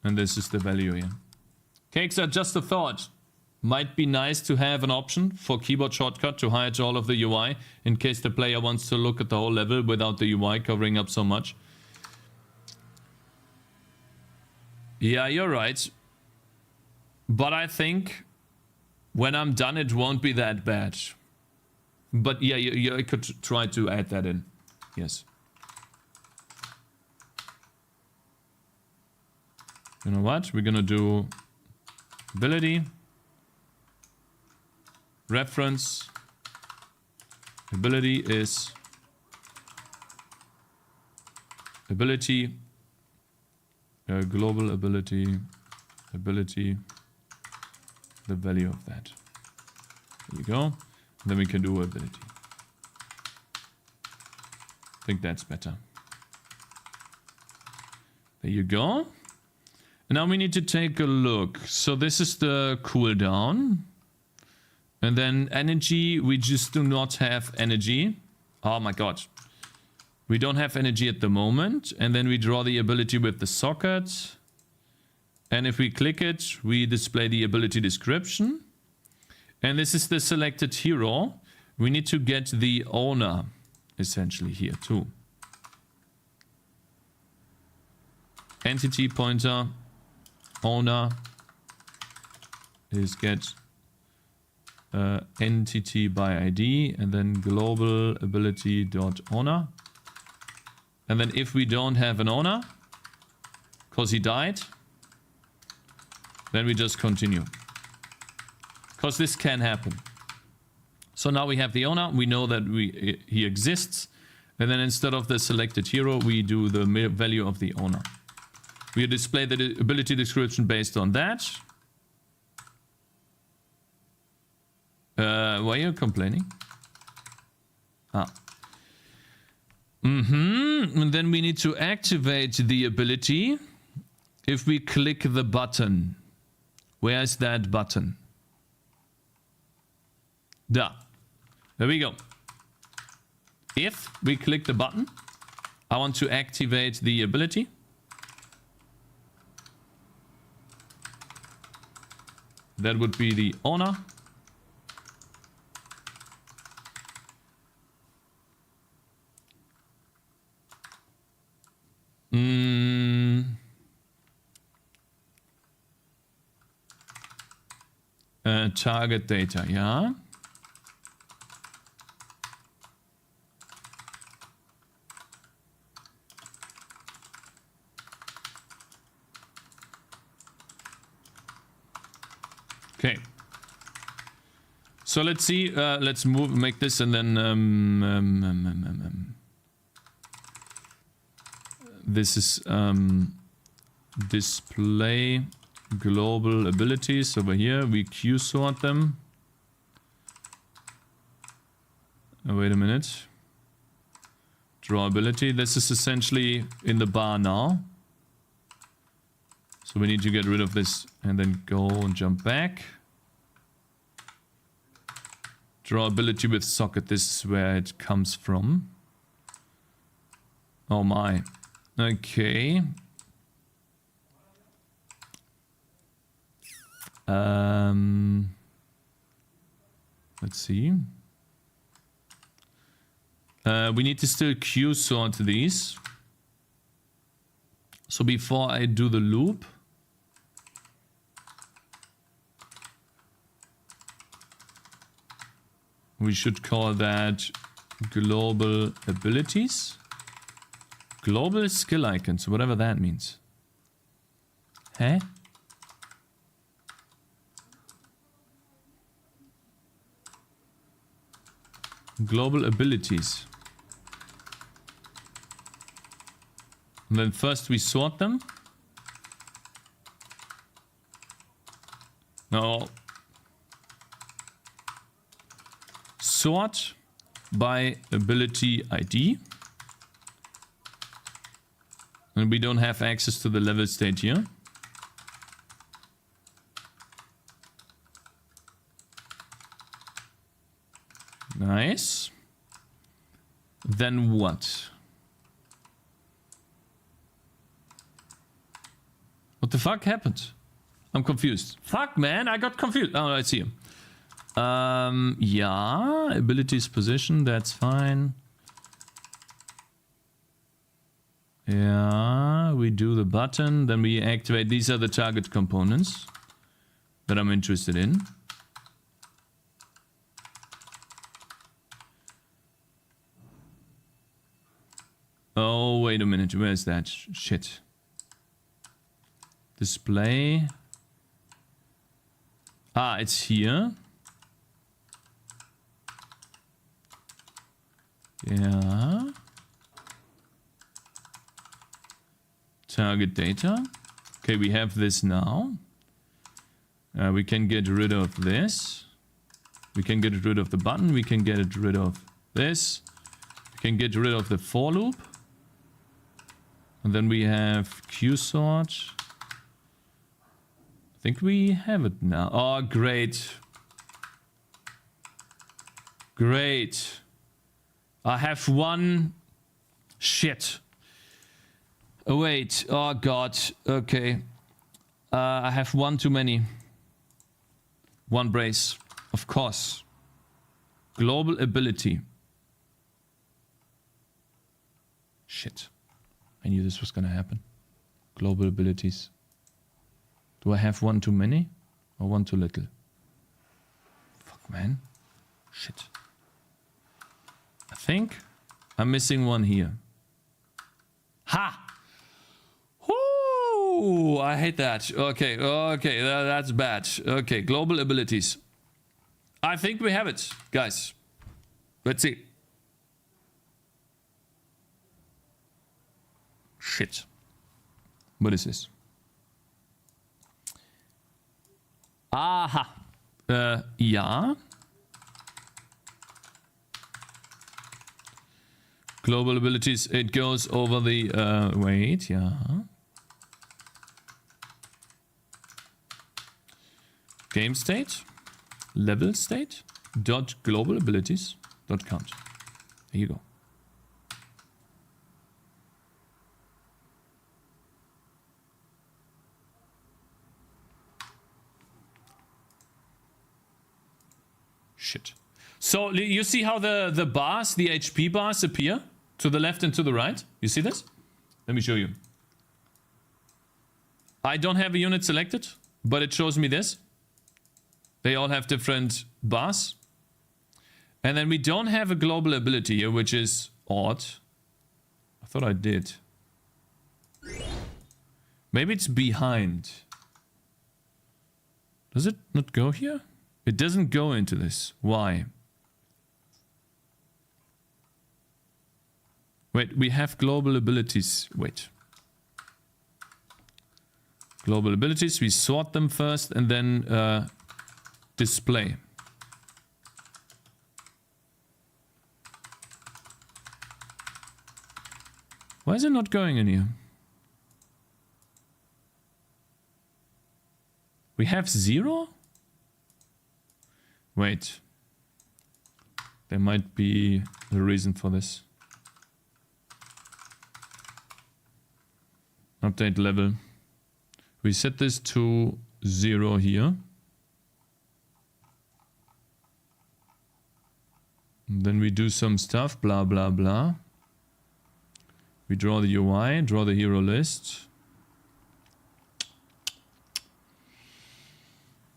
And this is the value here. Cakez, just a thought. Might be nice to have an option for keyboard shortcut to hide all of the UI in case the player wants to look at the whole level without the UI covering up so much. Yeah, you're right. But I think when I'm done, it won't be that bad. But yeah, you could try to add that in. Yes. You know what? We're gonna do ability. Reference ability is ability global ability the value of that. There you go. And then we can do ability. I think that's better. There you go. And now we need to take a look. So this is the cooldown. And then energy, we just do not have energy. Oh my god. We don't have energy at the moment. And then we draw the ability with the socket. And if we click it, we display the ability description. And this is the selected hero. We need to get the owner, essentially, here too. Entity pointer, owner is get entity by ID, and then global ability dot owner. And then if we don't have an owner, because he died, then we just continue. Because this can happen. So now we have the owner, we know that he exists, and then instead of the selected hero, we do the value of the owner. We display the ability description based on that. Why are you complaining? And then we need to activate the ability if we click the button. Where is that button? Da. There we go. If we click the button, I want to activate the ability. That would be the owner. Target data, yeah. Okay. So let's see. Let's make this and then this is display global abilities over here. We queue sort them. Wait a minute. Draw ability. This is essentially in the bar now. So we need to get rid of this and then go and jump back. Draw ability with socket. This is where it comes from. Oh my. Okay. Let's see. We need to still queue sort these. So before I do the loop, we should call that global abilities. Global skill icons, whatever that means. Huh? Global abilities. And then first we sort them. No. Sort by ability ID. And we don't have access to the level state here. Nice. Then what? What the fuck happened? I'm confused. Fuck, man, I got confused. Oh, I see him. Yeah, abilities position, that's fine. Yeah, we do the button, then we activate. These are the target components that I'm interested in. Oh, wait a minute. Where is that shit? Display. Ah, it's here. Yeah. Target data. Okay, we have this now. We can get rid of this. We can get rid of the button. We can get rid of this. We can get rid of the for loop. And then we have queue sort. I think we have it now. Oh, great. Great. I have one. Shit. Oh, wait. Oh, God. Okay. I have one too many. One brace. Of course. Global ability. Shit. I knew this was gonna happen. Global abilities. Do I have one too many? Or one too little? Fuck, man. Shit. I think I'm missing one here. Ha! Whoo! I hate that. Okay, okay, that's bad. Okay, global abilities. I think we have it, guys. Let's see. Shit. What is this? Aha. Yeah. Global abilities, it goes over the, wait, yeah. Game state, level state, dot global abilities, dot count. There you go. Shit. So you see how the bars, the HP bars appear to the left and to the right? You see this? Let me show you. I don't have a unit selected, but it shows me this. They all have different bars. And then we don't have a global ability here, which is odd. I thought I did. Maybe it's behind. Does it not go here? It doesn't go into this. Why? Wait, we have global abilities. Wait. Global abilities, we sort them first and then display. Why is it not going in here? We have 0? Wait. There might be a reason for this. Update level. We set this to 0 here. And then we do some stuff, blah blah blah. We draw the UI, draw the hero list.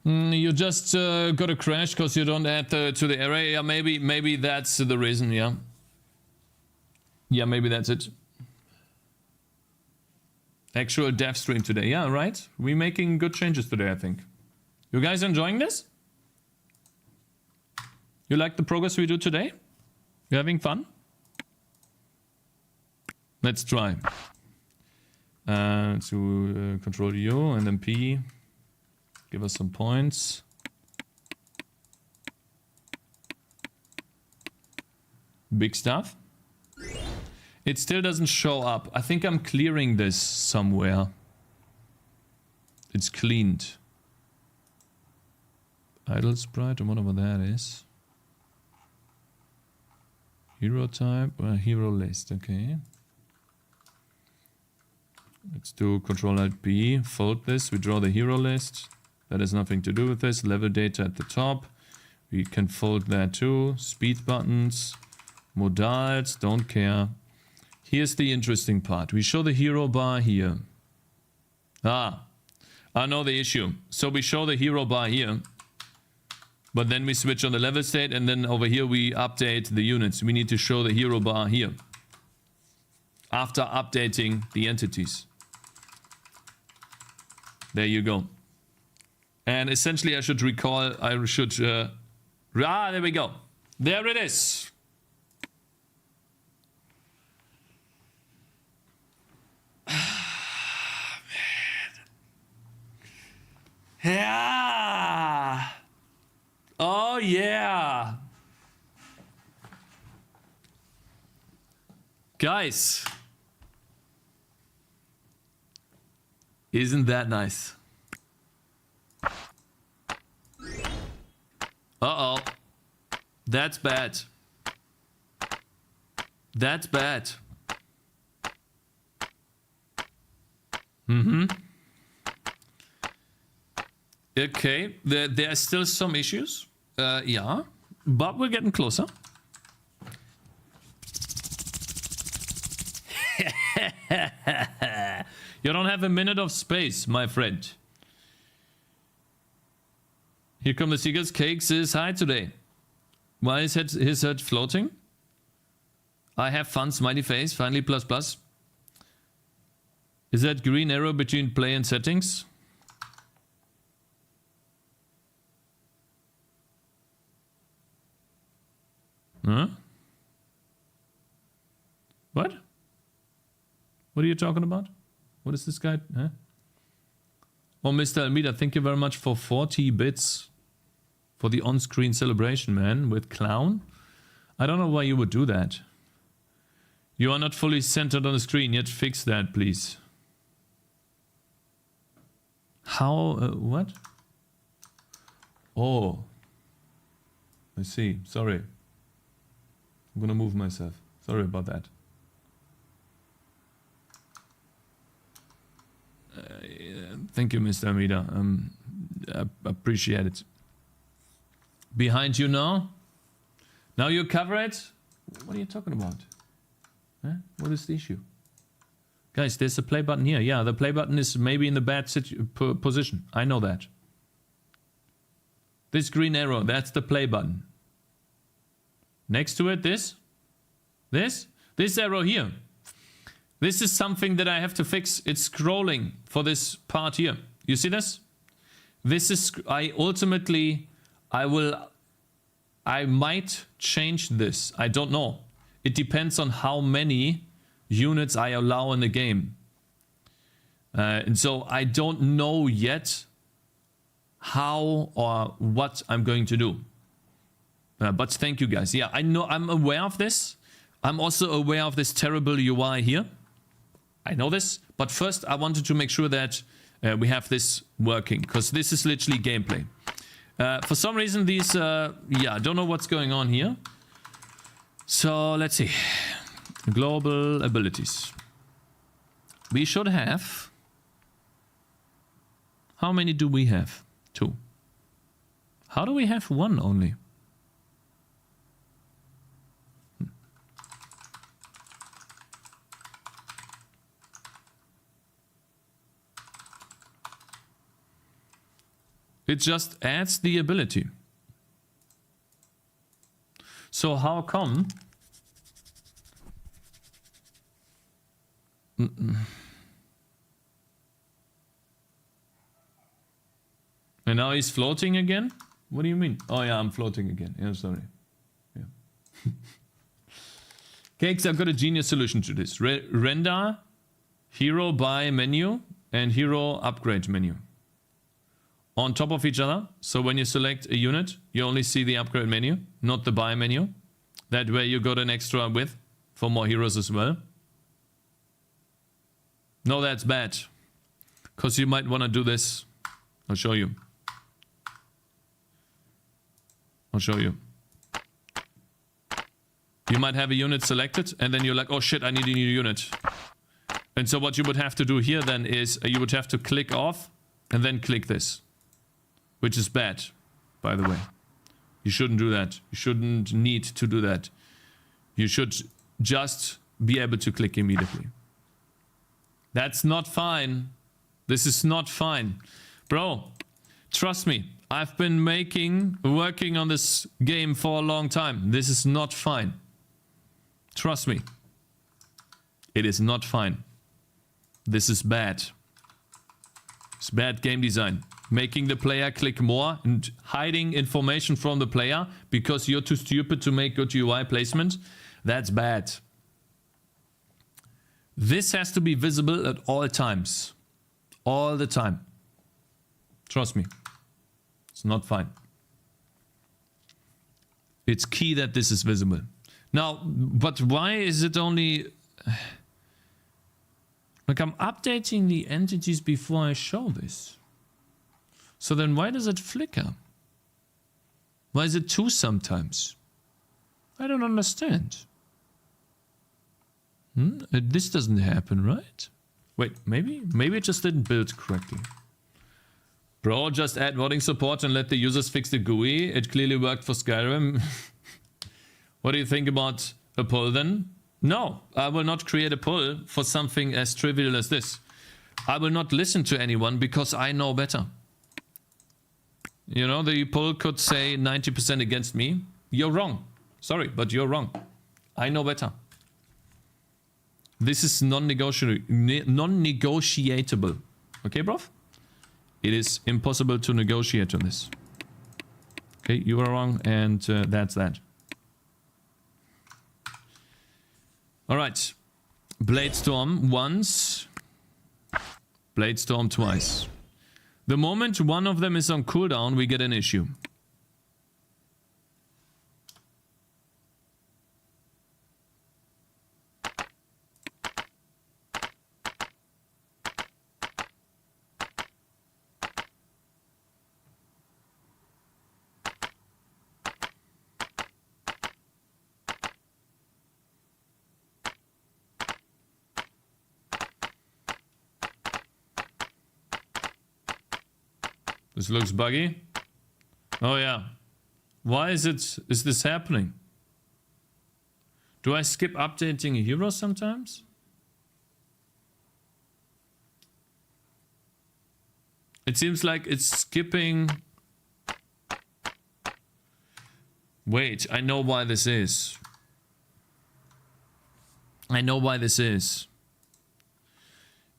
You just got a crash because you don't add to the array. Yeah, maybe that's the reason, yeah. Yeah, maybe that's it. Actual dev stream today. Yeah, right? We're making good changes today, I think. You guys enjoying this? You like the progress we do today? You having fun? Let's try. To control U and then P. Give us some points. Big stuff. It still doesn't show up. I think I'm clearing this somewhere. It's cleaned. Idle sprite or whatever that is. Hero type, hero list, okay. Let's do Control-Alt-B, fold this, we draw the hero list. That has nothing to do with this. Level data at the top. We can fold that too. Speed buttons, modals, don't care. Here's the interesting part. We show the hero bar here. I know the issue. So we show the hero bar here. But then we switch on the level state and then over here we update the units. We need to show the hero bar here. After updating the entities. There you go. And essentially I should recall, there we go. There it is. Yeah. Oh yeah. Guys. Isn't that nice? Uh-oh. That's bad. That's bad. Okay, there are still some issues. Yeah, but we're getting closer. You don't have a minute of space, my friend. Here come the seekers. Cakez says hi today. Why is his head floating? I have fun, smiley face, finally plus plus. Is that green arrow between play and settings? Huh? What? What are you talking about? What is this guy? Huh? Oh, Mr. Almeida, thank you very much for 40 bits for the on-screen celebration, man, with Clown. I don't know why you would do that. You are not fully centered on the screen yet. Fix that, please. How? What? Oh. I see. Sorry. I'm gonna move myself. Sorry about that. Thank you, Mr. Amida. I appreciate it. Behind you now? Now you cover it? What are you talking about? Huh? What is the issue? Guys, there's a play button here. Yeah, the play button is maybe in the bad position. I know that. This green arrow, that's the play button. Next to it, this arrow here. This is something that I have to fix. It's scrolling for this part here. You see this? This is, I might change this. I don't know. It depends on how many units I allow in the game. And so I don't know yet how or what I'm going to do. But thank you guys. Yeah, I know, I'm aware of this. I'm also aware of this terrible UI here. I know this, but first I wanted to make sure that we have this working, because this is literally gameplay. For some reason these, yeah, I don't know what's going on here. So let's see. Global abilities. We should have... How many do we have? 2. How do we have 1 only? It just adds the ability. So how come... And now he's floating again? What do you mean? Oh yeah, I'm floating again. Yeah, sorry. Yeah. Cakes, I've got a genius solution to this. Render hero buy menu and hero upgrade menu on top of each other. So when you select a unit, you only see the upgrade menu, not the buy menu. That way you got an extra width for more heroes as well. No, that's bad. Because you might want to do this. I'll show you. I'll show you. You might have a unit selected and then you're like, oh shit, I need a new unit. And so what you would have to do here then is you would have to click off and then click this. Which is bad, by the way. You shouldn't do that. You shouldn't need to do that. You should just be able to click immediately. That's not fine. This is not fine. Bro, trust me. I've been working on this game for a long time. This is not fine. Trust me. It is not fine. This is bad. It's bad game design. Making the player click more and hiding information from the player because you're too stupid to make good UI placement. That's bad. This has to be visible at all times. All the time. Trust me. It's not fine. It's key that this is visible. Now, but why is it only... Like, I'm updating the entities before I show this. So then why does it flicker? Why is it 2 sometimes? I don't understand. This doesn't happen, right? Wait, maybe it just didn't build correctly. Bro, just add modding support and let the users fix the GUI. It clearly worked for Skyrim. What do you think about a poll then? No, I will not create a poll for something as trivial as this. I will not listen to anyone because I know better. You know, the poll could say 90% against me. You're wrong. Sorry, but you're wrong. I know better. This is non-negotiable. Okay, bro? It is impossible to negotiate on this. Okay, you are wrong, and that's that. Alright. Bladestorm once. Bladestorm twice. The moment one of them is on cooldown, we get an issue. This looks buggy. Oh yeah. Why is this happening? Do I skip updating a hero sometimes? It seems like it's skipping. Wait, I know why this is. I know why this is.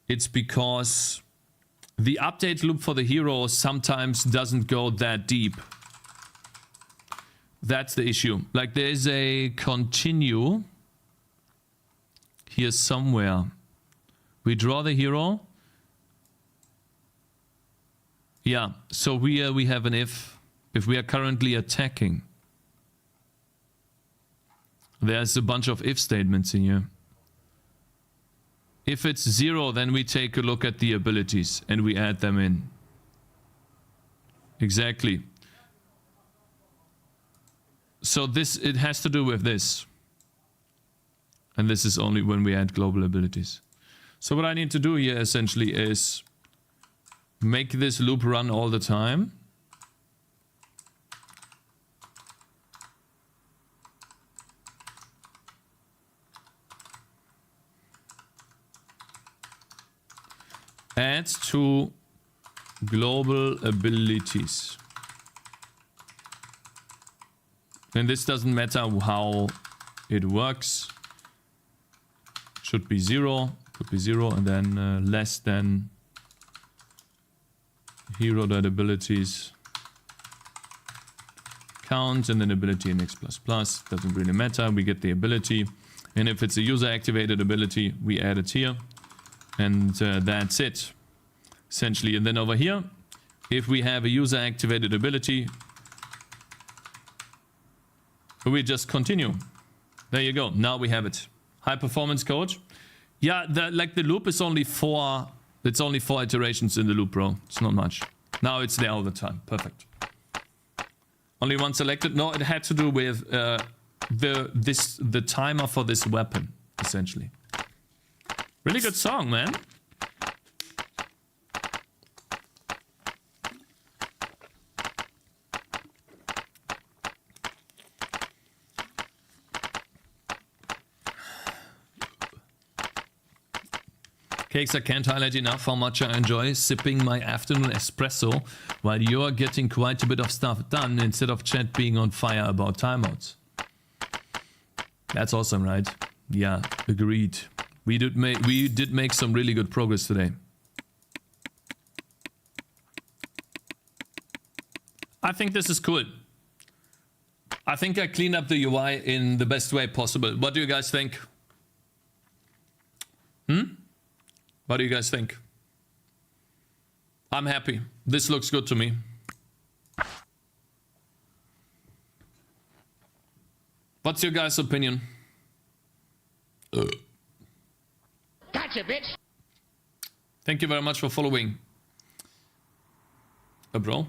It's because the update loop for the hero sometimes doesn't go that deep. That's the issue. Like there's a continue here somewhere. We draw the hero. Yeah, so we have an if we are currently attacking. There's a bunch of if statements in here. If it's 0, then we take a look at the abilities and we add them in. Exactly. So it has to do with this. And this is only when we add global abilities. So what I need to do here essentially is make this loop run all the time. Add to global abilities. And this doesn't matter how it works. Should be 0, could be 0, and then less than hero.abilities count, and then ability in x++. Doesn't really matter, we get the ability. And if it's a user activated ability, we add it here. And that's it, essentially. And then over here, if we have a user activated ability, we just continue. There you go. Now we have it. High performance code. Yeah, the loop is only 4. It's only 4 iterations in the loop, bro. It's not much. Now it's there all the time. Perfect. Only one selected. No, it had to do with the timer for this weapon, essentially. Really good song, man. Cakes, I can't highlight enough how much I enjoy sipping my afternoon espresso while you're getting quite a bit of stuff done instead of chat being on fire about timeouts. That's awesome, right? Yeah, agreed. We did make some really good progress today. I think this is cool. I think I cleaned up the UI in the best way possible. What do you guys think? What do you guys think? I'm happy. This looks good to me. What's your guys' opinion? Gotcha, bitch. Thank you very much for following. Bro.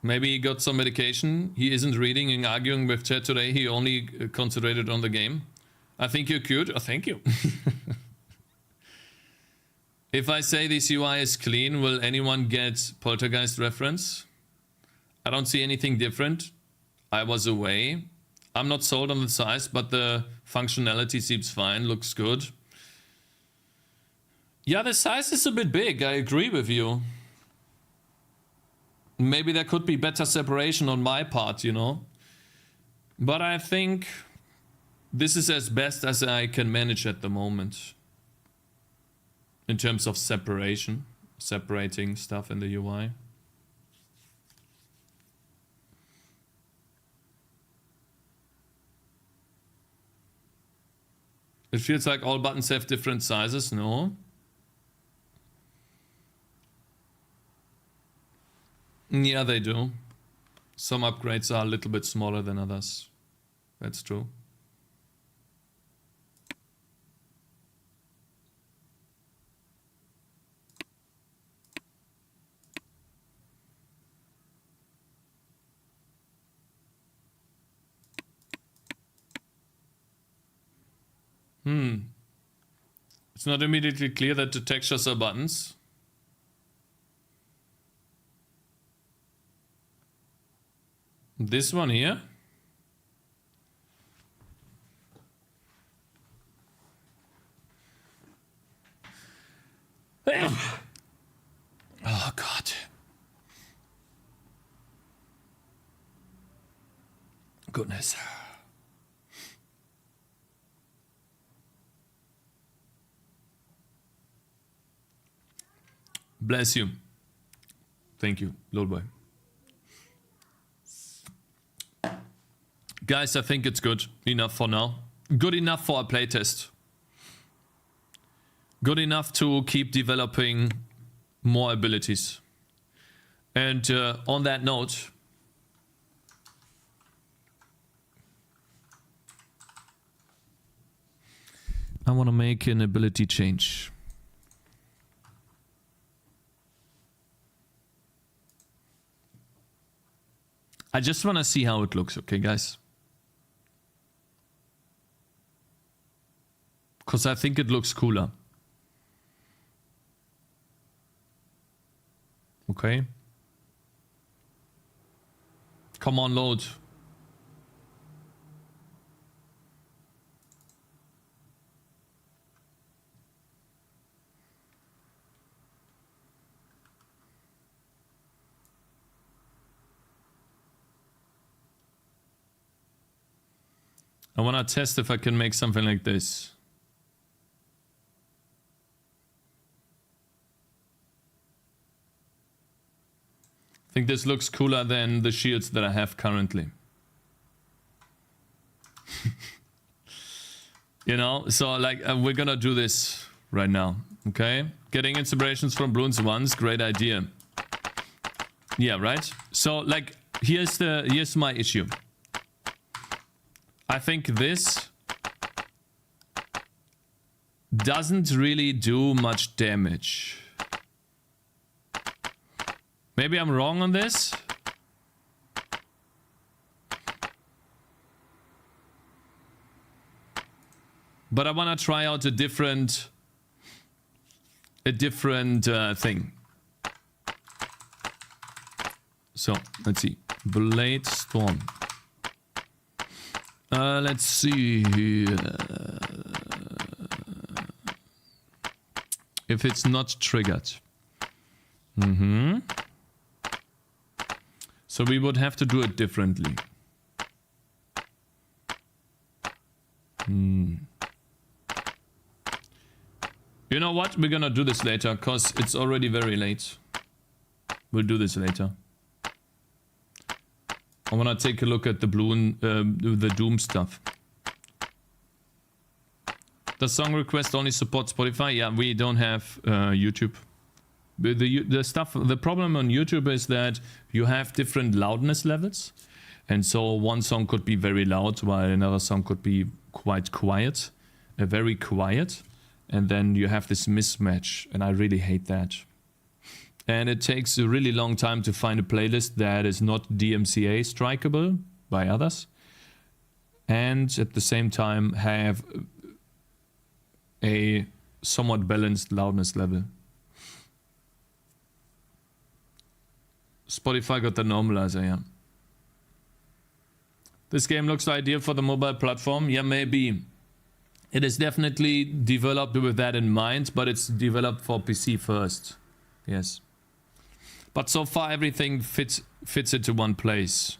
Maybe he got some medication. He isn't reading and arguing with chat today. He only concentrated on the game. I think you're cute. Oh, thank you. If I say this UI is clean, will anyone get Poltergeist reference? I don't see anything different. I was away. I'm not sold on the size, but the functionality seems fine. Looks good. Yeah, the size is a bit big. I agree with you. Maybe there could be better separation on my part, you know. But I think this is as best as I can manage at the moment. In terms of separation. Separating stuff in the UI. It feels like all buttons have different sizes. No. Yeah, they do. Some upgrades are a little bit smaller than others. That's true. It's not immediately clear that the textures are buttons. This one here. Oh God. Goodness. Bless you. Thank you, Lord Boy. Guys, I think it's good enough for now. Good enough for a playtest. Good enough to keep developing more abilities. And on that note, I want to make an ability change. I just want to see how it looks, okay, guys? Because I think it looks cooler. Okay. Come on, load. I want to test if I can make something like this. I think this looks cooler than the shields that I have currently. You know, so like we're gonna do this right now, okay? Getting inspirations from balloons once, great idea. Yeah, right? So like here's my issue. I think this doesn't really do much damage. Maybe I'm wrong on this. But I want to try out a different thing. So, let's see. Blade Storm. Let's see here. If it's not triggered. So we would have to do it differently. You know what? We're gonna do this later, because it's already very late. We'll do this later. I wanna take a look at the balloon, the Doom stuff. Does song request only support Spotify? Yeah, we don't have YouTube. The problem on YouTube is that you have different loudness levels, and so one song could be very loud while another song could be quite quiet, very quiet, and then you have this mismatch, and I really hate that. And it takes a really long time to find a playlist that is not DMCA strikeable by others, and at the same time have a somewhat balanced loudness level. Spotify got the normalizer, yeah. This game looks ideal for the mobile platform. Yeah, maybe. It is definitely developed with that in mind, but it's developed for PC first. Yes. But so far everything fits into one place.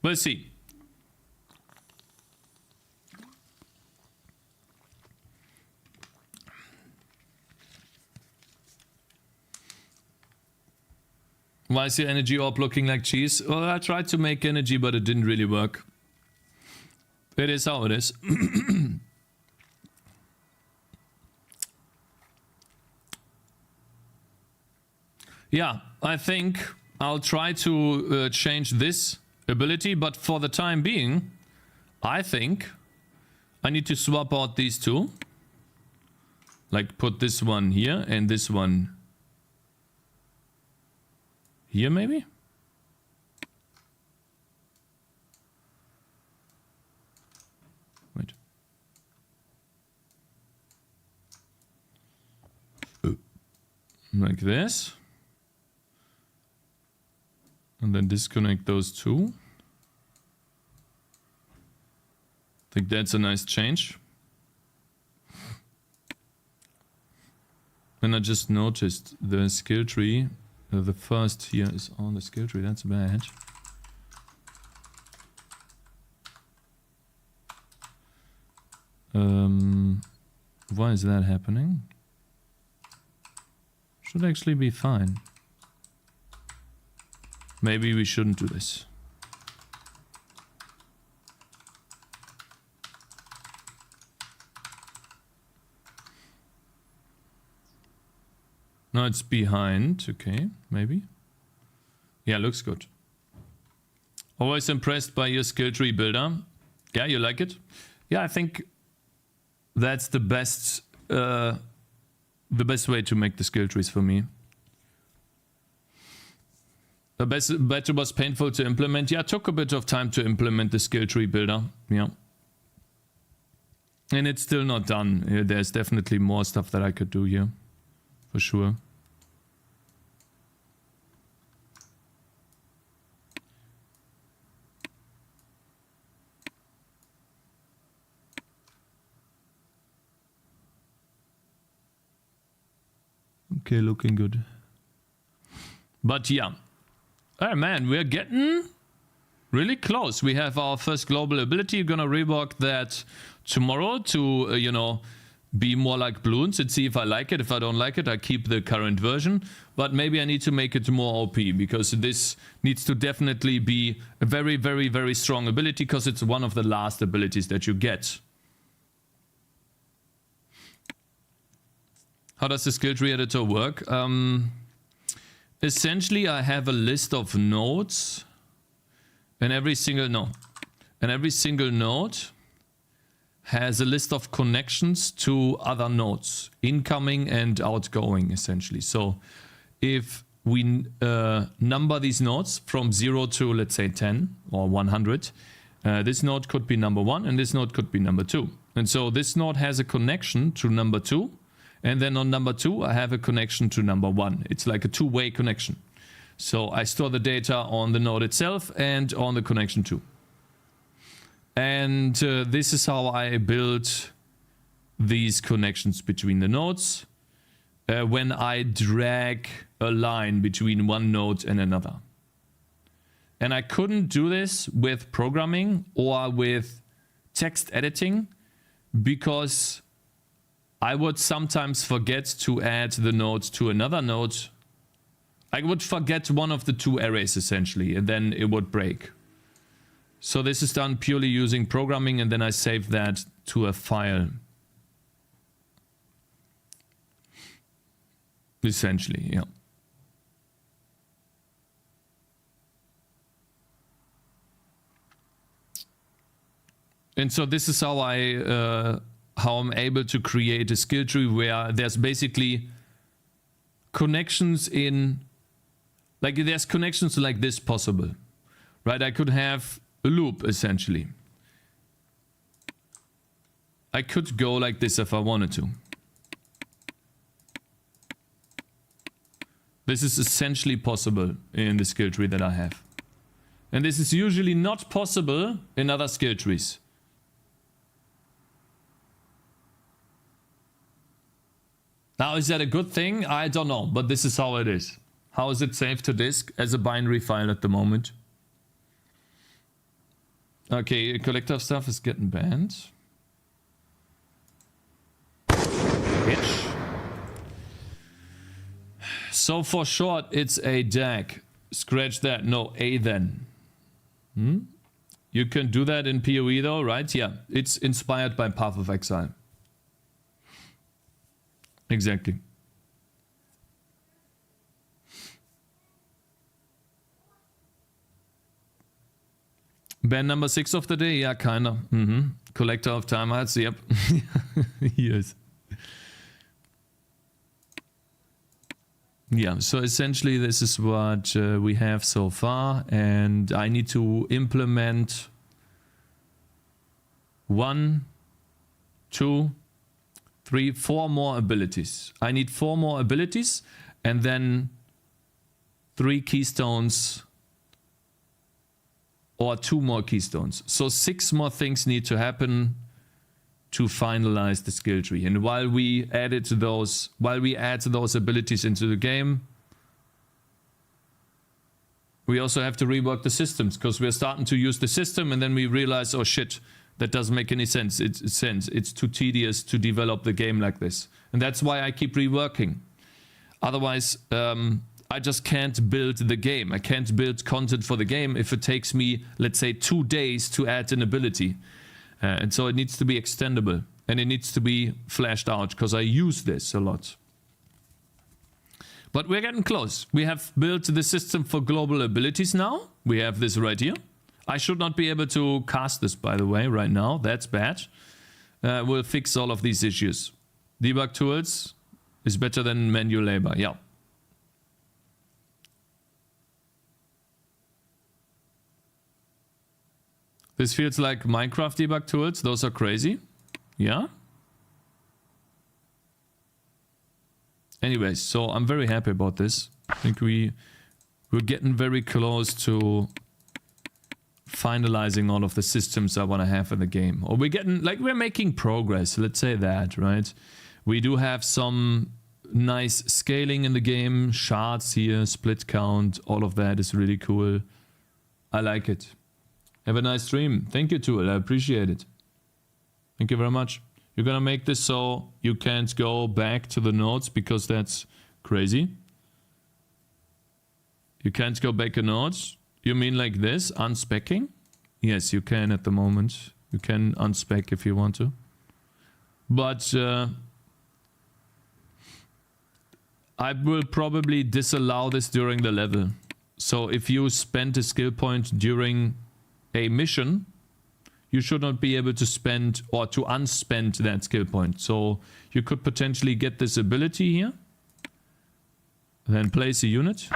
We'll see. Why is your energy orb looking like cheese? Well, I tried to make energy, but it didn't really work. It is how it is. Yeah, I think I'll try to change this ability, but for the time being, I think I need to swap out these two. Like put this one here and this one here, maybe? Wait. Like this. And then disconnect those two. I think that's a nice change. And I just noticed the skill tree. The first here is on the skill tree. That's bad. Why is that happening? Should actually be fine. Maybe we shouldn't do this. No, it's behind. Okay, maybe. Yeah, looks good. Always impressed by your skill tree builder. Yeah, you like it? Yeah, I think that's the best way to make the skill trees for me. The better was painful to implement. Yeah, it took a bit of time to implement the skill tree builder. Yeah. And it's still not done. There's definitely more stuff that I could do here. For sure. Okay, looking good. But yeah. Oh man, we're getting really close. We have our first global ability. Gonna rework that tomorrow to, you know, be more like balloons and see if I like it. If I don't like it, I keep the current version. But maybe I need to make it more OP because this needs to definitely be a very, very, very strong ability because it's one of the last abilities that you get. How does the skill tree editor work? Essentially, I have a list of nodes, and every single node has a list of connections to other nodes, incoming and outgoing, essentially. So, if we number these nodes from 0 to, let's say, 10 or 100, this node could be number 1, and this node could be number 2. And so, this node has a connection to number 2. And then on number 2, I have a connection to number 1. It's like a two-way connection. So I store the data on the node itself and on the connection too. And this is how I build these connections between the nodes when I drag a line between one node and another. And I couldn't do this with programming or with text editing because I would sometimes forget to add the node to another node. I would forget one of the two arrays essentially, and then it would break. So this is done purely using programming, and then I save that to a file. Essentially, yeah. And so this is how I'm able to create a skill tree where there's basically connections in, like there's connections like this possible, right? I could have a loop essentially. I could go like this if I wanted to. This is essentially possible in the skill tree that I have. And this is usually not possible in other skill trees. Now, is that a good thing? I don't know, but this is how it is. How is it saved to disk as a binary file at the moment? Okay, collector stuff is getting banned. Bitch. So for short, it's a DAG. Scratch that. No, A then. You can do that in PoE though, right? Yeah, it's inspired by Path of Exile. Exactly. Band number 6 of the day? Yeah, kinda. Collector of time hearts, yep. Yes. Yeah, so essentially this is what we have so far, and I need to implement 1, 2, 3, 4 more abilities. I need 4 more abilities and then 3 keystones or 2 more keystones. So 6 more things need to happen to finalize the skill tree. And while we add those abilities into the game, we also have to rework the systems, because we're starting to use the system and then we realize, oh shit, that doesn't make any sense. It's too tedious to develop the game like this. And that's why I keep reworking. Otherwise, I just can't build the game. I can't build content for the game if it takes me, let's say, 2 days to add an ability. And so it needs to be extendable. And it needs to be fleshed out, because I use this a lot. But we're getting close. We have built the system for global abilities now. We have this right here. I should not be able to cast this, by the way, right now. That's bad. We'll fix all of these issues. Debug tools is better than manual labor. Yeah. This feels like Minecraft debug tools. Those are crazy. Yeah. Anyways, so I'm very happy about this. I think we're getting very close to finalizing all of the systems I want to have in the game. Or we're making progress, let's say that, right? We do have some nice scaling in the game, shards here, split count, all of that is really cool. I like it. Have a nice stream. Thank you, Tool. I appreciate it. Thank you very much. You're gonna make this so you can't go back to the nodes, because that's crazy. You can't go back a nodes. You mean like this, unspecking? Yes, you can at the moment. You can unspec if you want to. But I will probably disallow this during the level. So if you spend a skill point during a mission, you should not be able to spend or to unspend that skill point. So you could potentially get this ability here. Then place a unit.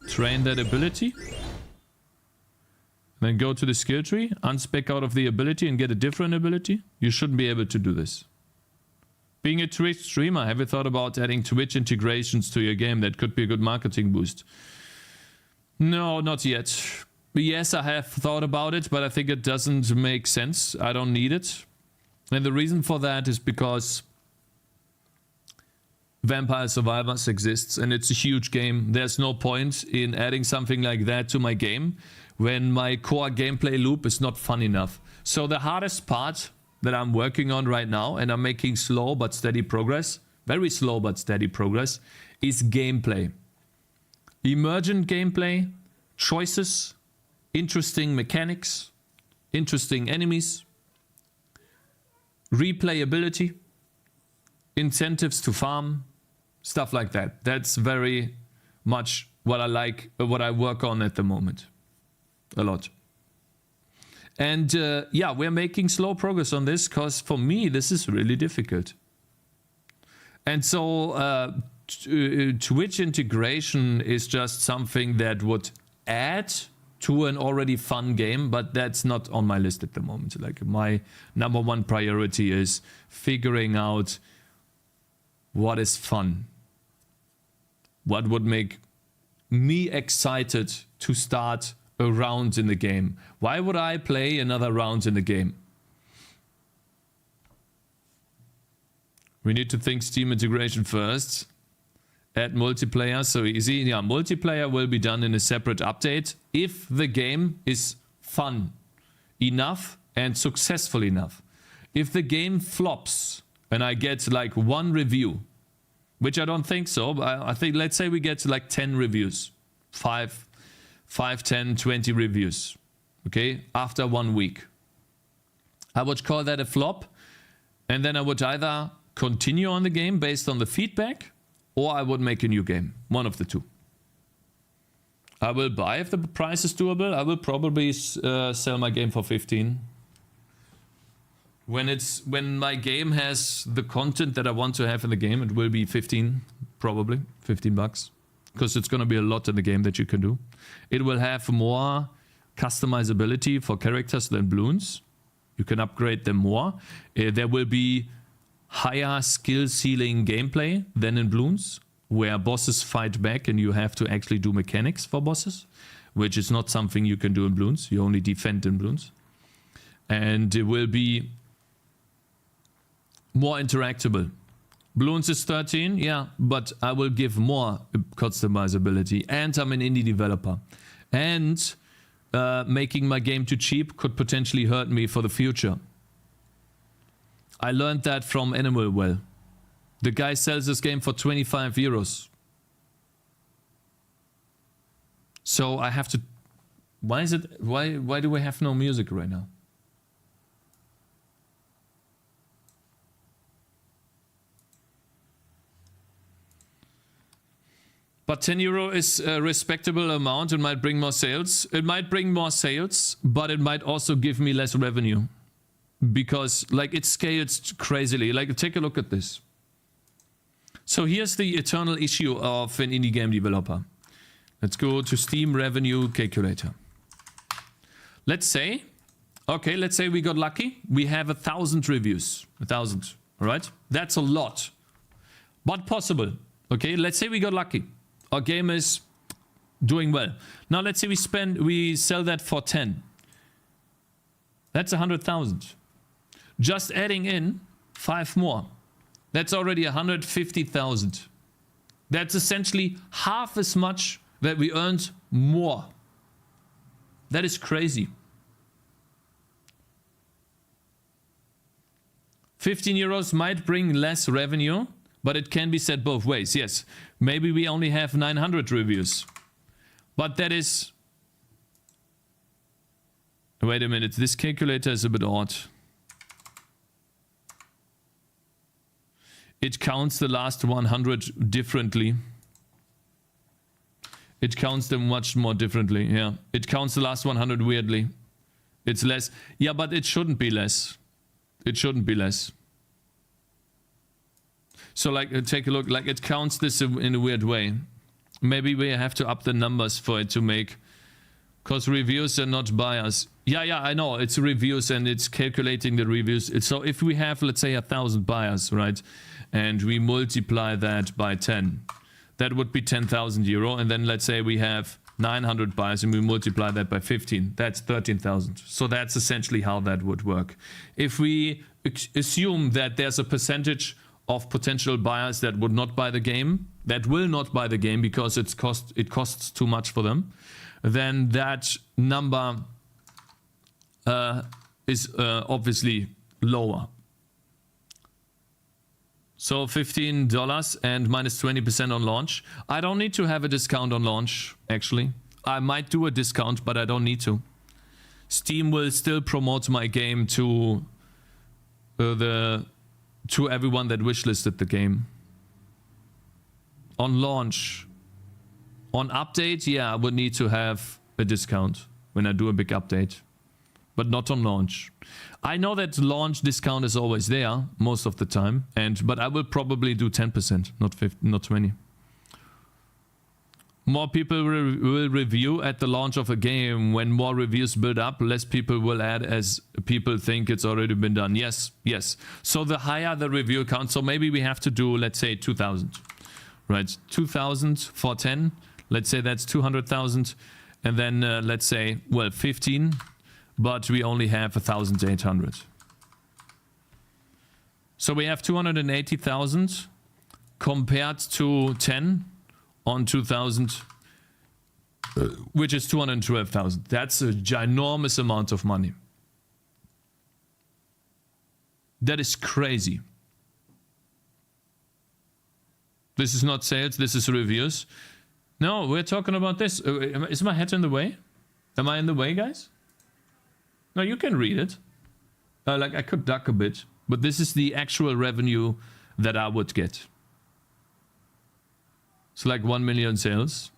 Train that ability. Then go to the skill tree, unspec out of the ability and get a different ability. You shouldn't be able to do this. Being a Twitch streamer, have you thought about adding Twitch integrations to your game? That could be a good marketing boost. No, not yet. Yes, I have thought about it, but I think it doesn't make sense. I don't need it. And the reason for that is because Vampire Survivors exists and it's a huge game. There's no point in adding something like that to my game when my core gameplay loop is not fun enough. So the hardest part that I'm working on right now, and I'm making slow but steady progress, very slow but steady progress, is gameplay. Emergent gameplay, choices, interesting mechanics, interesting enemies, replayability, incentives to farm, stuff like that. That's very much what I like, what I work on at the moment. A lot. And yeah, we're making slow progress on this because for me, this is really difficult. And so Twitch integration is just something that would add to an already fun game, but that's not on my list at the moment. Like, my number one priority is figuring out what is fun. What would make me excited to start a round in the game? Why would I play another round in the game? We need to think Steam integration first. Add multiplayer, so easy. Yeah, multiplayer will be done in a separate update if the game is fun enough and successful enough. If the game flops and I get like 1 review, which I don't think so, but I think, let's say we get like 10 reviews, 5, 10, 20 reviews, okay, after 1 week. I would call that a flop, and then I would either continue on the game based on the feedback, or I would make a new game. One of the two. I will buy if the price is doable. I will probably sell my game for 15. When my game has the content that I want to have in the game, it will be 15, probably 15 bucks, because it's going to be a lot in the game that you can do. It will have more customizability for characters than balloons. You can upgrade them more. There will be higher skill ceiling gameplay than in balloons, where bosses fight back and you have to actually do mechanics for bosses. which is not something you can do in Bloons. You only defend in Bloons. And it will be more interactable. Bloons is 13, yeah, but I will give more customizability. And I'm an indie developer. And making my game too cheap could potentially hurt me for the future. I learned that from Animal Well. The guy sells this game for 25 euros. So I have to... Why do we have no music right now? But 10 euro is a respectable amount. It might bring more sales. It might bring more sales, but it might also give me less revenue. Because, like, it scales crazily. Like, take a look at this. So here's the eternal issue of an indie game developer. Let's go to Steam Revenue Calculator. Let's say, okay, let's say we got lucky. We have 1,000 reviews. 1,000, all right? That's a lot. But possible, okay? Let's say we got lucky. Our game is doing well. Now let's say we sell that for 10. That's 100,000. Just adding in 5 more. That's already 150,000. That's essentially half as much that we earned more. That is crazy. 15 euros might bring less revenue, but it can be said both ways. Yes, maybe we only have 900 reviews. But that is... Wait a minute, this calculator is a bit odd. It counts the last 100 differently. It counts them much more differently, yeah. It counts the last 100 weirdly. It's less. Yeah, but it shouldn't be less. It shouldn't be less. So, like, take a look. Like, it counts this in a weird way. Maybe we have to up the numbers for it to make... Because reviews are not buyers. Yeah, I know. It's reviews and it's calculating the reviews. So, if we have, let's say, 1,000 buyers, right? And we multiply that by 10. That would be 10,000 euro. And then, let's say, we have 900 buyers and we multiply that by 15. That's 13,000. So, that's essentially how that would work. If we assume that there's a percentage of potential buyers that would not buy the game, that will not buy the game because it costs too much for them, then that number is obviously lower. So $15 and minus 20% on launch. I don't need to have a discount on launch, actually. I might do a discount, but I don't need to. Steam will still promote my game to everyone that wishlisted the game. On launch. On update, yeah, I would need to have a discount when I do a big update. But not on launch. I know that launch discount is always there, most of the time. But I will probably do 10%, not 50, not 20. More people will review at the launch of a game. When more reviews build up, less people will add as people think it's already been done. Yes. So the higher the review count, so maybe we have to do, let's say, 2,000. Right, 2,000 for 10. Let's say that's 200,000. And then let's say, well, 15. But we only have 1,800. So we have 280,000 compared to 10 on 2,000, which is 212,000. That's a ginormous amount of money. That is crazy. This is not sales, this is reviews. No, we're talking about this. Is my head in the way? Am I in the way, guys? No, you can read it. Like, I could duck a bit, but this is the actual revenue that I would get. So like 1 million sales.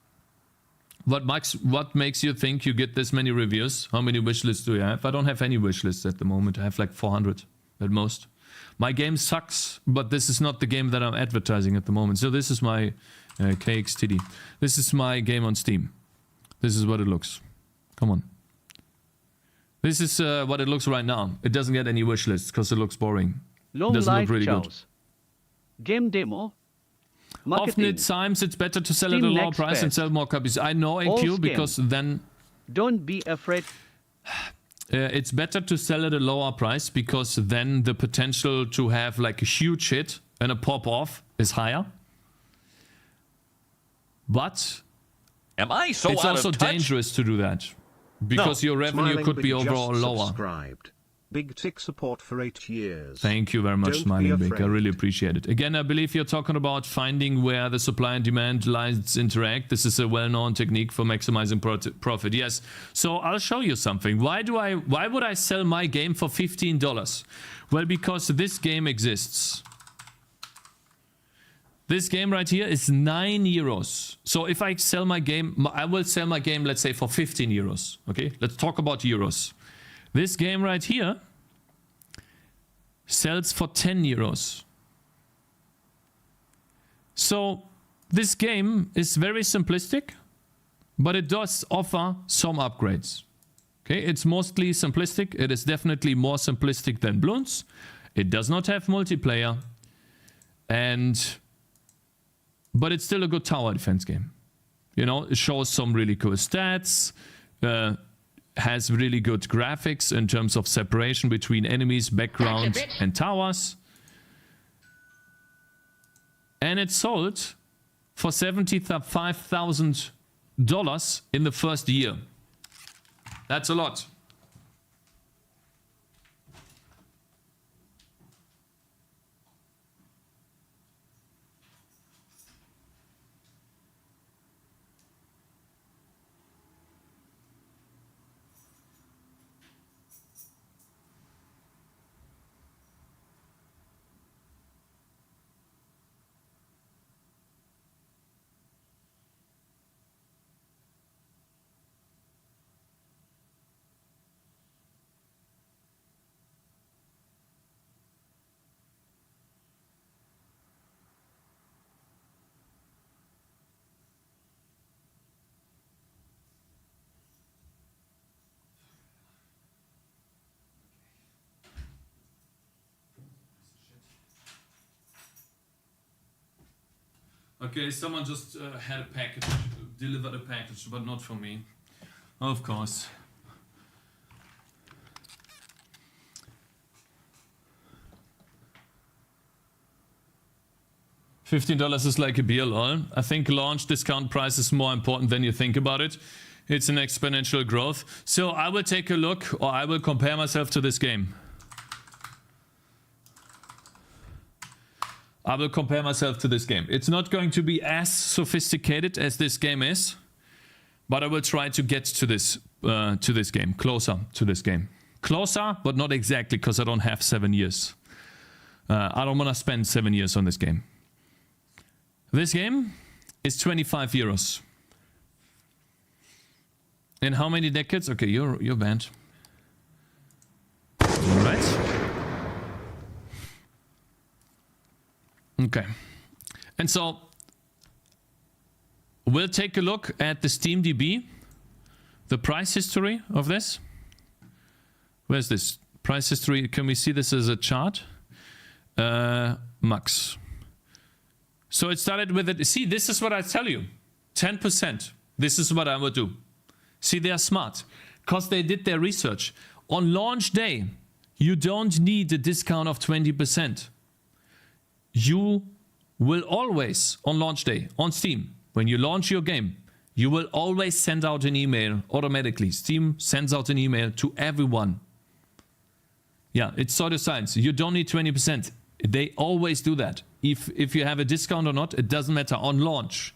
What makes you think you get this many reviews? How many wishlists do you have? I don't have any wishlists at the moment. I have like 400 at most. My game sucks, but this is not the game that I'm advertising at the moment. So this is my KXTD. This is my game on Steam. This is what it looks. Come on. This is what it looks right now. It doesn't get any wishlists because it looks boring. Long doesn't life look really Charles. Good. Game demo. Marketing. times it's better to sell at Steam a lower Next price and Fest. sell more copies. I know, All AQ, scam. because then Don't be afraid. it's better to sell at a lower price, because then the potential to have like a huge hit and a pop off is higher. But Am I so it's out also of touch? dangerous to do that, because your revenue Smiling could Big be just overall lower. subscribed. Big tick support for 8 years. Thank you very much, Don't be Smiling Big. I afraid. really appreciate it. Again, I believe you're talking about finding where the supply and demand lines interact. This is a well-known technique for maximizing profit. Yes. So I'll show you something. Why would I sell my game for $15? Well, because this game exists. This game right here is €9. So if I sell my game, I will sell my game, let's say, for €15. Okay, let's talk about euros. This game right here sells for €10. So this game is very simplistic, but it does offer some upgrades. Okay, it's mostly simplistic. It is definitely more simplistic than Bloons. It does not have multiplayer, but it's still a good tower defense game. You know, it shows some really cool stats, has really good graphics in terms of separation between enemies, backgrounds, and towers. And it sold for $75,000 in the first year. That's a lot. Okay, someone just had a package, delivered a package, but not for me. Of course. $15 is like a beer, lol. I think launch discount price is more important than you think about it. It's an exponential growth. So I will take a look, or I will compare myself to this game. I will compare myself to this game. It's not going to be as sophisticated as this game is, but I will try to get to this game, closer to this game. Closer, but not exactly, because I don't have 7 years. I don't want to spend 7 years on this game. This game is €25. In how many decades? Okay, you're banned. All right. Okay, and so we'll take a look at the SteamDB, the price history of this. Where's this price history? Can we see this as a chart? Max. So it started with it. See, this is what I tell you, 10%. This is what I would do. See, they are smart because they did their research. On launch day, you don't need a discount of 20%. You will always, on launch day, on Steam, when you launch your game, you will always send out an email automatically. Steam sends out an email to everyone. Yeah, it's sort of science. You don't need 20%. They always do that. If you have a discount or not, it doesn't matter on launch.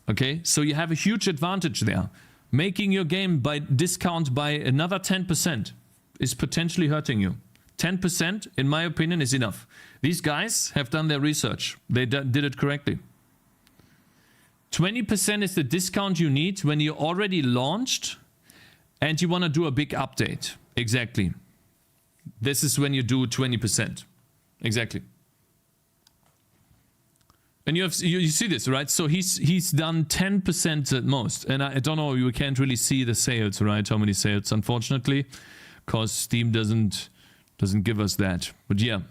Okay, so you have a huge advantage there. Making your game by discount by another 10% is potentially hurting you. 10%, in my opinion, is enough. These guys have done their research. They did it correctly. 20% is the discount you need when you already launched and you want to do a big update. Exactly. This is when you do 20%. Exactly. And you see this, right? So he's done 10% at most. And I don't know, you can't really see the sales, right? How many sales, unfortunately, because Steam doesn't give us that. But yeah.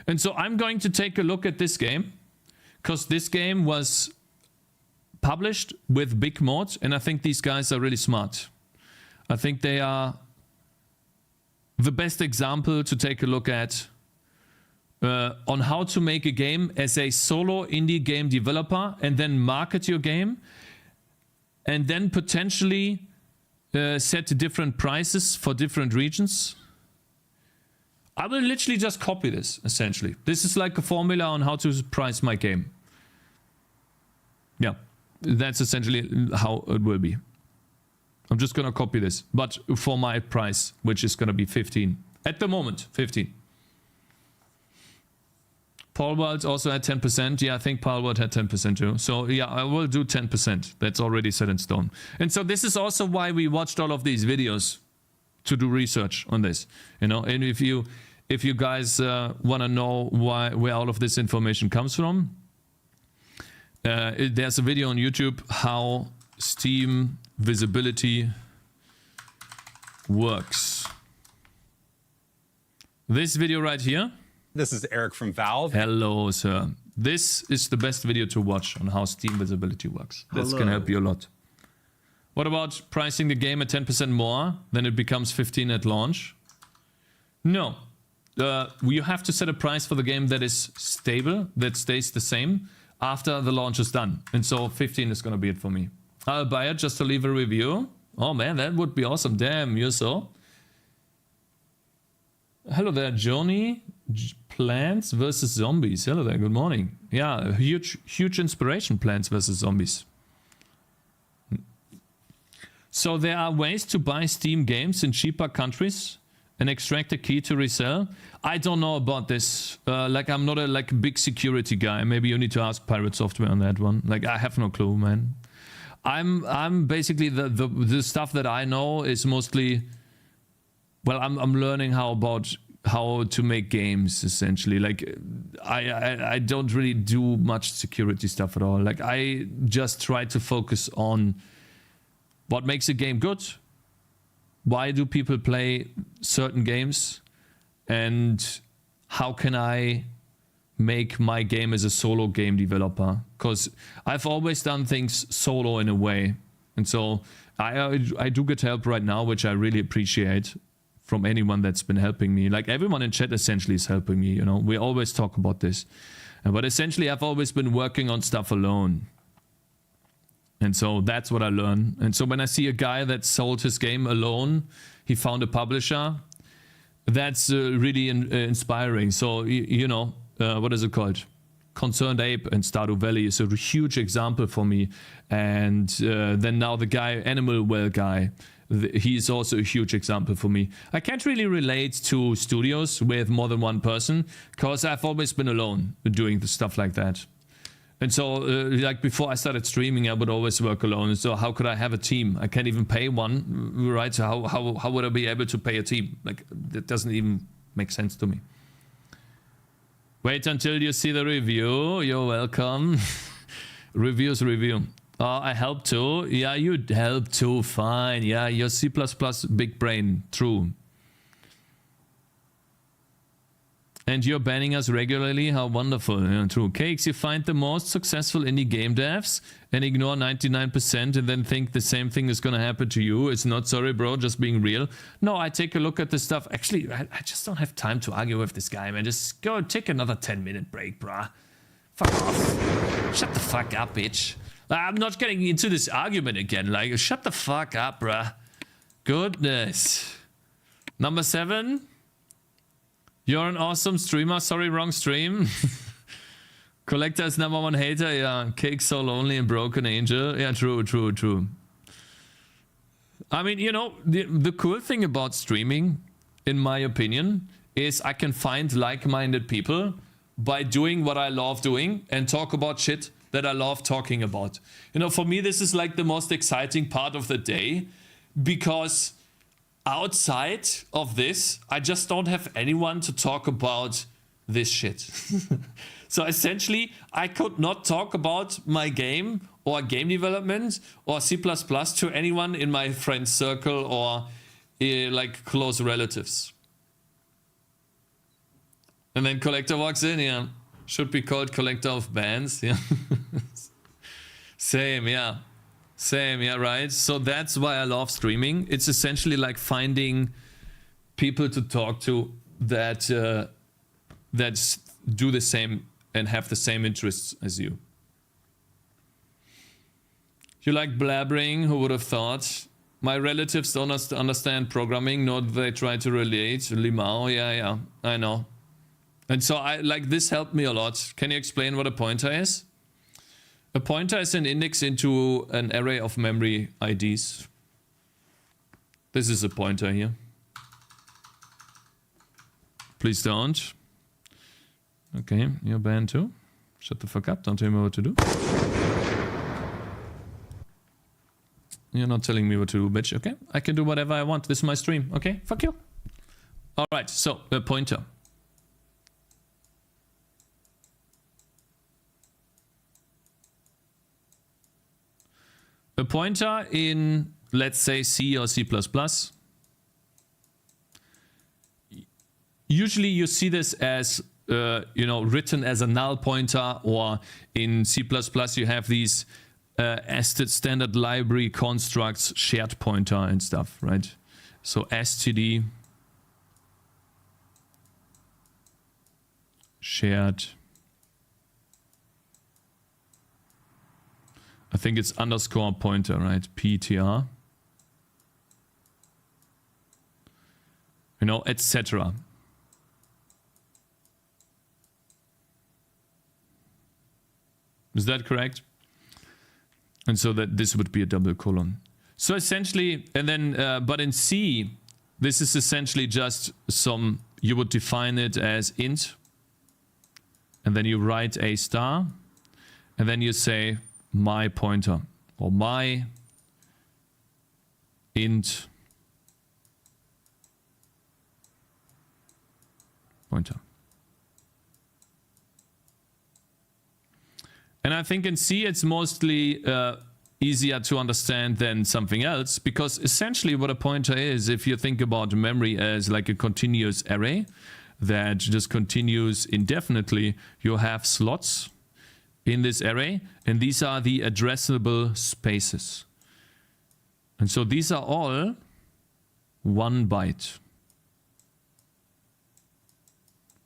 And so I'm going to take a look at this game, because this game was published with big mods, and I think these guys are really smart. I think they are the best example to take a look at on how to make a game as a solo indie game developer and then market your game and then potentially set different prices for different regions. I will literally just copy this, essentially. This is like a formula on how to price my game. Yeah, that's essentially how it will be. I'm just gonna copy this, but for my price, which is gonna be 15. At the moment, 15. Paul Wild also had 10%. Yeah, I think Paul Wild had 10% too. So yeah, I will do 10%. That's already set in stone. And so this is also why we watched all of these videos, to do research on this. You know, and if you guys want to know where all of this information comes from, there's a video on YouTube how Steam visibility works. This video right here. This is Eric from Valve. Hello, sir. This is the best video to watch on how Steam visibility works. This can help you a lot. What about pricing the game at 10% more, then it becomes 15 at launch? No. You have to set a price for the game that is stable, that stays the same after the launch is done. And so 15 is going to be it for me. I'll buy it just to leave a review. Oh man, that would be awesome. Damn, you're so. Hello there, Johnny. Plants vs. Zombies. Hello there, good morning. Yeah, huge inspiration, Plants vs. Zombies. So there are ways to buy Steam games in cheaper countries and extract a key to resell. I don't know about this. Like, I'm not a big security guy. Maybe you need to ask Pirate Software on that one. Like, I have no clue, man. I'm basically the stuff that I know is mostly, well, I'm learning how to make games, essentially. Like, I don't really do much security stuff at all. Like, I just try to focus on what makes a game good, why do people play certain games, and how can I make my game as a solo game developer? Because I've always done things solo in a way, and so I do get help right now, which I really appreciate from anyone that's been helping me. Like, everyone in chat essentially is helping me, you know. We always talk about this, but essentially I've always been working on stuff alone. And so that's what I learn. And so when I see a guy that sold his game alone, he found a publisher, that's really inspiring. So, you know, what is it called? Concerned Ape and Stardew Valley is a huge example for me. And then now the guy, Animal Well guy, he's also a huge example for me. I can't really relate to studios with more than one person because I've always been alone doing the stuff like that. And so, like, before I started streaming, I would always work alone. So how could I have a team? I can't even pay one, right? So how would I be able to pay a team? Like, that doesn't even make sense to me. Wait until you see the review. You're welcome. Review. I help too. Yeah, you help too. Fine. Yeah, you're C++ big brain. True. And you're banning us regularly? How wonderful. Yeah, true. Cakes, you find the most successful indie game devs and ignore 99% and then think the same thing is going to happen to you. It's not, sorry, bro, just being real. No, I take a look at the stuff. Actually, I just don't have time to argue with this guy, man. Just go take another 10-minute break, bruh. Fuck off. Shut the fuck up, bitch. I'm not getting into this argument again. Like, shut the fuck up, bruh. Goodness. Number 7. You're an awesome streamer. Sorry, wrong stream. Collector is #1 hater. Yeah, Cake so lonely and broken angel. Yeah, true. I mean, you know, the cool thing about streaming, in my opinion, is I can find like-minded people by doing what I love doing and talk about shit that I love talking about. You know, for me, this is like the most exciting part of the day because outside of this, I just don't have anyone to talk about this shit. So essentially, I could not talk about my game or game development or C++ to anyone in my friend circle or like close relatives. And then Collector walks in, yeah. Should be called collector of bands. Yeah. Same, yeah. Same, yeah, right? So that's why I love streaming. It's essentially like finding people to talk to that that do the same and have the same interests as you. You like blabbering? Who would have thought? My relatives don't understand programming, nor do they try to relate. Limao, yeah, I know. And so I like this helped me a lot. Can you explain what a pointer is? A pointer is an index into an array of memory IDs. This is a pointer here. Please don't. Okay, you're banned too. Shut the fuck up, don't tell me what to do. You're not telling me what to do, bitch. Okay, I can do whatever I want. This is my stream. Okay, fuck you. Alright, so a pointer. A pointer in, let's say, C or C++. Usually you see this as, you know, written as a null pointer, or in C++ you have these standard library constructs, shared pointer and stuff, right? So std shared, I think it's underscore pointer, right? PTR, you know, etc. Is that correct? And so that this would be a double colon. So essentially, and then, but in C, this is essentially just some, you would define it as int, and then you write a star, and then you say my pointer, or my int pointer. And I think in C it's mostly easier to understand than something else, because essentially what a pointer is, if you think about memory as like a continuous array that just continues indefinitely, you have slots in this array, and these are the addressable spaces. And so these are all 1 byte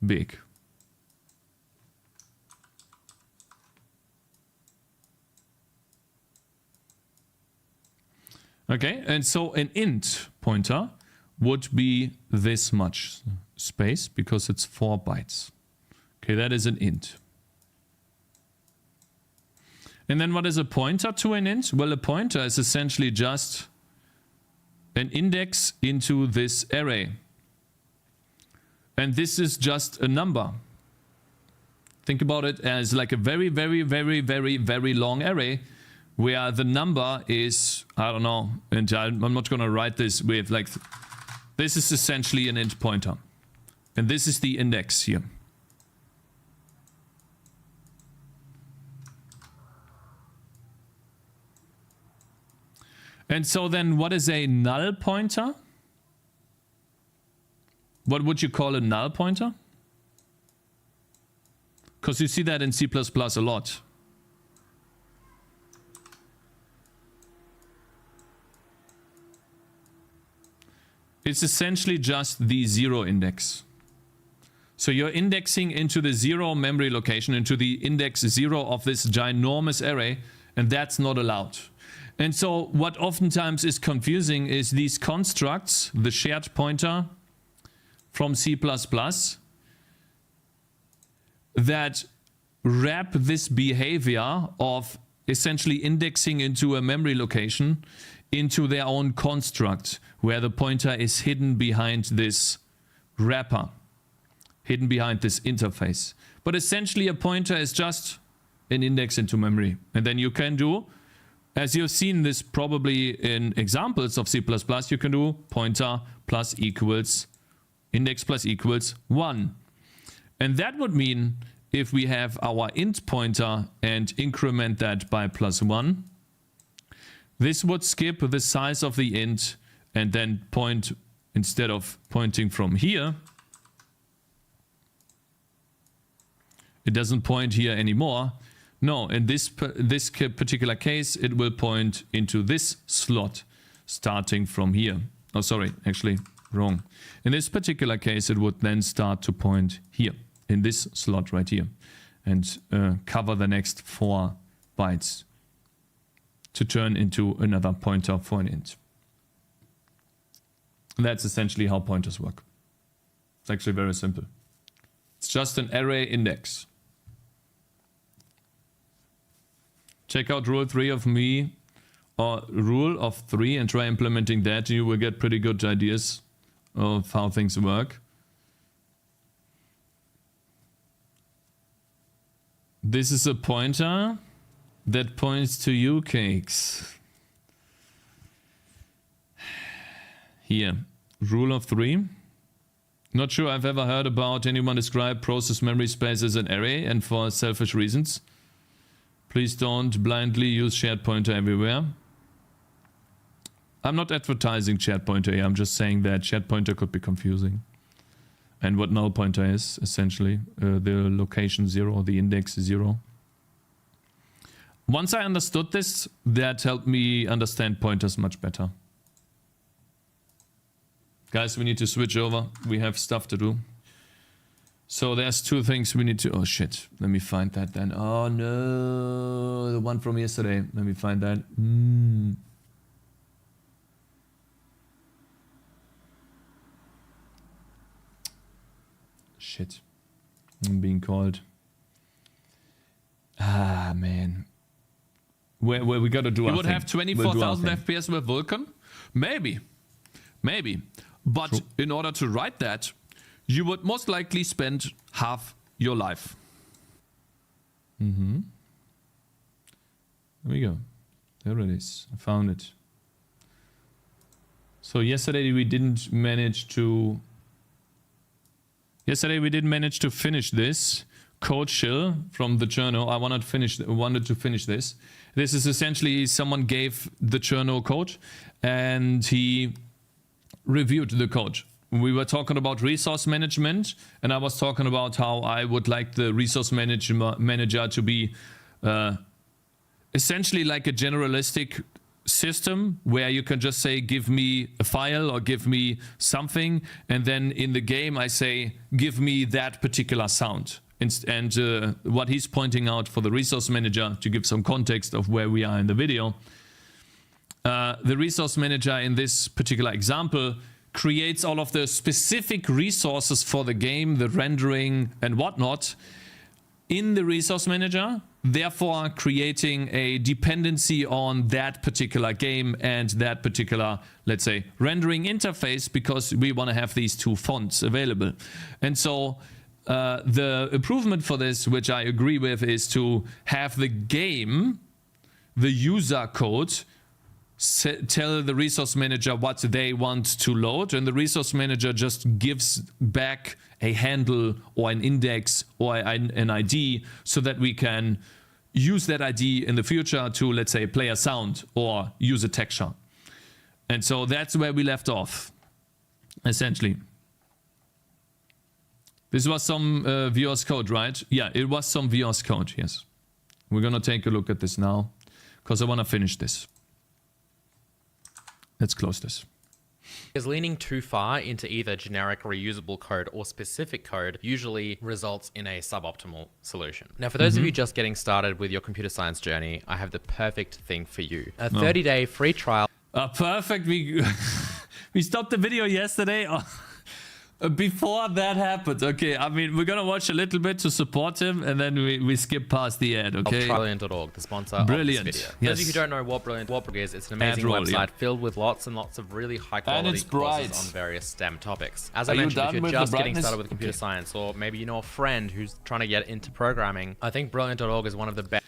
big. Okay, and so an int pointer would be this much space because it's 4 bytes. Okay, that is an int. And then what is a pointer to an int? Well, a pointer is essentially just an index into this array. And this is just a number. Think about it as like a very, very, very, very, very long array, where the number is, I don't know, and I'm not going to write this with like, this is essentially an int pointer. And this is the index here. And so then what is a null pointer? What would you call a null pointer? Because you see that in C++ a lot. It's essentially just the 0 index. So you're indexing into the 0 memory location, into the index 0 of this ginormous array, and that's not allowed. And so what oftentimes is confusing is these constructs, the shared pointer from C++, that wrap this behavior of essentially indexing into a memory location into their own construct, where the pointer is hidden behind this wrapper, hidden behind this interface. But essentially a pointer is just an index into memory. And then you can do, as you've seen this probably in examples of C++, you can do pointer plus equals, index plus equals 1. And that would mean if we have our int pointer and increment that by +1, this would skip the size of the int and then point, instead of pointing from here, It doesn't point here anymore. No, in this particular case, it will point into this slot starting from here. Oh, sorry, actually wrong. In this particular case, it would then start to point here, in this slot right here, and cover the next 4 bytes to turn into another pointer for an int. That's essentially how pointers work. It's actually very simple. It's just an array index. Check out rule 3 of me, or rule of 3, and try implementing that. You will get pretty good ideas of how things work. This is a pointer that points to you, Cakez. Here, rule of 3. Not sure I've ever heard about anyone describe process memory space as an array, and for selfish reasons. Please don't blindly use shared pointer everywhere. I'm not advertising shared pointer here, I'm just saying that shared pointer could be confusing. And what null pointer is, essentially, the location 0, the index 0. Once I understood this, that helped me understand pointers much better. Guys, we need to switch over. We have stuff to do. So there's 2 things we need to... Oh shit, let me find that then. Oh no, the one from yesterday. Let me find that. Shit. I'm being called. Ah, man. Where we gotta do our thing. You would have 24,000 FPS with WUKONG? Maybe. Maybe. But true. In order to write that, you would most likely spend half your life. There we go. There it is. I found it. So yesterday we didn't manage to... Yesterday we didn't manage to finish this. Code shill from the journal. I wanted to finish this. This is essentially someone gave the journal code and he reviewed the code. We were talking about resource management, and I was talking about how I would like the resource manager to be essentially like a generalistic system where you can just say, give me a file or give me something, and then in the game I say, give me that particular sound. And what he's pointing out for the resource manager, to give some context of where we are in the video, the resource manager in this particular example creates all of the specific resources for the game, the rendering and whatnot in the resource manager, therefore creating a dependency on that particular game and that particular, let's say, rendering interface, because we want to have these 2 fonts available. And so the improvement for this, which I agree with, is to have the game, the user code, tell the resource manager what they want to load, and the resource manager just gives back a handle or an index or an ID so that we can use that ID in the future to, let's say, play a sound or use a texture. And so that's where we left off, essentially. This was some VS code, right? Yeah, it was some VS code, yes. We're gonna take a look at this now, because I want to finish this. Let's close this. Is leaning too far into either generic reusable code or specific code usually results in a suboptimal solution. Now, for those of you just getting started with your computer science journey, I have the perfect thing for you. A 30-day free trial. Perfect. We stopped the video yesterday. Before that happened, okay, I mean, we're gonna watch a little bit to support him, and then we skip past the ad, okay? Brilliant.org, the sponsor Brilliant. of this video. Yes. Those of you who don't know what Brilliant.org is, it's an amazing website filled with lots and lots of really high-quality courses on various STEM topics. As I mentioned, if you're just getting started with computer science, or maybe you know a friend who's trying to get into programming, I think Brilliant.org is one of the best.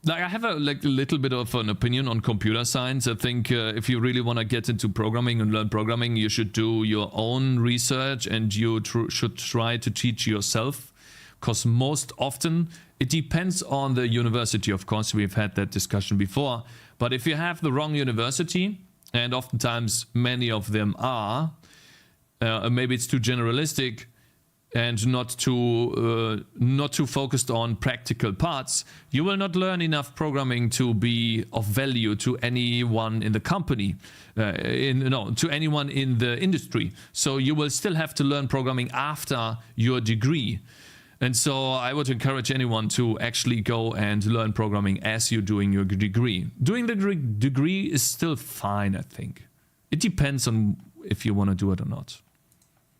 Like, I have a little bit of an opinion on computer science. I think if you really want to get into programming and learn programming, you should do your own research, and you should try to teach yourself, because most often it depends on the university. Of course, we've had that discussion before, but if you have the wrong university, and oftentimes many of them are, maybe it's too generalistic, and not too focused on practical parts, you will not learn enough programming to be of value to anyone in the company, to anyone in the industry. So you will still have to learn programming after your degree. And so I would encourage anyone to actually go and learn programming as you're doing your degree. Doing the degree is still fine, I think. It depends on if you want to do it or not.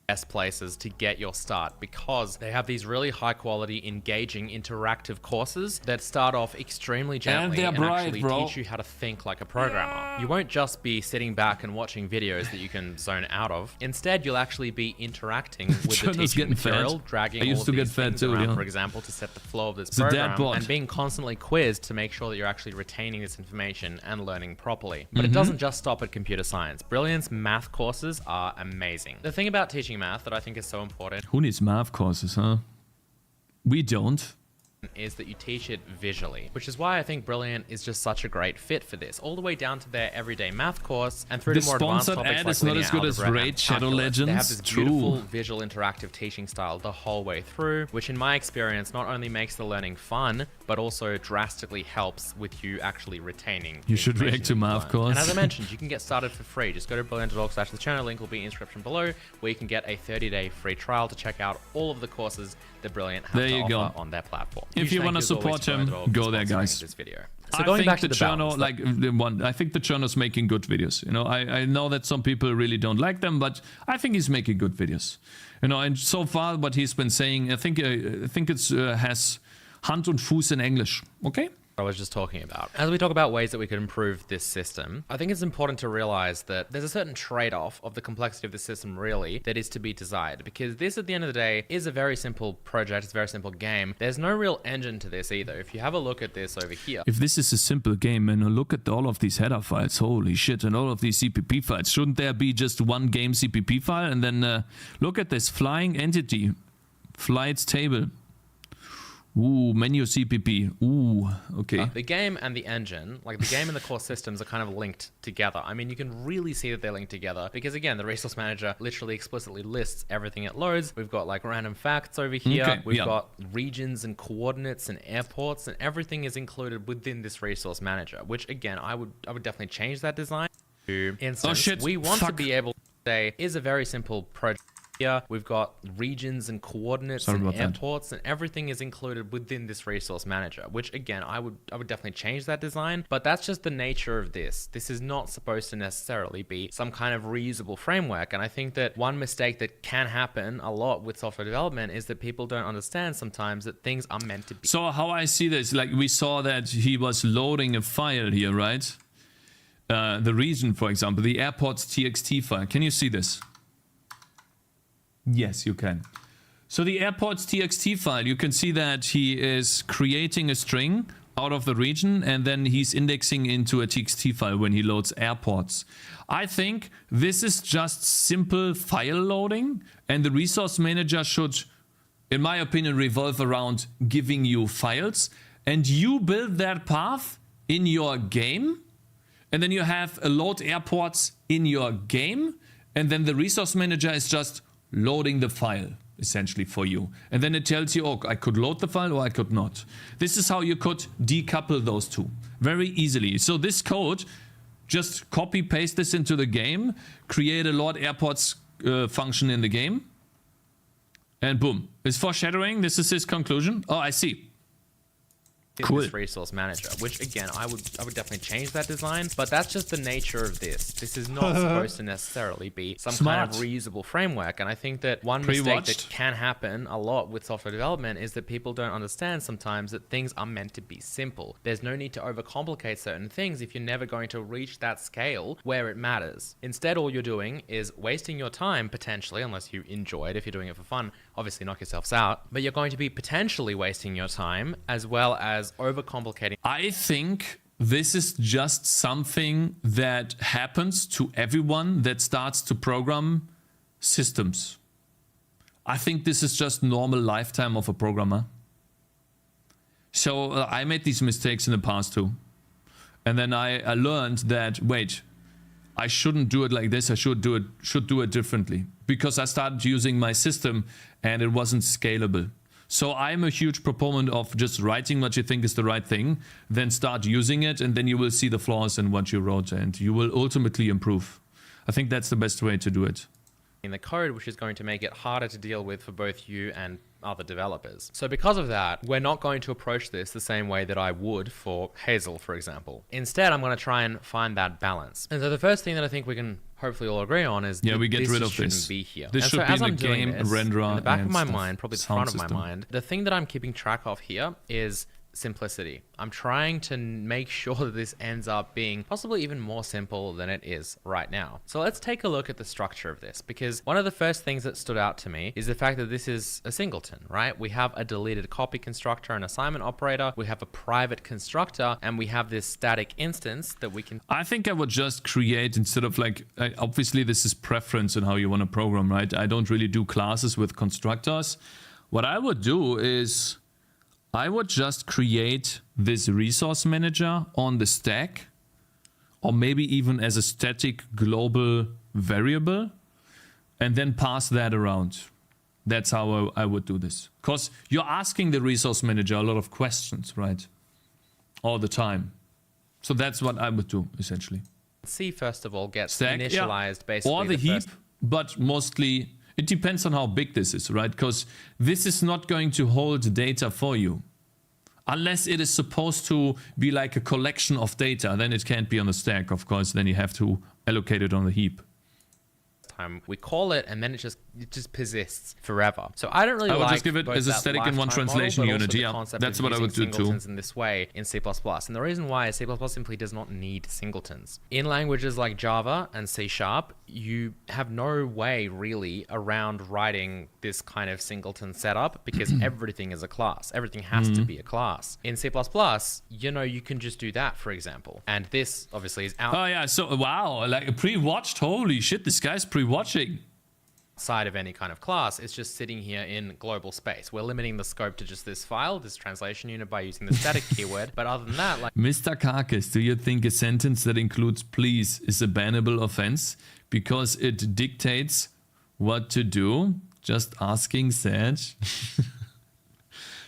Best places to get your start, because they have these really high quality, engaging, interactive courses that start off extremely gently and actually teach you how to think like a programmer. You won't just be sitting back and watching videos that you can zone out of. Instead, you'll actually be interacting with the teaching material, dragging all of these things around, for example, to set the flow of this program, and being constantly quizzed to make sure that you're actually retaining this information and learning properly. But it doesn't just stop at computer science. Brilliant's math courses are amazing. The thing about teaching math that I think is so important. Who needs math courses, huh? We don't. Is that you teach it visually, which is why I think Brilliant is just such a great fit for this, all the way down to their everyday math course and through to more advanced topics like linear algebra and Shadow Legends. They have this beautiful visual interactive teaching style the whole way through, which in my experience not only makes the learning fun, but also drastically helps with you actually retaining. You should react to math course. And as I mentioned, you can get started for free. Just go to brilliant.org/the channel. Link will be in the description below, where you can get a 30-day free trial to check out all of the courses that Brilliant have to offer on their platform. If you want to support him, go there, guys. This video. So going back to the journal, I think the journal's making good videos. You know, I know that some people really don't like them, but I think he's making good videos. You know, and so far what he's been saying, I think it's has Hand und Fuß in English. Okay. I was just talking about. As we talk about ways that we could improve this system, I think it's important to realize that there's a certain trade-off of the complexity of the system really that is to be desired, because this at the end of the day is a very simple project, it's a very simple game. There's no real engine to this either. If you have a look at this over here. If this is a simple game and look at all of these header files, holy shit, and all of these CPP files, shouldn't there be just one game CPP file? And then look at this flying entity, flights table. Ooh, menu CPP. Ooh, okay. The game and the engine, like the game and the core systems, are kind of linked together. I mean, you can really see that they're linked together because, again, the resource manager literally explicitly lists everything it loads. We've got like random facts over here. Okay, we've got regions and coordinates and airports, and everything is included within this resource manager, which, again, I would definitely change that design. For instance, we want to be able to say is a very simple project. Here we've got regions and coordinates and airports, and everything is included within this resource manager, which again I would definitely change that design, but that's just the nature of this. This is not supposed to necessarily be some kind of reusable framework. And I think that one mistake that can happen a lot with software development is that people don't understand sometimes that things are meant to be. So how I see this, like we saw that he was loading a file here, right? The region, for example, the airport's txt file. Can you see this? Yes, you can. So the airport's txt file, you can see that he is creating a string out of the region and then he's indexing into a txt file when he loads airports. I think this is just simple file loading, and the resource manager should, in my opinion, revolve around giving you files, and you build that path in your game, and then you have a load airports in your game, and then the resource manager is just loading the file essentially for you, and then it tells you, oh, I could load the file or I could not. This is how you could decouple those two very easily. So this code, just copy paste this into the game, create a load airports function in the game, and boom, it's foreshadowing. This is his conclusion. Oh, I see. Cool. This resource manager, which again I would definitely change that design, but that's just the nature of this. This is not supposed to necessarily be some kind of reusable framework. And I think that one mistake that can happen a lot with software development is that people don't understand sometimes that things are meant to be simple. There's no need to overcomplicate certain things if you're never going to reach that scale where it matters. Instead, all you're doing is wasting your time potentially, unless you enjoy it. If you're doing it for fun, obviously knock yourselves out, but you're going to be potentially wasting your time as well as overcomplicating. I think this is just something that happens to everyone that starts to program systems. I think this is just normal lifetime of a programmer. So I made these mistakes in the past too. And then I learned that, wait, I shouldn't do it like this. I should do it differently, because I started using my system and it wasn't scalable. So I'm a huge proponent of just writing what you think is the right thing, then start using it, and then you will see the flaws in what you wrote, and you will ultimately improve. I think that's the best way to do it. In the code, which is going to make it harder to deal with for both you and other developers. So because of that, we're not going to approach this the same way that I would for Hazel, for example. Instead, I'm going to try and find that balance. And so the first thing that I think we can hopefully all agree on is we get rid of this. Be here. This should be in the game renderer. In the back of my stuff, mind, probably the front of my mind, the thing that I'm keeping track of here is simplicity. I'm trying to make sure that this ends up being possibly even more simple than it is right now. So let's take a look at the structure of this, because one of the first things that stood out to me is the fact that this is a singleton, right? We have a deleted copy constructor, an assignment operator, we have a private constructor, and we have this static instance that we can... I think I would just create, instead of like, obviously this is preference in how you want to program, right? I don't really do classes with constructors. What I would do is I would just create this resource manager on the stack, or maybe even as a static global variable, and then pass that around. That's how I would do this. Because you're asking the resource manager a lot of questions, right? All the time. So that's what I would do, essentially. C, first of all, gets stack, initialized basically. Or the heap, but mostly... It depends on how big this is, right? Because this is not going to hold data for you. Unless it is supposed to be like a collection of data, then it can't be on the stack, of course. Then you have to allocate it on the heap. We call it, and then it just persists forever. So I don't really I would like just give it as a static in one translation unit. Yeah, that's what I would do too. In this way in C++, and the reason why is C++ simply does not need singletons. In languages like Java and C#, you have no way really around writing this kind of singleton setup, because everything is a class. Everything has to be a class. In C++, you know, you can just do that, for example. And this obviously is out. Oh yeah, so wow, like pre-watched. Holy shit, this guy's pre-watching. Side of any kind of class, it's just sitting here in global space. We're limiting the scope to just this file, this translation unit, by using the static keyword. But other than that, like... Mr. Cakez, do you think a sentence that includes please is a bannable offense because it dictates what to do? Just asking, Sage.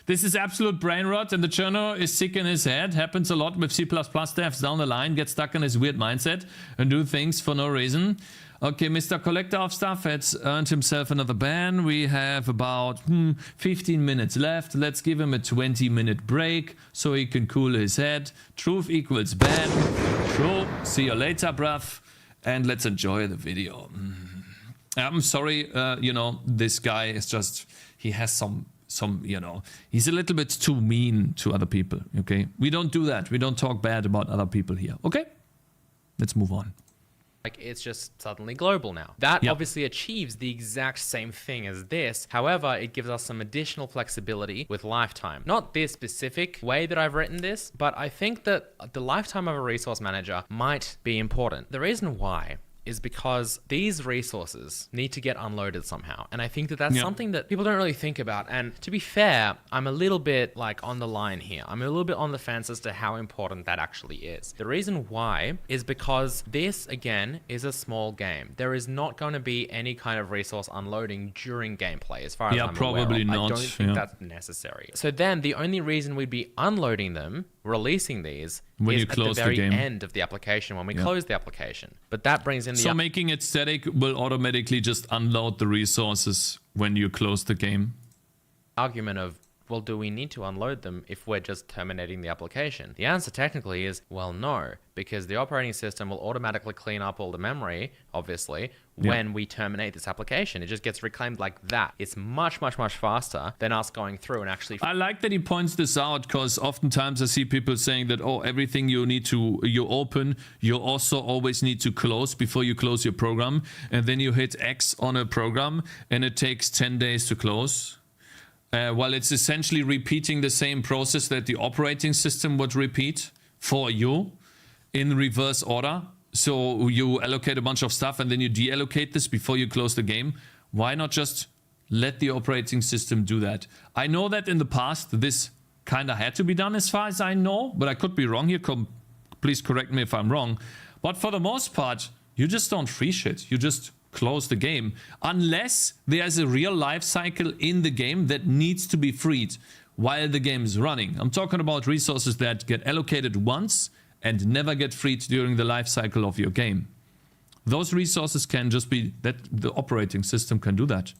This is absolute brain rot, and the journo is sick in his head. Happens a lot with C++ devs down the line, get stuck in his weird mindset and do things for no reason. Okay, Mr. Collector of Stuff has earned himself another ban. We have about 15 minutes left. Let's give him a 20-minute break so he can cool his head. Truth equals ban. True. See you later, bruv. And let's enjoy the video. I'm sorry, you know, this guy is just, he has some, you know, he's a little bit too mean to other people, okay? We don't do that. We don't talk bad about other people here, okay? Let's move on. Like, it's just suddenly global now. That obviously achieves the exact same thing as this. However, it gives us some additional flexibility with lifetime. Not this specific way that I've written this, but I think that the lifetime of a resource manager might be important. The reason why is because these resources need to get unloaded somehow. And I think that that's something that people don't really think about. And to be fair, I'm a little bit like on the line here. I'm a little bit on the fence as to how important that actually is. The reason why is because this, again, is a small game. There is not going to be any kind of resource unloading during gameplay, as far as I'm probably aware of. not. I don't think that's necessary. So then the only reason we'd be unloading them, releasing these, when is you close at the very game. End of the application, when we close the application. But that brings in the... So making it static will automatically just unload the resources when you close the game? Argument of, well, do we need to unload them if we're just terminating the application? The answer technically is, well, no, because the operating system will automatically clean up all the memory, obviously, when we terminate this application. It just gets reclaimed like that. It's much, much, much faster than us going through and actually... I like that he points this out, because oftentimes I see people saying that, oh, everything you open, you also always need to close before you close your program. And then you hit X on a program and it takes 10 days to close. While it's essentially repeating the same process that the operating system would repeat for you in reverse order. So you allocate a bunch of stuff and then you deallocate this before you close the game. Why not just let the operating system do that? I know that in the past this kind of had to be done as far as I know, but I could be wrong here. Please correct me if I'm wrong. But for the most part, You just don't free shit. You just close the game. Unless there's a real life cycle in the game that needs to be freed while the game is running. I'm talking about resources that get allocated once and never get freed during the life cycle of your game. Those resources can just be that the operating system can do that.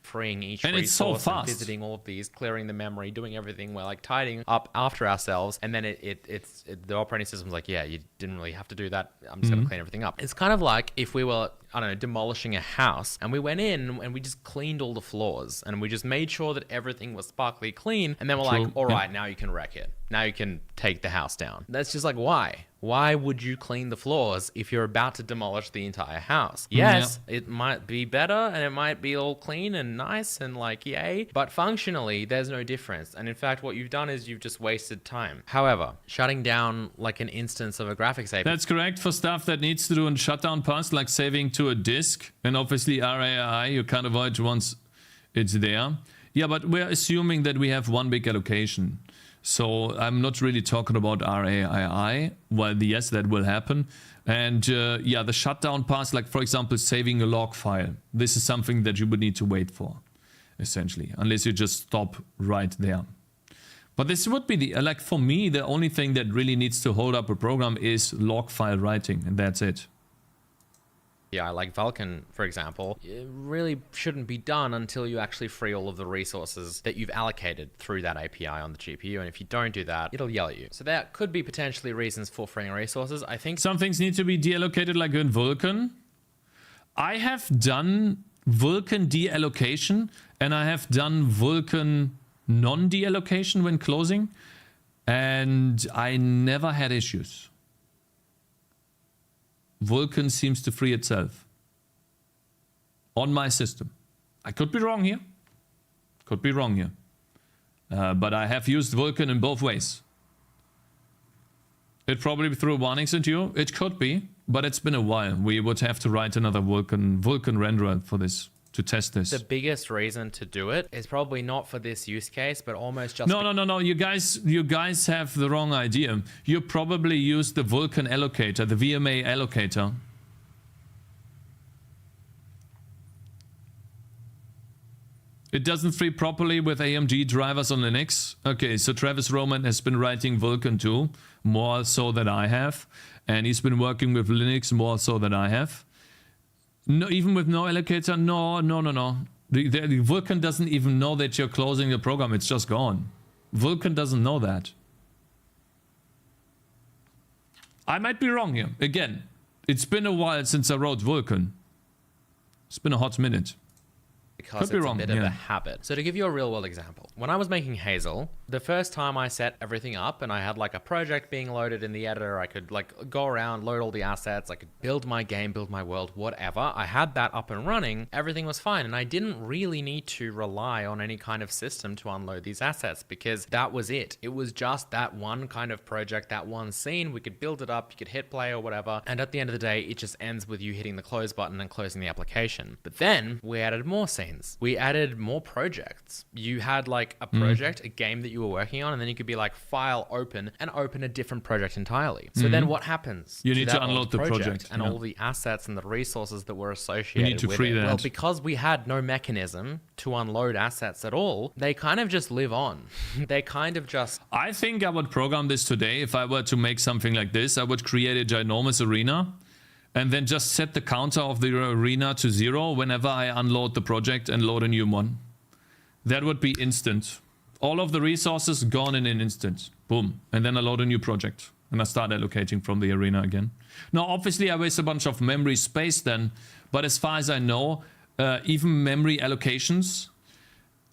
Freeing each and it's so resource fast. and visiting all of these, clearing the memory, doing everything. We're like tidying up after ourselves, and then it's the operating system's like, yeah, you didn't really have to do that. I'm just gonna clean everything up. It's kind of like if we were, I don't know, demolishing a house, and we went in and we just cleaned all the floors, and we just made sure that everything was sparkly clean, and then we're like, all right, now you can wreck it. Now you can take the house down. That's just like, why? Why would you clean the floors if you're about to demolish the entire house? Yes, it might be better and it might be all clean and nice and like, yay, but functionally there's no difference. And in fact, what you've done is you've just wasted time. However, shutting down like an instance of a graphics API. That's correct for stuff that needs to do a shutdown pass, like saving to a disk, and obviously RAI, you can't avoid once it's there. Yeah, but we're assuming that we have one big allocation. So I'm not really talking about RAI. Well, yes, that will happen. And yeah, the shutdown pass, like for example, saving a log file. This is something that you would need to wait for, essentially, unless you just stop right there. But this would be the, like for me, the only thing that really needs to hold up a program is log file writing, and that's it. Yeah, like Vulkan, for example, it really shouldn't be done until you actually free all of the resources that you've allocated through that API on the GPU. And if you don't do that, it'll yell at you. So there could be potentially reasons for freeing resources. I think some things need to be deallocated, like in Vulkan. I have done Vulkan deallocation, and I have done Vulkan non-deallocation when closing, and I never had issues. Vulkan seems to free itself on my system. I could be wrong here. Could be wrong here. But I have used Vulkan in both ways. It probably threw warnings at you. It could be, but it's been a while. We would have to write another Vulkan renderer for this, to test this. the biggest reason to do it is probably not for this use case, but almost just... No. You guys have the wrong idea. You probably use the Vulkan allocator, the VMA allocator. It doesn't free properly with AMD drivers on Linux. Okay, so Travis Roman has been writing Vulkan too, more so than I have. And he's been working with Linux more so than I have. No, even with no allocator, no. The Vulkan doesn't even know that you're closing the program. It's just gone. Vulkan doesn't know that. I might be wrong here. Again, it's been a while since I wrote Vulkan. It's been a hot minute. Because it's a bit of a habit. So to give you a real world example, when I was making Hazel, the first time I set everything up and I had like a project being loaded in the editor, I could like go around, load all the assets, I could build my game, build my world, whatever. I had that up and running, everything was fine. And I didn't really need to rely on any kind of system to unload these assets because that was it. It was just that one kind of project, that one scene. We could build it up, you could hit play or whatever. And at the end of the day, it just ends with you hitting the close button and closing the application. But then we added more scenes. We added more projects. You had like a project, a game that you were working on, and then you could be like file open and open a different project entirely. So then what happens? You need to unload the project and all the assets and the resources that were associated you need to with free it. that. Well, because we had no mechanism to unload assets at all, they kind of just live on. They kind of just... I think I would program this today. If I were to make something like this, I would create a ginormous arena and then just set the counter of the arena to 0 whenever I unload the project and load a new one. That would be instant. All of the resources gone in an instant. Boom. And then I load a new project. And I start allocating from the arena again. Now, obviously, I waste a bunch of memory space then. But as far as I know, even memory allocations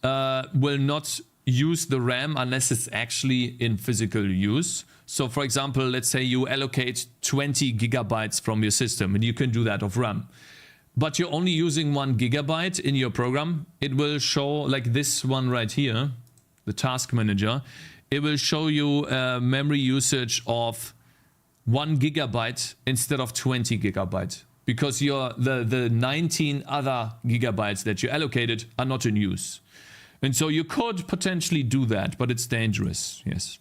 will not use the RAM unless it's actually in physical use. So for example, let's say you allocate 20 gigabytes from your system, and you can do that of RAM. But you're only using 1 gigabyte in your program. It will show like this one right here, the task manager. It will show you memory usage of 1 gigabyte instead of 20 gigabyte. Because the 19 other gigabytes that you allocated are not in use. And so you could potentially do that, but it's dangerous, yes.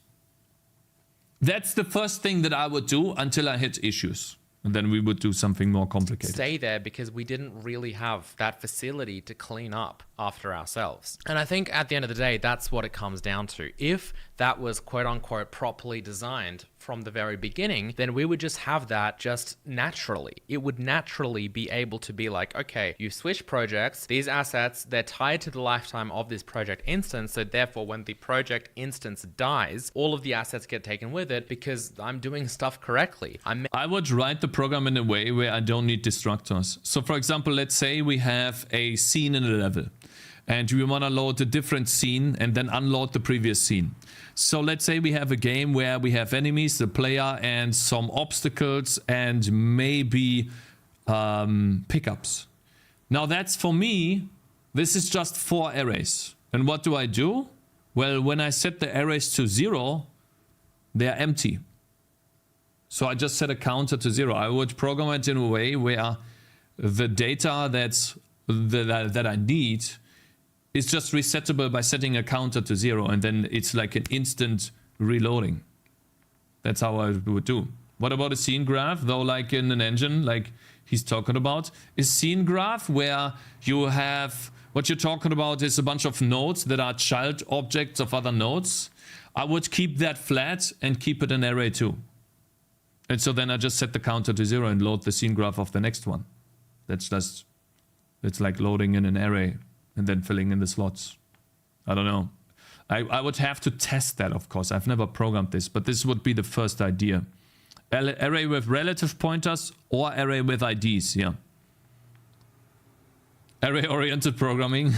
That's the first thing that I would do until I hit issues. And then we would do something more complicated. Stay there because we didn't really have that facility to clean up after ourselves. And I think at the end of the day, that's what it comes down to. If that was quote unquote properly designed from the very beginning, then we would just have that just naturally. It would naturally be able to be like, okay, you switch projects, these assets, they're tied to the lifetime of this project instance. So therefore, when the project instance dies, all of the assets get taken with it because I'm doing stuff correctly. I would write the program in a way where I don't need destructors. So for example, let's say we have a scene in a level and we want to load a different scene and then unload the previous scene. So let's say we have a game where we have enemies, the player, and some obstacles and maybe pickups. Now that's for me, this is just 4 arrays. And what do? Well, when I set the arrays to 0, they're empty. So I just set a counter to 0. I would program it in a way where the data that I need is just resettable by setting a counter to 0, and then it's like an instant reloading. That's how I would do. What about a scene graph, though, like in an engine, like he's talking about? A scene graph where you have, what you're talking about is a bunch of nodes that are child objects of other nodes. I would keep that flat and keep it an array too. And so then I just set the counter to 0 and load the scene graph of the next one. That's just, it's like loading in an array and then filling in the slots. I don't know. I would have to test that, of course. I've never programmed this, but this would be the first idea. Array with relative pointers or array with IDs, yeah. Array-oriented programming.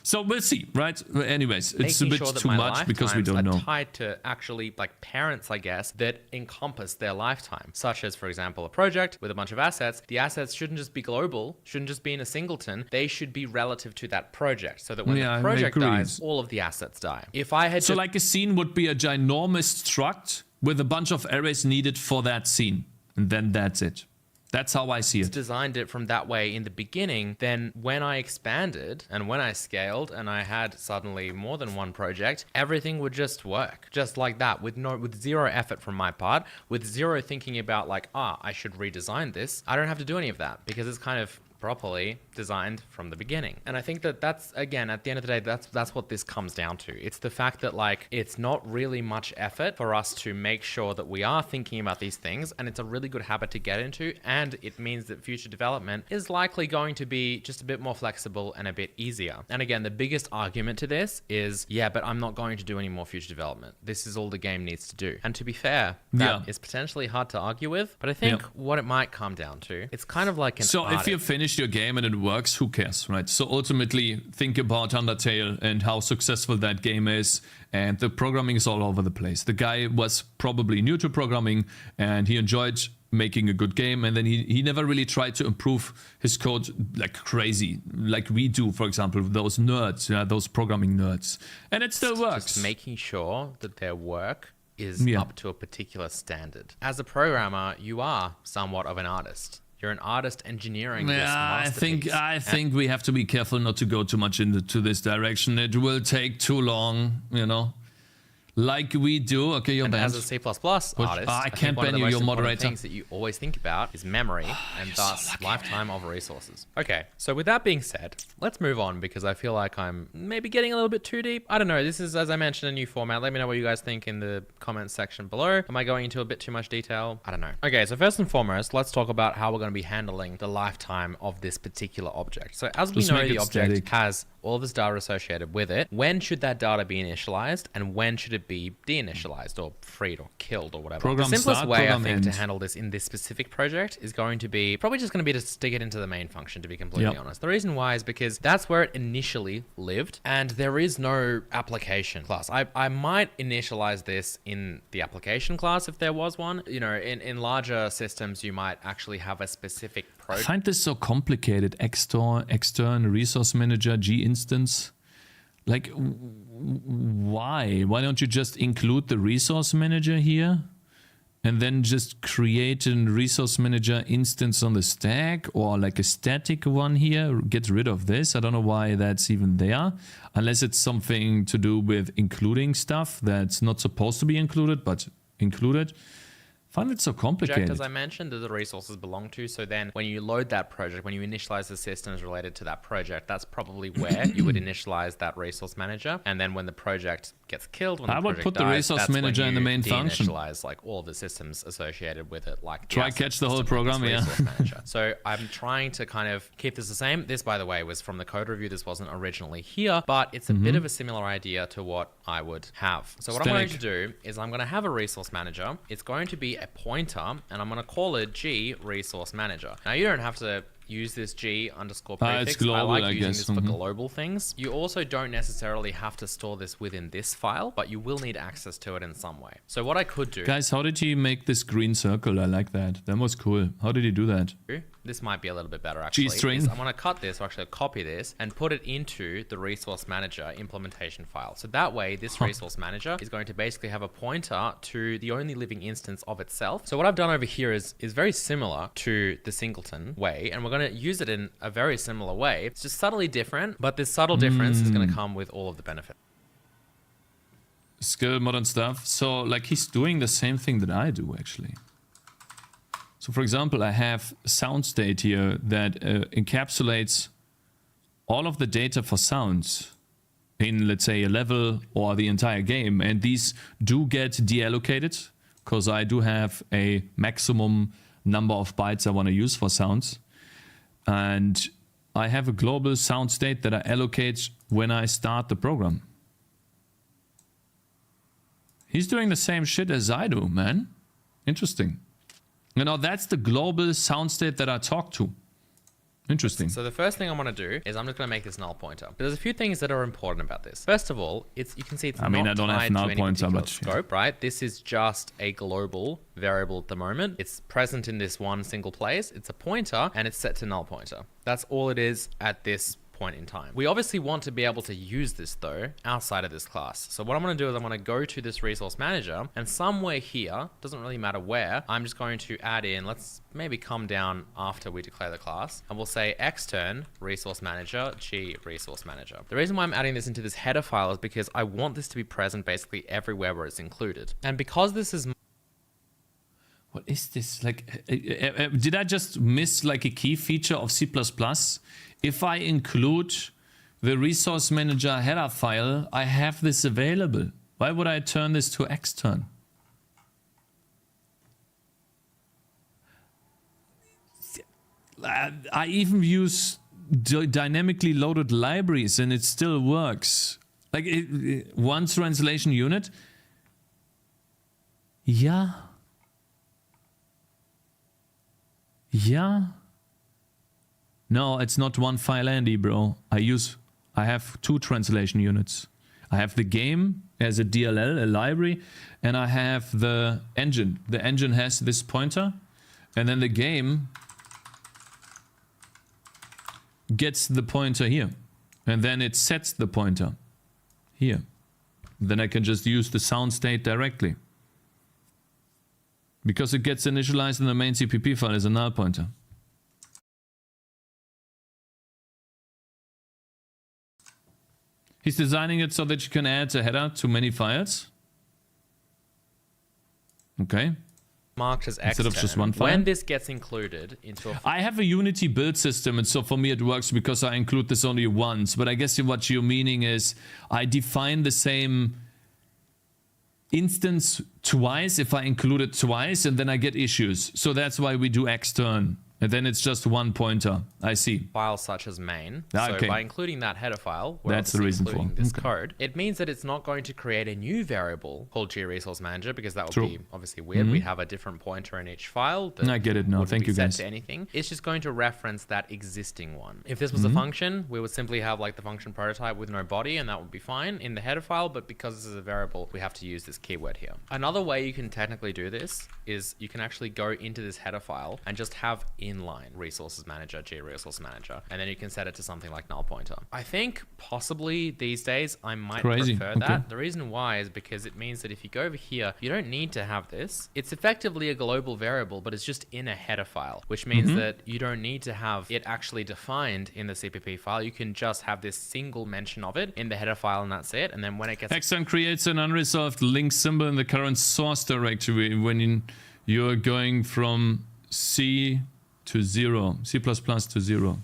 So we'll see, right? Anyways, it's a bit too much because we don't know. Tied to actually like parents, I guess, that encompass their lifetime, such as, for example, a project with a bunch of assets. The assets shouldn't just be global, shouldn't just be in a singleton. They should be relative to that project, so that when the project dies, all of the assets die. If I had like a scene would be a ginormous struct with a bunch of arrays needed for that scene, and then that's it. That's how I see it. Designed it from that way in the beginning, then when I expanded and when I scaled and I had suddenly more than one project, everything would just work just like that with zero effort from my part, with zero thinking about like, I should redesign this. I don't have to do any of that because it's kind of properly designed from the beginning. And I think that that's, again, at the end of the day, that's what this comes down to. It's the fact that like it's not really much effort for us to make sure that we are thinking about these things, and it's a really good habit to get into, and it means that future development is likely going to be just a bit more flexible and a bit easier. And again, the biggest argument to this is, yeah, but I'm not going to do any more future development. This is all the game needs to do. And to be fair, that is potentially hard to argue with, but I think what it might come down to, it's kind of like an artist. If you finish your game and it works, who cares, right? So ultimately, think about Undertale and how successful that game is, and the programming is all over the place. The guy was probably new to programming and he enjoyed making a good game, and then he never really tried to improve his code like crazy, like we do, for example, those nerds, those programming nerds. And it still works. Just making sure that their work is up to a particular standard. As a programmer, you are somewhat of an artist. You're an artist engineering this masterpiece. I think we have to be careful not to go too much into this direction. It will take too long, you know. Like we do. Okay, you're banned. As a C++ artist, I can't ban you, your moderator. Things that you always think about is memory and thus lifetime of resources. Okay, so with that being said, let's move on because I feel like I'm maybe getting a little bit too deep. I don't know. This is, as I mentioned, a new format. Let me know what you guys think in the comments section below. Am I going into a bit too much detail? I don't know. Okay, so first and foremost, let's talk about how we're going to be handling the lifetime of this particular object. So as we know, the object has all of this data associated with it. When should that data be initialized, and when should it be deinitialized or freed or killed or whatever? The simplest way, I think, to handle this in this specific project is going to be probably just going to be to stick it into the main function, to be completely honest. The reason why is because that's where it initially lived, and there is no application class. I might initialize this in the application class if there was one. You know, in larger systems, you might actually have a specific project. I find this so complicated. Extern resource manager, G instance. Like, why? Why don't you just include the resource manager here and then just create a resource manager instance on the stack, or like a static one here? Get rid of this. I don't know why that's even there, unless it's something to do with including stuff that's not supposed to be included, but included. find it so complicated. As I mentioned, that the resources belong to. So then when you load that project, when you initialize the systems related to that project, that's probably where you would initialize that resource manager. And then when the project gets killed, when I the would project put the dies, resource that's when manager in the you main function. Initialize like all the systems associated with it, like Try catch the whole program, yeah. Manager. So I'm trying to kind of keep this the same. This, by the way, was from the code review. This wasn't originally here, but it's a bit of a similar idea to what I would have. So what I'm going to do is I'm going to have a resource manager. It's going to be a pointer, and I'm going to call it G resource manager. Now you don't have to use this G underscore prefix. It's global, I like using guess. this for global things. You also don't necessarily have to store this within this file, but you will need access to it in some way. So what I could do... Guys, how did he make this green circle? I like that. That was cool. How did he do that? This might be a little bit better actually. G-string. I'm going to cut this, or actually copy this, and put it into the resource manager implementation file. So that way, this resource manager is going to basically have a pointer to the only living instance of itself. So what I've done over here is very similar to the singleton way, and we're going to use it in a very similar way. It's just subtly different, but this subtle difference is going to come with all of the benefits. Skill, modern stuff. So like he's doing the same thing that I do actually. So for example, I have sound state here that encapsulates all of the data for sounds in, let's say, a level or the entire game. And these do get deallocated because I do have a maximum number of bytes I want to use for sounds. And I have a global sound state that I allocate when I start the program. He's doing the same shit as I do, man. Interesting. You know, that's the global sound state that I talk to. Interesting. So the first thing I'm going to do is I'm just going to make this null pointer. But there's a few things that are important about this. First of all, you can see it's not I don't have tied null to any pointer, particular but scope, right? This is just a global variable at the moment. It's present in this one single place. It's a pointer, and it's set to null pointer. That's all it is at this point in time. We obviously want to be able to use this though outside of this class. So what I'm going to do is I'm going to go to this resource manager, and somewhere here, doesn't really matter where, I'm just going to add in, let's maybe come down after we declare the class, and we'll say extern resource manager G resource manager. The reason why I'm adding this into this header file is because I want this to be present basically everywhere where it's included. And because this is... What is this? Like, did I just miss like a key feature of C++? If I include the resource manager header file, I have this available. Why would I turn this to extern? I even use dynamically loaded libraries and it still works. Like one translation unit. Yeah. Yeah. No, it's not one file Andy, bro. I have two translation units. I have the game as a DLL, a library, and I have the engine. The engine has this pointer, and then the game gets the pointer here. And then it sets the pointer here. Then I can just use the sound state directly. Because it gets initialized in the main CPP file as a null pointer. He's designing it so that you can add a header to many files. Okay. Marked as instead extern. of just one file. When this gets included into a... I have a Unity build system, and so for me it works because I include this only once. But I guess what you're meaning is I define the same instance twice if I include it twice, and then I get issues. So that's why we do extern. And then it's just one pointer. I see. Files such as main. Okay. So by including that header file, we're that's the reason for this code. It means that it's not going to create a new variable called GResourceManager, because that would be obviously weird. We'd have a different pointer in each file. I get it now. Thank you, guys. To anything. It's just going to reference that existing one. If this was a function, we would simply have like the function prototype with no body, and that would be fine in the header file. But because this is a variable, we have to use this keyword here. Another way you can technically do this is you can actually go into this header file and just have inline resources manager, GResource manager, and then you can set it to something like null pointer. I think possibly these days I might prefer that. The reason why is because it means that if you go over here, you don't need to have this. It's effectively a global variable, but it's just in a header file, which means that you don't need to have it actually defined in the CPP file. You can just have this single mention of it in the header file, and that's it. And then when it gets... Extern creates an unresolved link symbol in the current source directory. When you're going from C to 0, C++ to 0.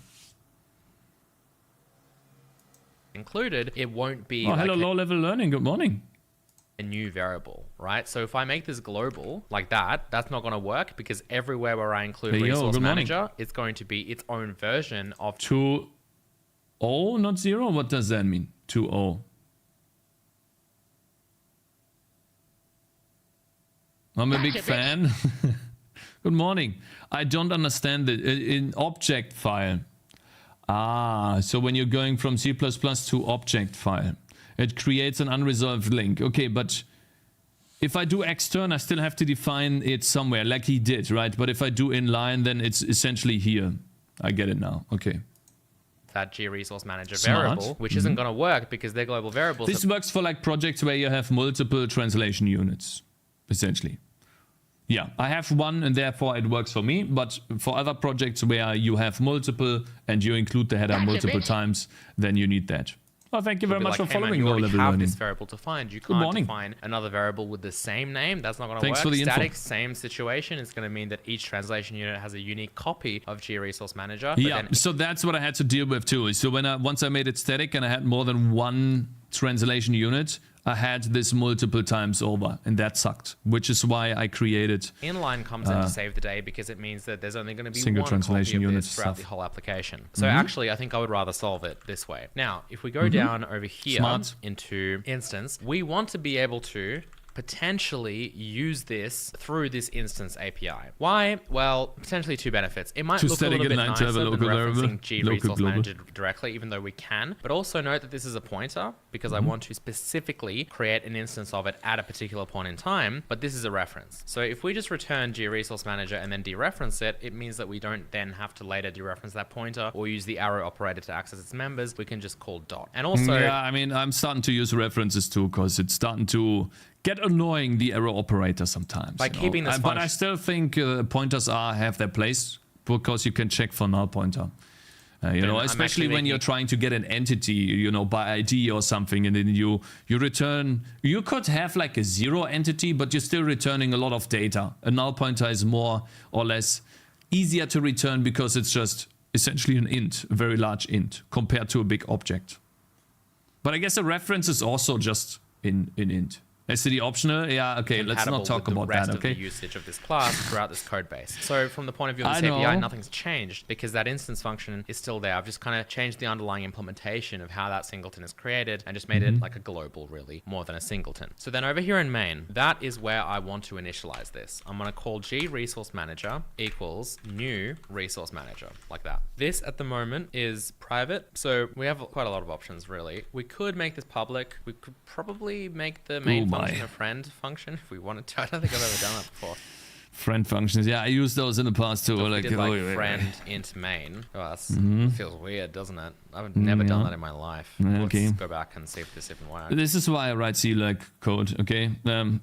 Included, it won't be Oh, hello, low-level learning. Good morning. a new variable, right? So if I make this global like that, that's not going to work because everywhere where I include resource manager, it's going to be its own version of 2.0, not 0? What does that mean? 2.0. I'm a big fan. Good morning. I don't understand it. In object file. Ah, so when you're going from C++ to object file, it creates an unresolved link. Okay, but if I do extern, I still have to define it somewhere, like he did, right? But if I do inline, then it's essentially here. I get it now. Okay. that G-resource manager variable, which isn't going to work because they're global variables. This works for like projects where you have multiple translation units, essentially. Yeah, I have one and therefore it works for me, but for other projects where you have multiple and you include the header multiple times, then you need that. Well, thank you very much for following low level learning. This variable defined. You can't define another variable with the same name. That's not going to work. For the Static, info. same situation. It's going to mean that each translation unit has a unique copy of G-resource manager. Yeah, so that's what I had to deal with too. So when once I made it static and I had more than one translation unit, I had this multiple times over, and that sucked, which is why I created inline comes in to save the day because it means that there's only going to be single one translation copy of unit this throughout stuff. the whole application. So actually, I think I would rather solve it this way. Now, if we go down over here into instance, we want to be able to potentially use this through this instance API. Why? Well, potentially two benefits. It might look a little bit nicer than referencing G-resource manager directly, even though we can. But also note that this is a pointer because I want to specifically create an instance of it at a particular point in time, but this is a reference. So if we just return G-resource manager and then dereference it, it means that we don't then have to later dereference that pointer or use the arrow operator to access its members. We can just call dot. And also... Yeah, I mean, I'm starting to use references too because it's starting to get annoying, the arrow operator sometimes. By keeping this but I still think pointers have their place because you can check for null pointer. Especially when you're trying to get an entity, by ID or something, and then you return. You could have like a 0 entity, but you're still returning a lot of data. A null pointer is more or less easier to return because it's just essentially an int, a very large int, compared to a big object. But I guess a reference is also just in int. STD optional? Yeah, okay, let's not talk about that, okay? Of the usage of this class throughout this code base. So from the point of view of this API, nothing's changed because that instance function is still there. I've just kind of changed the underlying implementation of how that singleton is created and just made it like a global, really, more than a singleton. So then over here in main, that is where I want to initialize this. I'm going to call G-resource-manager equals new resource manager, like that. This at the moment is private, so we have quite a lot of options, really. We could make this public. We could probably make the main function a friend function if we wanted to. I don't think I've ever done that before. Friend functions, yeah, I used those in the past too. So like friend int main. Oh, that feels weird, doesn't it? I've never done that in my life. Let's go back and see if this even works. This is why I write C-like code, okay?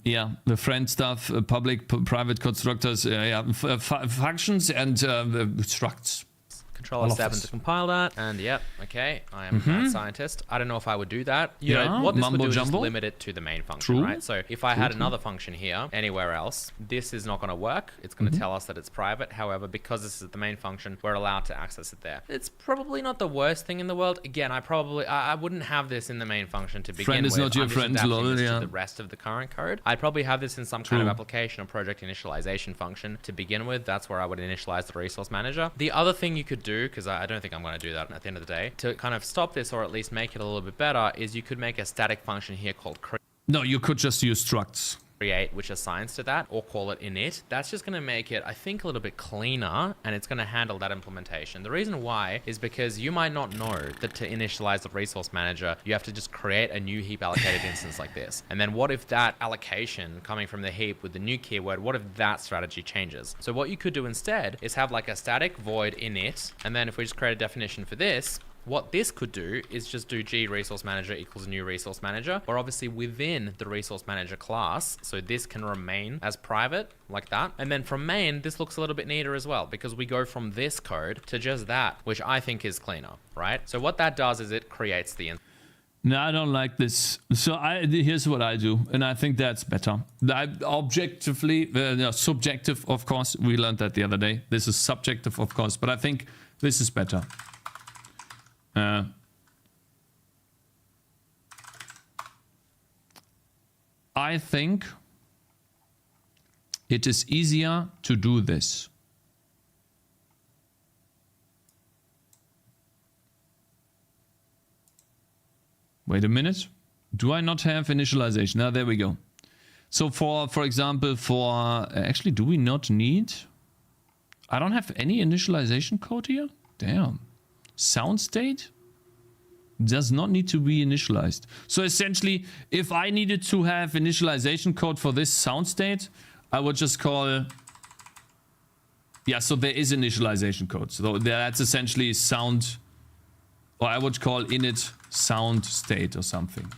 Yeah, the friend stuff, public, private constructors, functions and structs. Control F7 to compile that, and yep, okay, I am a mad scientist. I don't know if I would do that. You know, what this would do is just limit it to the main function, right? So if I had another function here, anywhere else, this is not going to work. It's going to tell us that it's private. However, because this is the main function, we're allowed to access it there. It's probably not the worst thing in the world. Again, I wouldn't have this in the main function to begin with. Friend is not your friend, lol, to the rest of the current code. I'd probably have this in some kind of application or project initialization function to begin with. That's where I would initialize the resource manager. The other thing you could do, because I don't think I'm going to do that at the end of the day, to kind of stop this or at least make it a little bit better, is you could make a static function here called create. No, you could just use structs. Which assigns to that, or call it init. That's just going to make it, I think, a little bit cleaner, and it's going to handle that implementation. The reason why is because you might not know that to initialize the resource manager, you have to just create a new heap allocated instance like this. And then what if that allocation coming from the heap with the new keyword, what if that strategy changes? So what you could do instead is have like a static void init, and then if we just create a definition for this, what this could do is just do G resource manager equals new resource manager, or obviously within the resource manager class. So this can remain as private like that. And then from main, this looks a little bit neater as well because we go from this code to just that, which I think is cleaner, right? So what that does is it creates the No, I don't like this. So here's what I do, and I think that's better. Objectively, subjective, of course. We learned that the other day. This is subjective, of course, but I think this is better. I think it is easier to do this. Wait a minute. Do I not have initialization? Now, there we go. So for example, actually, do we not need? I don't have any initialization code here. Damn. Sound state does not need to be initialized. So essentially, if I needed to have initialization code for this sound state, I would just call... Yeah, so there is initialization code. So that's essentially sound... Or I would call init sound state or something.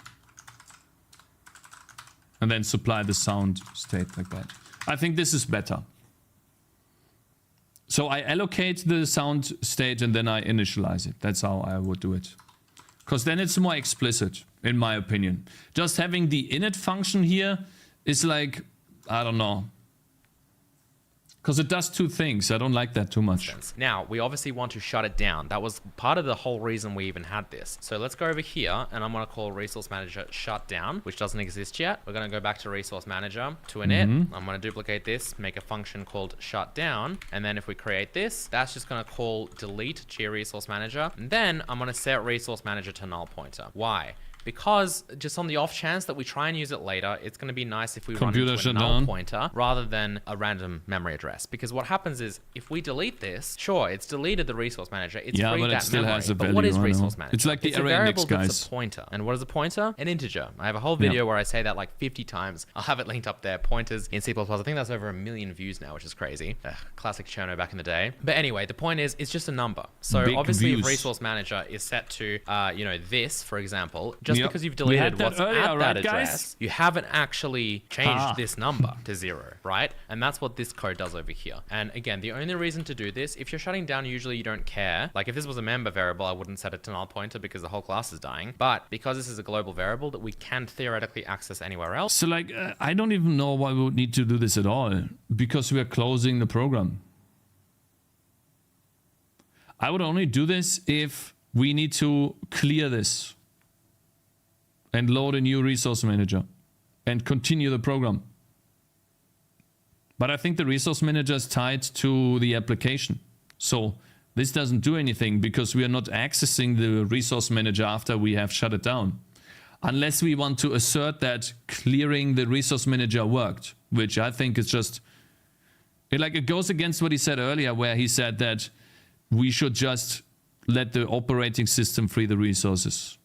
And then supply the sound state like that. I think this is better. So I allocate the sound state and then I initialize it. That's how I would do it. Because then it's more explicit, in my opinion. Just having the init function here is like, I don't know. Because it does two things. I don't like that too much. Now, we obviously want to shut it down. That was part of the whole reason we even had this. So let's go over here and I'm going to call resource manager shutdown, which doesn't exist yet. We're going to go back to resource manager to init. I'm going to duplicate this, make a function called shutdown. And then if we create this, that's just going to call delete resource manager. And then I'm going to set resource manager to null pointer. Why? Because just on the off chance that we try and use it later, it's going to be nice if we run into a null pointer rather than a random memory address. Because what happens is if we delete this, sure, it's deleted the resource manager. It's freed but it that still memory. has a But value. what is resource manager? It's like the It's a array variable index, guys. that's a pointer. And what is a pointer? An integer. I have a whole video where I say that like 50 times. I'll have it linked up there. Pointers in C++. I think that's over 1 million views now, which is crazy. Classic Cherno back in the day. But anyway, the point is, it's just a number. So Big obviously, views. if resource manager is set to, this, for example, just because you've deleted what's earlier, at that right, address, guys? you haven't actually changed this number to 0, right? And that's what this code does over here. And again, the only reason to do this, if you're shutting down, usually you don't care. Like if this was a member variable, I wouldn't set it to null pointer because the whole class is dying. But because this is a global variable that we can theoretically access anywhere else. So like, I don't even know why we would need to do this at all. Because we are closing the program. I would only do this if we need to clear this. And load a new resource manager. And continue the program. But I think the resource manager is tied to the application. So this doesn't do anything because we are not accessing the resource manager after we have shut it down. Unless we want to assert that clearing the resource manager worked. Which I think is just... It goes against what he said earlier, where he said that we should just let the operating system free the resources.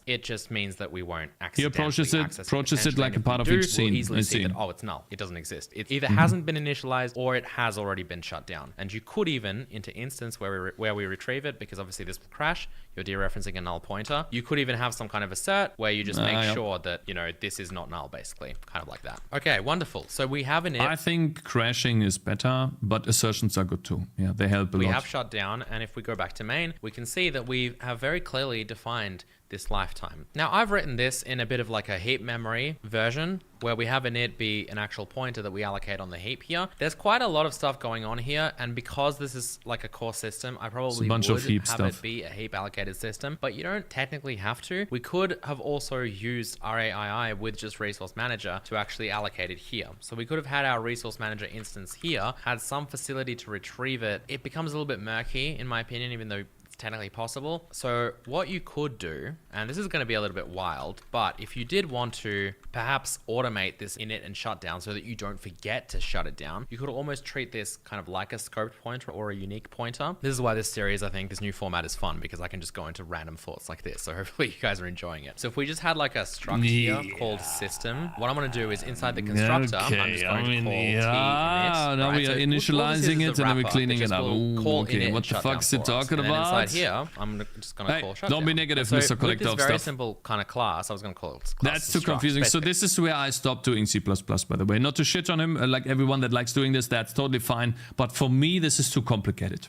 It just means that we won't He approaches it like a part of each scene. We'll easily see that, oh, it's null. It doesn't exist. It either hasn't been initialized or it has already been shut down. And you could even, into instance where we retrieve it, because obviously this will crash, you're dereferencing a null pointer. You could even have some kind of assert where you just make sure that, this is not null, basically. Kind of like that. Okay, wonderful. So we have an if. I think crashing is better, but assertions are good too. Yeah, they help a lot. We have shut down, and if we go back to main, we can see that we have very clearly defined this lifetime. Now I've written this in a bit of like a heap memory version where we have init be an actual pointer that we allocate on the heap here. There's quite a lot of stuff going on here, and because this is like a core system, I probably would have it be a heap allocated system, but you don't technically have to. We could have also used RAII with just resource manager to actually allocate it here. So we could have had our resource manager instance here, had some facility to retrieve it. It becomes a little bit murky in my opinion, even though technically possible. So what you could do, and this is going to be a little bit wild, but if you did want to perhaps automate this init and shutdown so that you don't forget to shut it down, you could almost treat this kind of like a scoped pointer or a unique pointer. This is why this series, I think this new format is fun, because I can just go into random thoughts like this. So hopefully you guys are enjoying it. So if we just had like a struct here called system, what I'm going to do is inside the constructor, I'm just going to call t-init. Now we are initializing it and then we're cleaning it up. Okay, what the fuck is it talking about? Here, I'm just going to call shutdown. Don't be negative, Mr. Collector of this very stuff. simple kind of class, I was going to call it class. That's too confusing. So this is where I stopped doing C++, by the way. Not to shit on him, like everyone that likes doing this, that's totally fine. But for me, this is too complicated.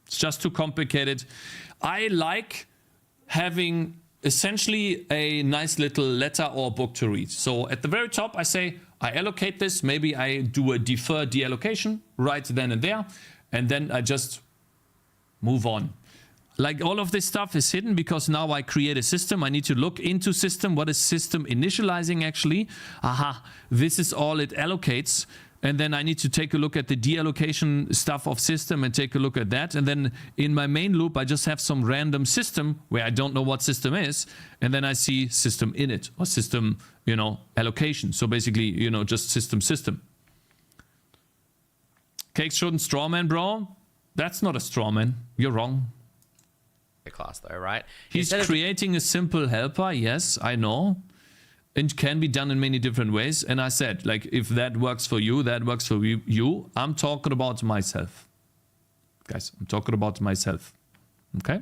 It's just too complicated. I like having essentially a nice little letter or book to read. So at the very top, I say, I allocate this. Maybe I do a defer deallocation right then and there. And then I just move on. Like all of this stuff is hidden because now I create a system. I need to look into system. What is system initializing actually? Aha, this is all it allocates. And then I need to take a look at the deallocation stuff of system and take a look at that. And then in my main loop, I just have some random system where I don't know what system is. And then I see system init or system, you know, allocation. So basically, you know, just system. Cakes shouldn't strawman, bro. That's not a strawman. You're wrong. Class though, right? He's creating a simple helper. Yes, I know. It can be done in many different ways. And I said, like, if that works for you, that works for you. I'm talking about myself. Guys, I'm talking about myself. Okay?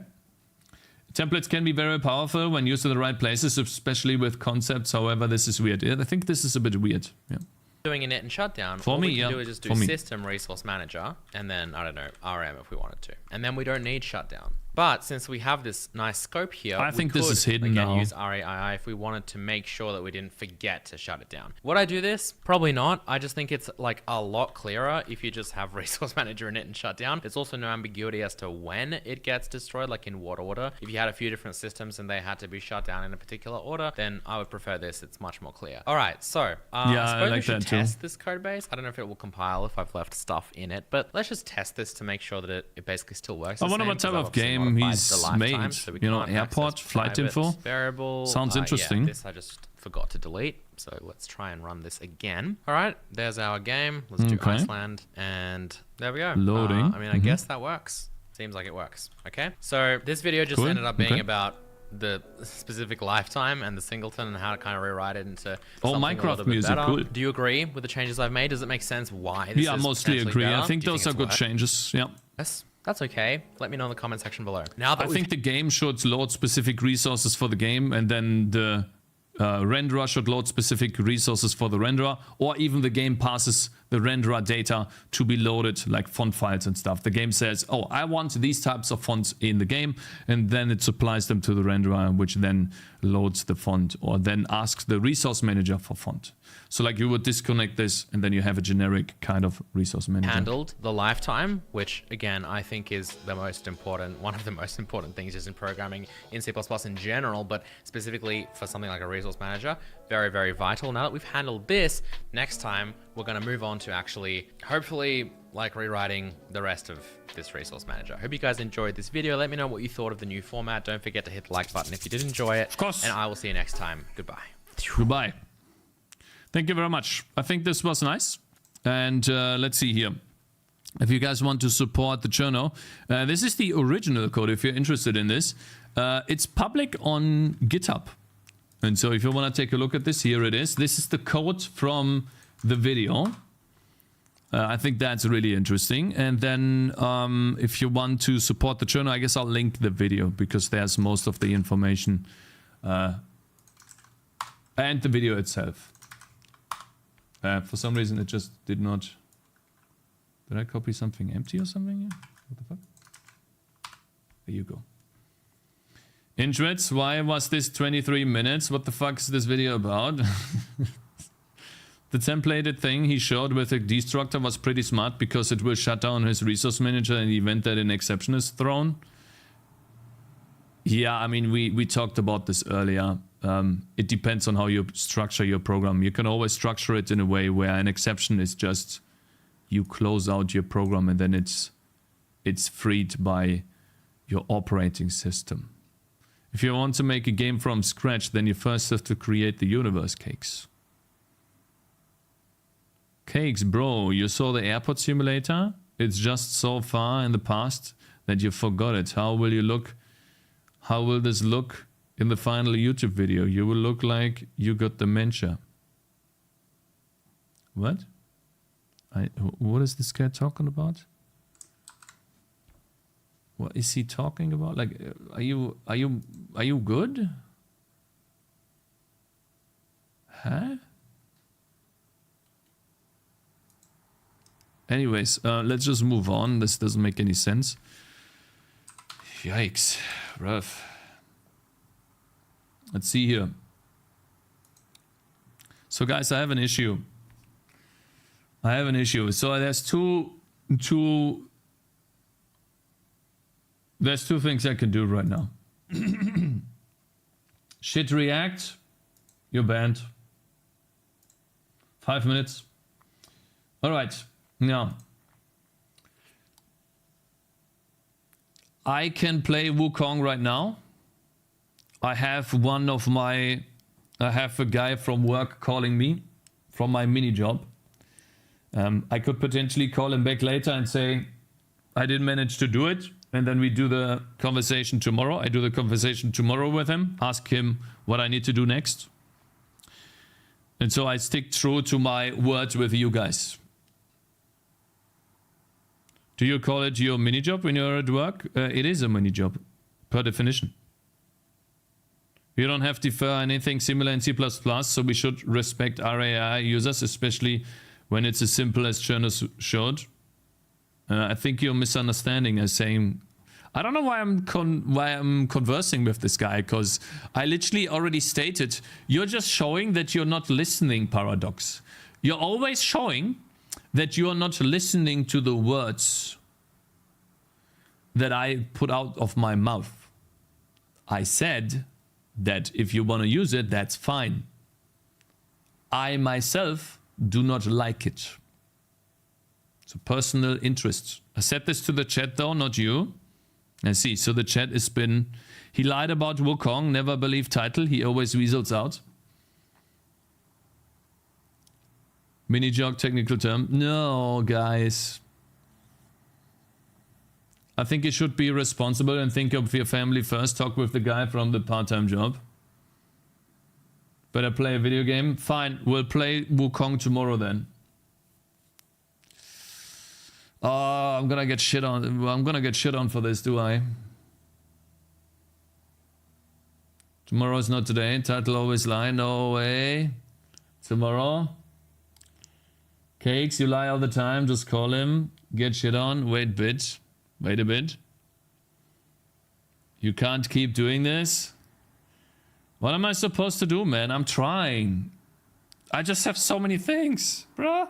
Templates can be very powerful when used in the right places, especially with concepts. However, this is weird. I think this is a bit weird. Yeah. Doing a net and shutdown, for all me, we can yeah. do is just do system resource manager and then, I don't know, RM if we wanted to. And then we don't need shutdown. But since we have this nice scope here, I think this is hidden again, now. Use RAII if we wanted to make sure that we didn't forget to shut it down. Would I do this? Probably not. I just think it's like a lot clearer if you just have resource manager in it and shut down. There's also no ambiguity as to when it gets destroyed, like in what order. If you had a few different systems and they had to be shut down in a particular order, then I would prefer this. It's much more clear. All right, so I suppose we should test this code base. I don't know if it will compile if I've left stuff in it, but let's just test this to make sure that it basically still works. I wonder what type of game he's made. So you know, airport, flight info. Variable. Sounds interesting. Yeah, this I just forgot to delete. So let's try and run this again. All right, there's our game. Let's do Iceland. And there we go. Loading. I mean, I guess that works. Seems like it works. Okay. So this video just ended up being about the specific lifetime and the singleton and how to kind of rewrite it into something Minecraft a little bit music, better. Cool. Do you agree with the changes I've made? Does it make sense why this is I mostly agree. better? I think those are good changes. Yeah. Yes. That's okay. Let me know in the comment section below. Now that I think the game should load specific resources for the game, and then the renderer should load specific resources for the renderer, or even the game passes the renderer data to be loaded, like font files and stuff. The game says, oh, I want these types of fonts in the game, and then it supplies them to the renderer, which then loads the font, or then asks the resource manager for font. So like you would disconnect this, and then you have a generic kind of resource manager. Handled the lifetime, which again, I think is the most important, one of the most important things just in programming in C++ in general, but specifically for something like a resource manager, very, very vital. Now that we've handled this, next time we're going to move on to actually, hopefully, like rewriting the rest of this resource manager. I hope you guys enjoyed this video. Let me know what you thought of the new format. Don't forget to hit the like button if you did enjoy it. Of course. And I will see you next time. Goodbye. Goodbye. Thank you very much. I think this was nice. And let's see here. If you guys want to support the channel, this is the original code if you're interested in this. It's public on GitHub. And so if you want to take a look at this, here it is. This is the code from the video. I think that's really interesting. And then if you want to support the channel, I guess I'll link the video because there's most of the information and the video itself. For some reason, it just did not... Did I copy something empty or something here? What the fuck? There you go. Intrets, why was this 23 minutes? What the fuck is this video about? The templated thing he showed with a destructor was pretty smart because it will shut down his resource manager in the event that an exception is thrown. Yeah, I mean, we talked about this earlier. It depends on how you structure your program. You can always structure it in a way where an exception is just you close out your program and then it's freed by your operating system. If you want to make a game from scratch, then you first have to create the universe, Cakes. Cakes, bro, you saw the airport simulator? It's just so far in the past that you forgot it. How will you look? How will this look in the final YouTube video? You will look like you got dementia. What? What is this guy talking about? What is he talking about? Like, are you good? Huh? Anyways, let's just move on. This doesn't make any sense. Yikes. Rough. Let's see here. So guys, I have an issue. So there's two things I can do right now. Shit react, you're banned. 5 minutes. Alright, now. I can play Wukong right now. I have a guy from work calling me from my mini job. I could potentially call him back later and say, I didn't manage to do it. And then we do the conversation tomorrow. I do the conversation tomorrow with him, ask him what I need to do next. And so I stick true to my words with you guys. Do you call it your mini job when you're at work? It is a mini job, per definition. You don't have to defer anything similar in C++, so we should respect RAI users, especially when it's as simple as Jonas showed. I think you're misunderstanding as saying, I don't know why I'm conversing with this guy, because I literally already stated, you're just showing that you're not listening, Paradox. You're always showing that you are not listening to the words that I put out of my mouth. I said that if you want to use it, that's fine. I myself do not like it. It's a personal interest. I said this to the chat though, not you. I see, so the chat has been... He lied about Wukong, never believe title, he always weasels out. Mini jog technical term. No, guys. I think you should be responsible and think of your family first. Talk with the guy from the part-time job. Better play a video game? Fine, we'll play Wukong tomorrow then. Oh, I'm gonna get shit on. I'm gonna get shit on for this, do I? Tomorrow's not today. Title always lie. No way. Tomorrow. Cakes, you lie all the time. Just call him. Get shit on. Wait a bit. Wait a bit. You can't keep doing this. What am I supposed to do, man? I'm trying. I just have so many things, bruh.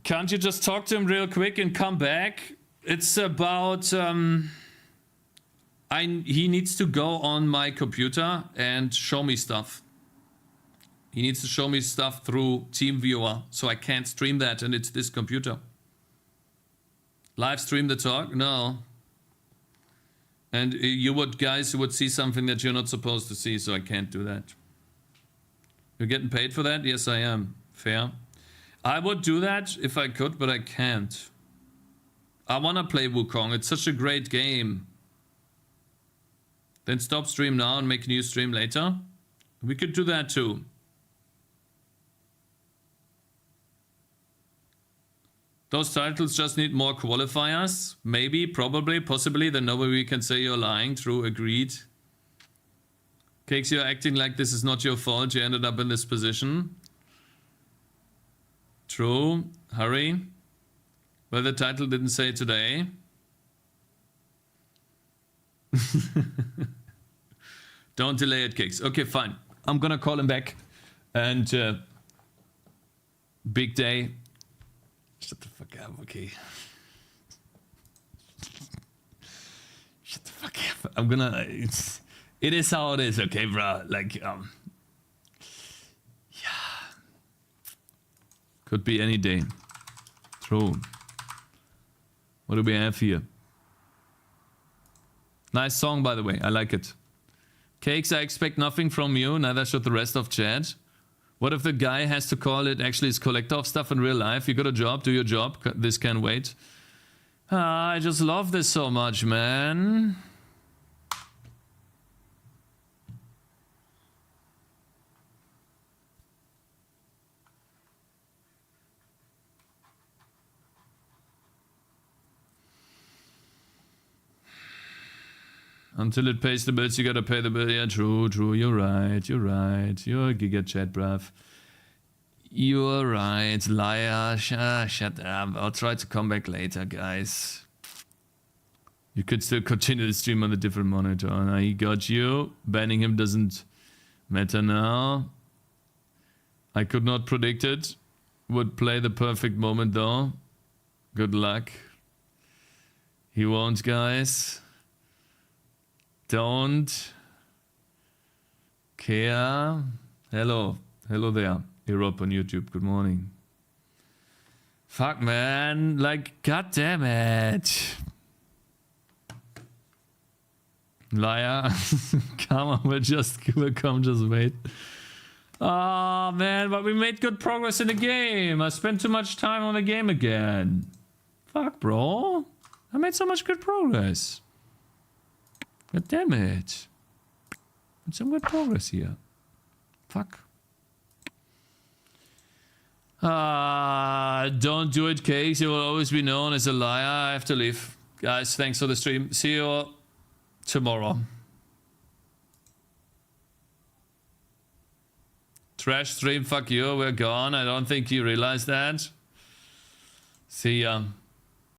Can't you just talk to him real quick and come back? It's about... he needs to go on my computer and show me stuff. He needs to show me stuff through TeamViewer, so I can't stream that, and it's this computer. Live stream the talk? No. And you guys would see something that you're not supposed to see, so I can't do that. You're getting paid for that? Yes, I am. Fair. I would do that if I could, but I can't. I want to play Wukong. It's such a great game. Then stop stream now and make a new stream later. We could do that too. Those titles just need more qualifiers. Maybe, probably, possibly. Then nobody we can say you're lying. True, agreed. Cakes, you're acting like this is not your fault. You ended up in this position. True. Hurry. Well, the title didn't say today. Don't delay it, Cakes. Okay, fine. I'm gonna call him back. And big day. Shut the fuck up, okay? Shut the fuck up. I'm gonna... It is how it is, okay, bro? Like, yeah. Could be any day. True. What do we have here? Nice song, by the way. I like it. Cakes, I expect nothing from you. Neither should the rest of chat. What if the guy has to call it actually his collector of stuff in real life? You got a job, do your job. This can wait. Ah, I just love this so much, man. Until it pays the bills, you gotta pay the bill. Yeah, true, true. You're right. You're right. You're a giga chat, bruv. You're right, liar. Shut up. I'll try to come back later, guys. You could still continue the stream on a different monitor. Now he got you. Banning him doesn't matter now. I could not predict it. Would play the perfect moment though. Good luck. He won't, guys. Don't care. Hello. Hello there. Europe on YouTube. Good morning. Fuck, man. Like, god damn it. Liar. Come on, we'll come, just wait. Oh, man, but we made good progress in the game. I spent too much time on the game again. Fuck, bro. I made so much good progress. God damn it. Made some good progress here. Fuck. Don't do it, Cakez. You will always be known as a liar. I have to leave. Guys, thanks for the stream. See you tomorrow. Trash stream, fuck you. We're gone. I don't think you realize that. See ya.